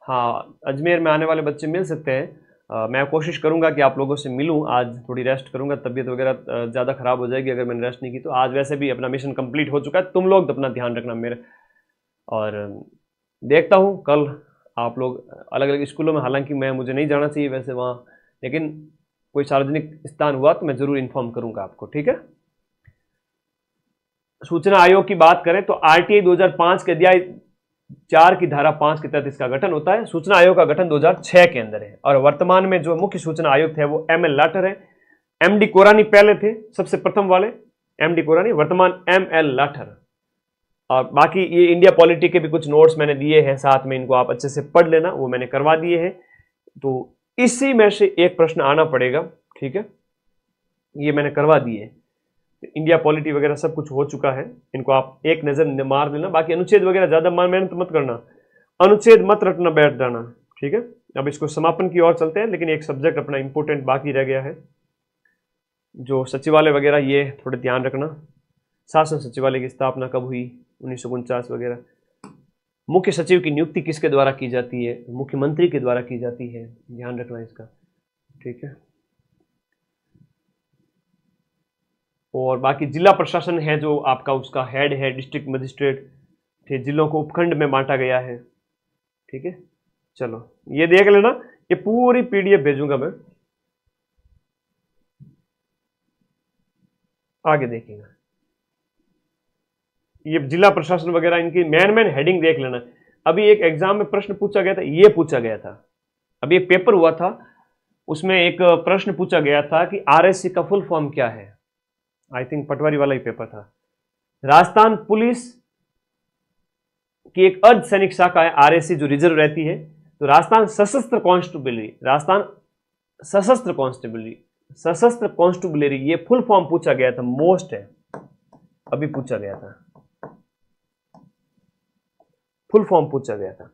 हाँ, अजमेर में आने वाले बच्चे मिल सकते हैं। मैं कोशिश करूंगा कि आप लोगों से मिलूं। आज थोड़ी रेस्ट करूंगा, तबीयत वगैरह ज़्यादा खराब हो जाएगी अगर मैंने रेस्ट नहीं की तो। आज वैसे भी अपना मिशन कंप्लीट हो चुका है, तुम लोग तो अपना ध्यान रखना मेरे, और देखता हूं कल आप लोग अलग अलग स्कूलों में, हालांकि मुझे नहीं जाना चाहिए वैसे वहाँ, लेकिन कोई सार्वजनिक स्थान हुआ तो मैं जरूर इन्फॉर्म करूंगा आपको। ठीक है। सूचना आयोग की बात करें तो आरटीआई 2005 के अध्याय 4 की धारा 5 के तहत इसका गठन होता है। सूचना आयोग का गठन 2006 के अंदर है, और वर्तमान में जो मुख्य सूचना आयुक्त है वो एम.एल. लाठर है। एम.डी. कोरानी पहले थे, सबसे प्रथम वाले एम.डी. कोरानी, वर्तमान एम.एल. लाठर। और बाकी ये इंडिया पॉलिटी के भी कुछ नोट्स मैंने दिए हैं साथ में, इनको आप अच्छे से पढ़ लेना, वो मैंने करवा दिए हैं। तो इसी में से एक प्रश्न आना पड़ेगा। ठीक है, ये मैंने करवा दिए। इंडिया पॉलिटी वगैरह सब कुछ हो चुका है, इनको आप एक नजर मार देना। बाकी अनुच्छेद वगैरह ज्यादा मेहनत मत करना, अनुच्छेद मत रटना बैठ जाना। ठीक है। अब इसको समापन की ओर चलते हैं, लेकिन एक सब्जेक्ट अपना इंपोर्टेंट बाकी रह गया है, जो सचिवालय वगैरह, ये थोड़े ध्यान रखना। शासन सचिवालय की स्थापना कब हुई? 1949 वगैरह। मुख्य सचिव की नियुक्ति किसके द्वारा की जाती है? मुख्यमंत्री के द्वारा की जाती है, ध्यान रखना इसका। ठीक है। और बाकी जिला प्रशासन है जो आपका, उसका हेड है डिस्ट्रिक्ट मजिस्ट्रेट। ठीक, जिलों को उपखंड में बांटा गया है। ठीक है, चलो ये देख लेना, ये पूरी पीडीएफ भेजूंगा मैं, आगे देखिएगा। ये जिला प्रशासन वगैरह, इनकी मेन हेडिंग देख लेना। अभी एक एग्जाम में प्रश्न पूछा गया था, ये पूछा गया था, अभी एक पेपर हुआ था, उसमें एक प्रश्न पूछा गया था कि आरएससी का फुल फॉर्म क्या है। आई थिंक पटवारी वाला ही पेपर था। राजस्थान पुलिस की एक अर्ध सैनिक शाखा है आरएससी, जो रिजर्व रहती है। तो राजस्थान सशस्त्र कांस्टेबलरी, राजस्थान सशस्त्र कांस्टेबलरी, ये फुल फॉर्म पूछा गया था, मोस्ट है, अभी पूछा गया था, फुल फॉर्म पूछा गया था।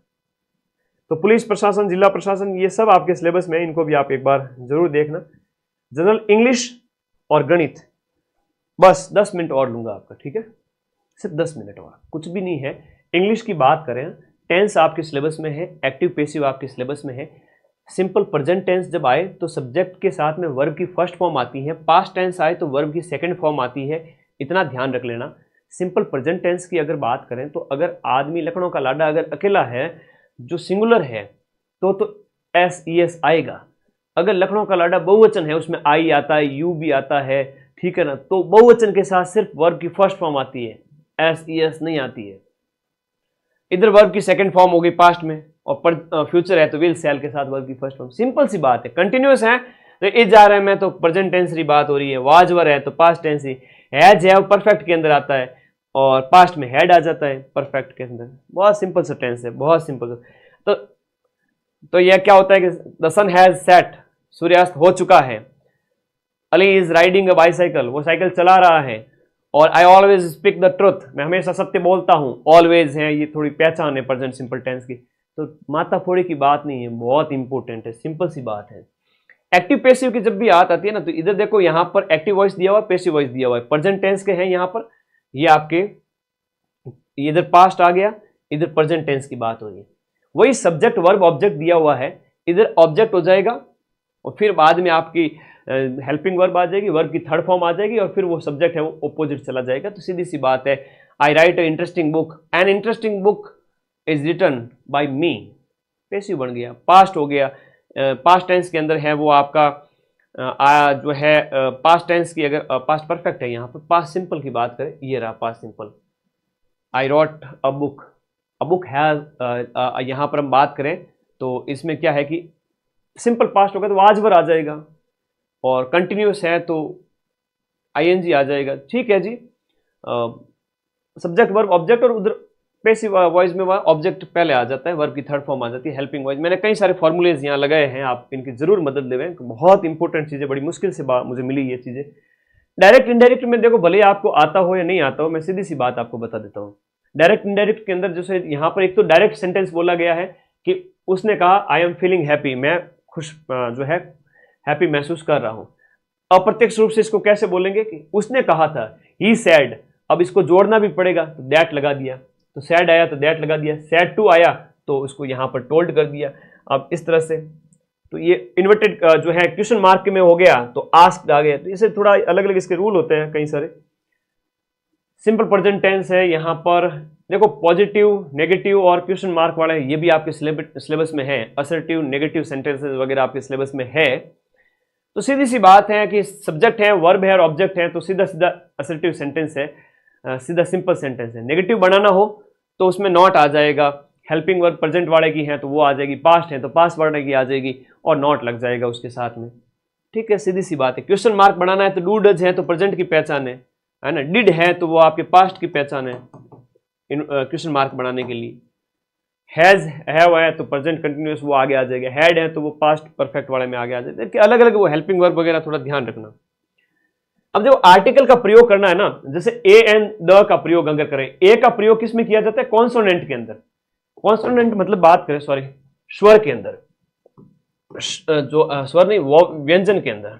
तो पुलिस प्रशासन, जिला प्रशासन, ये सब आपके सिलेबस में, इनको भी आप एक बार जरूर देखना। जनरल इंग्लिश और गणित, बस 10 मिनट और लूंगा आपका। ठीक है, सिर्फ 10 मिनट और, कुछ भी नहीं है। इंग्लिश की बात करें, टेंस आपके सिलेबस में है, एक्टिव पैसिव आपके सिलेबस में है। सिंपल प्रेजेंट टेंस जब आए तो सब्जेक्ट के साथ में वर्ब की फर्स्ट फॉर्म आती है, पास्ट टेंस आए तो वर्ब की सेकंड फॉर्म आती है, इतना ध्यान रख लेना। सिंपल प्रेजेंट टेंस की अगर बात करें तो अगर आदमी लखनऊ का लाडा अगर अकेला है, जो सिंगुलर है, तो एस आएगा। अगर लखनऊ का लाडा बहुवचन है, उसमें आई आता है, यू भी आता है, ठीक है ना, तो बहुवचन के साथ सिर्फ वर्ब की फर्स्ट फॉर्म आती है, एस नहीं आती है। इधर वर्ब की सेकंड फॉर्म होगी पास्ट में, और फ्यूचर है तो विल सेल के साथ वर्ब की फर्स्ट फॉर्म। सिंपल सी बात है। कंटिन्यूअस है तो इज जा रहा है मैं तो प्रेजेंट टेंस की बात हो रही है, वाज वर है तो पास्ट टेंस ही, हैज है वो परफेक्ट के अंदर आता है और पास्ट में हैड आ जाता है परफेक्ट के अंदर। बहुत सिंपल सा टेंस है, बहुत सिंपल सा। तो यह क्या होता है कि द सन हैज सेट, सूर्यास्त हो चुका है। Ali is riding a bicycle, वो साइकिल चला रहा है। और I always speak the truth, मैं हमेशा सत्य बोलता हूं। ऑलवेज है ये थोड़ी पहचान है प्रेजेंट सिंपल टेंस की, तो माथा फोड़ी की बात नहीं है, बहुत इंपॉर्टेंट है, सिंपल सी बात है। एक्टिव पैसिव की जब भी बात आती है ना, तो इधर देखो यहां पर एक्टिव वॉइस दिया हुआ है, पैसिव वॉइस दिया हुआ है, प्रेजेंट टेंस के हैं यहां पर, ये आपके इधर पास्ट आ गया, इधर प्रेजेंट टेंस की बात हो रही है। वही सब्जेक्ट वर्ब ऑब्जेक्ट दिया हुआ है, इधर ऑब्जेक्ट हो जाएगा और फिर बाद में आपकी हेल्पिंग वर्ब आ जाएगी, वर्ब की थर्ड फॉर्म आ जाएगी और फिर वो सब्जेक्ट है वो ऑपोजिट चला जाएगा। तो सीधी सी बात है, I write a interesting book, an interesting book is written by me, passive बन गया, पास्ट हो गया। पास्ट टेंस के अंदर है वो आपका जो है पास्ट टेंस की, अगर पास्ट परफेक्ट है, यहाँ पर पास्ट सिंपल की बात करें, ये रहा past simple, I wrote a book has, यहाँ पर हम बात करें तो इसमें क्या है कि सिंपल पास्ट होगा तो वाज वर आ जाएगा और कंटिन्यूस है तो आईएनजी आ जाएगा। ठीक है जी, सब्जेक्ट वर्ब ऑब्जेक्ट, और उधर पैसिव वॉइस में ऑब्जेक्ट पहले आ जाता है, वर्ब की थर्ड फॉर्म आ जाती है, हेल्पिंग वॉइस। मैंने कई सारे फॉर्मूलेज यहाँ लगाए हैं, आप इनकी जरूर मदद लेवें, बहुत इंपॉर्टेंट चीजें, बड़ी मुश्किल से मुझे मिली ये चीजें। डायरेक्ट इनडायरेक्ट में देखो, भले आपको आता हो या नहीं आता हो, मैं सीधी सी बात आपको बता देता हूँ। डायरेक्ट इनडायरेक्ट के अंदर जैसे यहाँ पर एक तो डायरेक्ट सेंटेंस बोला गया है कि उसने कहा आई एम फीलिंग हैप्पी, मैं खुश जो है हैप्पी महसूस कर रहा हूं। अप्रत्यक्ष रूप से इसको कैसे बोलेंगे कि उसने कहा था, ही सैड, अब इसको जोड़ना भी पड़ेगा तो दैट लगा दिया, तो सैड आया तो दैट लगा दिया, सैड टू आया तो उसको यहां पर टोल्ड कर दिया। अब इस तरह से तो ये इन्वर्टेड जो है क्वेश्चन मार्क में हो गया तो आस्क्ड आ गया। तो इसे थोड़ा अलग अलग इसके रूल होते हैं कई सारे। सिंपल प्रेजेंट टेंस है, यहां पर देखो पॉजिटिव, नेगेटिव और क्वेश्चन मार्क वाला है, ये भी आपके सिलेबस में है। असर्टिव, नेगेटिव सेंटेंसेस वगैरह आपके सिलेबस में है। तो सीधी सी बात है कि सब्जेक्ट है, वर्ब है और ऑब्जेक्ट है, तो सीधा सीधा असर्टिव सेंटेंस है, सीधा सिंपल सेंटेंस है। नेगेटिव बनाना हो तो उसमें नॉट आ जाएगा, हेल्पिंग वर्ब प्रेजेंट वाले की है तो वो आ जाएगी, पास्ट है तो पास्ट वाले की आ जाएगी और नॉट लग जाएगा उसके साथ में। ठीक है, सीधी सी बात है। क्वेश्चन मार्क बनाना है तो डू डज है तो प्रेजेंट की पहचान है ना, डिड है तो वो आपके पास्ट की पहचान है क्वेश्चन मार्क बनाने के लिए। हैज हैव है तो प्रेजेंट कंटिन्यूअस वो आगे आ जाएगा, हैड है तो वो पास्ट परफेक्ट वाले में आगे आ जाएगा। देखिए अलग अलग वो हेल्पिंग वर्ब वगैरह थोड़ा ध्यान रखना। अब जो आर्टिकल का प्रयोग करना है ना, जैसे ए एंड द का प्रयोग अगर करें, ए का प्रयोग किस में किया जाता है? कॉन्सोनेंट के अंदर। कॉन्सोनेंट मतलब बात करें सॉरी स्वर के अंदर, जो स्वर नहीं वो व्यंजन के अंदर,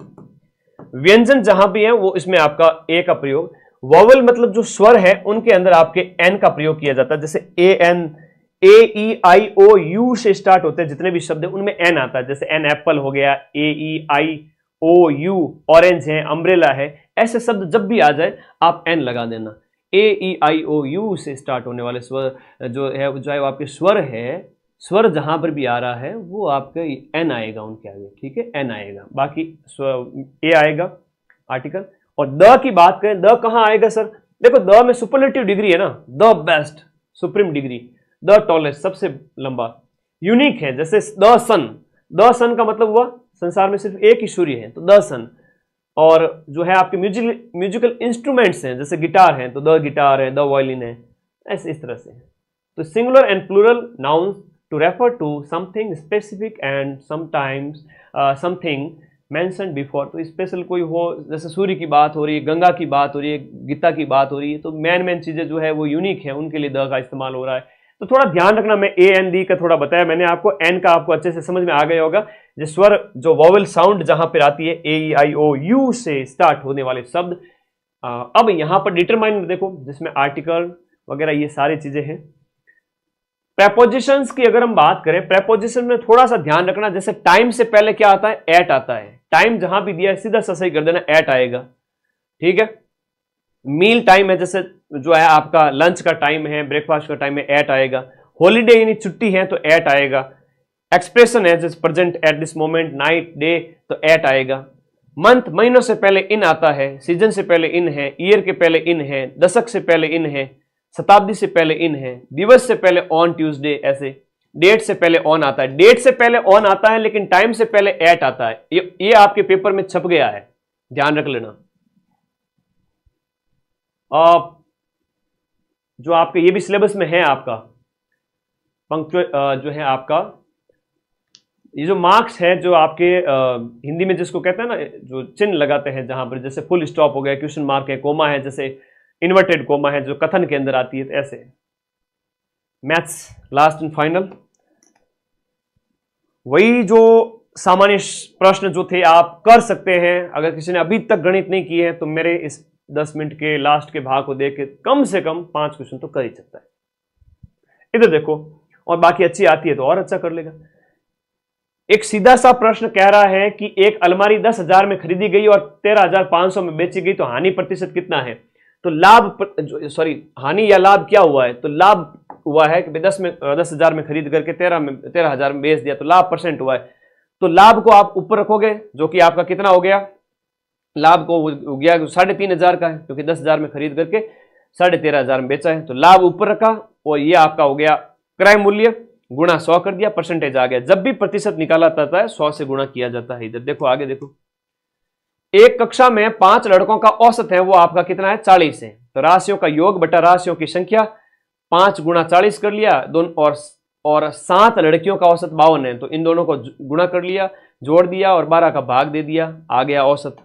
व्यंजन जहां भी है वो इसमें आपका ए का प्रयोग। वॉवल मतलब जो स्वर है उनके अंदर आपके एन का प्रयोग किया जाता है। जैसे A N, A E I O U से स्टार्ट होते हैं जितने भी शब्द है उनमें एन आता है। जैसे एन एप्पल हो गया, ए E I O you, orange है, अम्ब्रेला है, ऐसे शब्द जब भी आ जाए आप एन लगा देना। ए ई आई ओ यू से स्टार्ट होने वाले स्वर जो है वो आपके स्वर है, स्वर जहां पर भी आ रहा है वो आपका एन आएगा उनके आगे। ठीक है, एन आएगा, बाकी ए आएगा आर्टिकल। और द की बात करें, द कहां आएगा सर? देखो द में सुपरलेटिव डिग्री है ना, the best, supreme degree, the tallest, सबसे लंबा, यूनिक है। जैसे द सन, द सन का मतलब हुआ संसार में सिर्फ एक ही सूर्य है, तो द सन। और जो है आपके म्यूजिकल इंस्ट्रूमेंट्स हैं, जैसे गिटार है तो द गिटार है, द वायलिन है, ऐसे इस तरह से। तो singular and plural nouns to refer to something specific and sometimes something mentioned before. तो स्पेशल कोई हो, जैसे सूर्य की बात हो रही है, गंगा की बात हो रही है, गीता की बात हो रही है, तो मेन चीजें जो है वो यूनिक है, उनके लिए द का इस्तेमाल हो रहा है। तो थोड़ा ध्यान रखना, मैं ए एन डी का थोड़ा बताया मैंने आपको, एन का आपको अच्छे से समझ में आ गया होगा। जो स्वर, जो वॉवल साउंड जहां पर आती है, ए ई आई ओ यू से स्टार्ट होने वाले शब्द। अब यहां पर डिटरमाइनर देखो, जिसमें आर्टिकल वगैरह ये सारी चीजें हैं। प्रेपोजिशंस की अगर हम बात करें, प्रेपोजिशन में थोड़ा सा ध्यान रखना, जैसे टाइम से पहले क्या आता है? एट आता है। टाइम जहां भी दिया है सीधा सा सही कर देना, एट आएगा। ठीक है, मील टाइम है, जैसे जो है आपका लंच का टाइम है, ब्रेकफास्ट का टाइम है, एट आएगा। हॉलीडे यानी छुट्टी है तो एट आएगा। एक्सप्रेशन है जैसे present, at this moment, night, day, तो एट आएगा। मंथ, महीनों से पहले इन आता है, सीजन से पहले इन है, ईयर के पहले इन है, दशक से पहले इन है, शताब्दी से पहले इन है, दिवस से पहले ऑन ट्यूसडे, ऐसे। डेट से पहले ऑन आता है, डेट से पहले ऑन आता है लेकिन टाइम से पहले एट आता है। ये आपके पेपर में छप गया है, ध्यान रख लेना। जो आपके ये भी सिलेबस में है आपका पंक्चुअल जो है आपका ये जो मार्क्स है जो आपके हिंदी में जिसको कहते हैं ना, जो चिन्ह लगाते हैं जहां पर, जैसे फुल स्टॉप हो गया, क्वेश्चन मार्क है, कोमा है, जैसे इन्वर्टेड कोमा है जो कथन के अंदर आती है, तो ऐसे मैथ्स लास्ट एंड फाइनल। वही जो सामान्य प्रश्न जो थे आप कर सकते हैं। अगर किसी ने अभी तक गणित नहीं किए हैं तो मेरे इस 10 मिनट के लास्ट के भाग को देख के कम से कम 5 क्वेश्चन तो कर ही सकता है। इधर देखो, और बाकी अच्छी आती है तो और अच्छा कर लेगा। एक सीधा सा प्रश्न कह रहा है कि एक अलमारी 10,000 में खरीदी गई और 13,500 में बेची गई, तो हानि प्रतिशत कितना है? तो लाभ हानि या लाभ क्या हुआ है? तो लाभ हुआ है कि 10,000 में खरीद करके 13,000 में बेच दिया, तो लाभ परसेंट हुआ है। तो लाभ को आप ऊपर रखोगे, जो कि आपका कितना हो गया? लाभ को हो गया 3,500 का है, क्योंकि 10,000 में खरीद करके 13,500 में बेचा है, तो लाभ ऊपर रखा, और ये आपका हो गया क्रय मूल्य गुणा 100 कर दिया, परसेंटेज आ गया। जब भी प्रतिशत निकाला जाता है 100 से गुणा किया जाता है। इधर देखो, आगे देखो, एक कक्षा में 5 लड़कों का औसत है वो आपका कितना है? 40 है। तो राशियों का योग बटा राशियों की संख्या, 5 गुणा 40 कर लिया, दोनों और 7 लड़कियों का औसत 52 है, तो इन दोनों को गुणा कर लिया, जोड़ दिया और 12 का भाग दे दिया, आ गया औसत।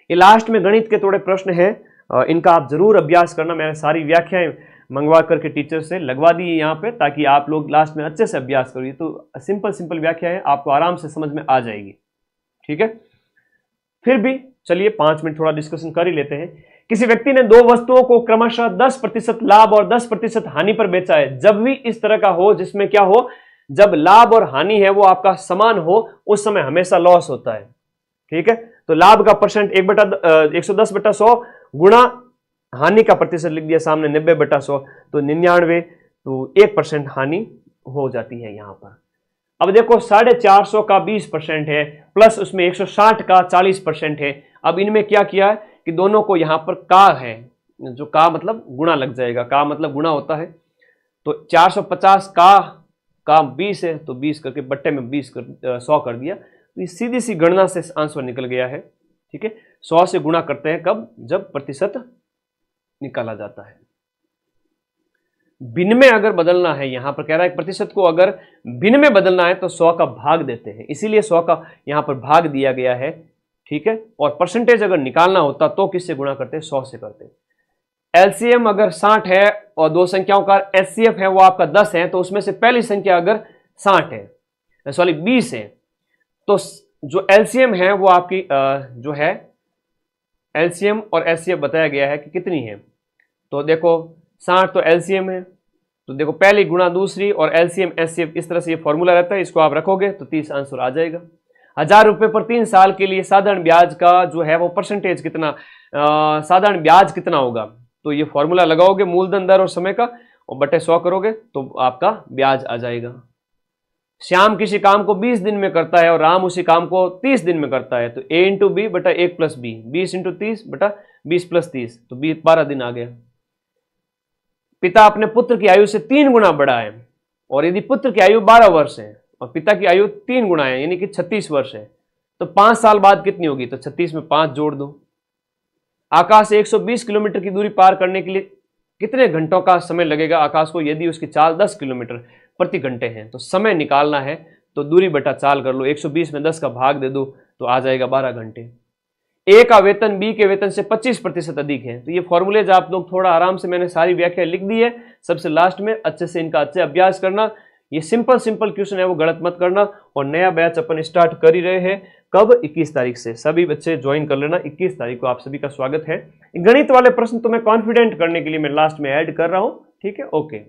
ये लास्ट में गणित के थोड़े प्रश्न हैं, इनका आप जरूर अभ्यास करना। मैंने सारी व्याख्याएं मंगवा करके टीचर से लगवा दी है यहाँ पे, ताकि आप लोग लास्ट में अच्छे से अभ्यास करिए। तो सिंपल व्याख्या है, आपको आराम से समझ में आ जाएगी। ठीक है, फिर भी चलिए 5 मिनट थोड़ा डिस्कशन कर ही लेते हैं। किसी व्यक्ति ने 2 वस्तुओं को क्रमशः 10% लाभ और 10% हानि पर बेचा है। जब भी इस तरह का हो जिसमें क्या हो, जब लाभ और हानि है वो आपका समान हो, उस समय हमेशा लॉस होता है। ठीक है, तो लाभ का परसेंट 110/100 गुणा हानि का प्रतिशत लिख दिया सामने 90/100, तो 99, तो 1% हानि हो जाती है यहां पर। अब देखो 450 का 20% है, प्लस उसमें 160 का 40% है। अब इनमें क्या किया है कि दोनों को यहां पर का है, जो का मतलब गुणा लग जाएगा, का मतलब गुणा होता है। तो 450 का 20 है, तो 20 करके बट्टे में 100 कर दिया, तो ये सीधी सी गणना से आंसर निकल गया है। ठीक है, 100 से गुणा करते हैं कब? जब प्रतिशत निकाला जाता है। भिन्न में अगर बदलना है, यहां पर कह रहा है प्रतिशत को अगर भिन्न में बदलना है तो 100 का भाग देते हैं, इसीलिए 100 का यहां पर भाग दिया गया है। ठीक है, और परसेंटेज अगर निकालना होता तो किससे गुणा करते? 100 से करते। एलसीएम अगर 60 है और 2 संख्याओं का एचसीएफ है वो आपका 10 है, तो उसमें से पहली संख्या अगर 60 है, 20 है, तो जो एलसीएम है वो आपकी जो है एलसीएम और एचसीएफ बताया गया है कि कितनी है। तो देखो 60 तो एलसीएम है, तो देखो पहली गुणा दूसरी और एलसीएम एचसीएफ, इस तरह से ये फॉर्मूला रहता है, इसको आप रखोगे तो 30 आंसर आ जाएगा। 1000 रुपए पर 3 साल के लिए साधारण ब्याज का जो है वो परसेंटेज कितना, साधारण ब्याज कितना होगा? तो ये फॉर्मूला लगाओगे मूलधन दर और समय का, और बटे 100 करोगे तो आपका ब्याज आ जाएगा। श्याम किसी काम को 20 दिन में करता है और राम उसी काम को 30 दिन में करता है, तो a इंटू बी बटा 1 प्लस बी, 20 इंटू 30 बटा 20 प्लस 30, तो 12 दिन आ गया। पिता अपने पुत्र की आयु से 3 गुना बड़ा है, और यदि पुत्र की आयु 12 वर्ष है और पिता की आयु 3 गुना है, यानी कि 36 वर्ष है, तो 5 साल बाद कितनी होगी? तो 36 में 5 जोड़ दो। आकाश से 120 किलोमीटर की दूरी पार करने के लिए कितने घंटों का समय लगेगा आकाश को, यदि उसकी चाल 10 किलोमीटर प्रति घंटे है? तो समय निकालना है तो दूरी बटा चाल कर लो, 120 में 10 का भाग दे दो तो आ जाएगा 12 घंटे। ए का वेतन बी के वेतन से 25% अधिक है, तो ये फॉर्मूलेज आप लोग थोड़ा आराम से, मैंने सारी व्याख्या लिख दी है सबसे लास्ट में, अच्छे से इनका अच्छे अभ्यास करना। ये सिंपल क्वेश्चन है, वो गलत मत करना। और नया बैच अपन स्टार्ट कर ही रहे हैं, कब? 21 तारीख से। सभी बच्चे ज्वाइन कर लेना, 21 तारीख को आप सभी का स्वागत है। गणित वाले प्रश्न तो मैं कॉन्फिडेंट करने के लिए मैं लास्ट में ऐड कर रहा हूं। ठीक है, ओके।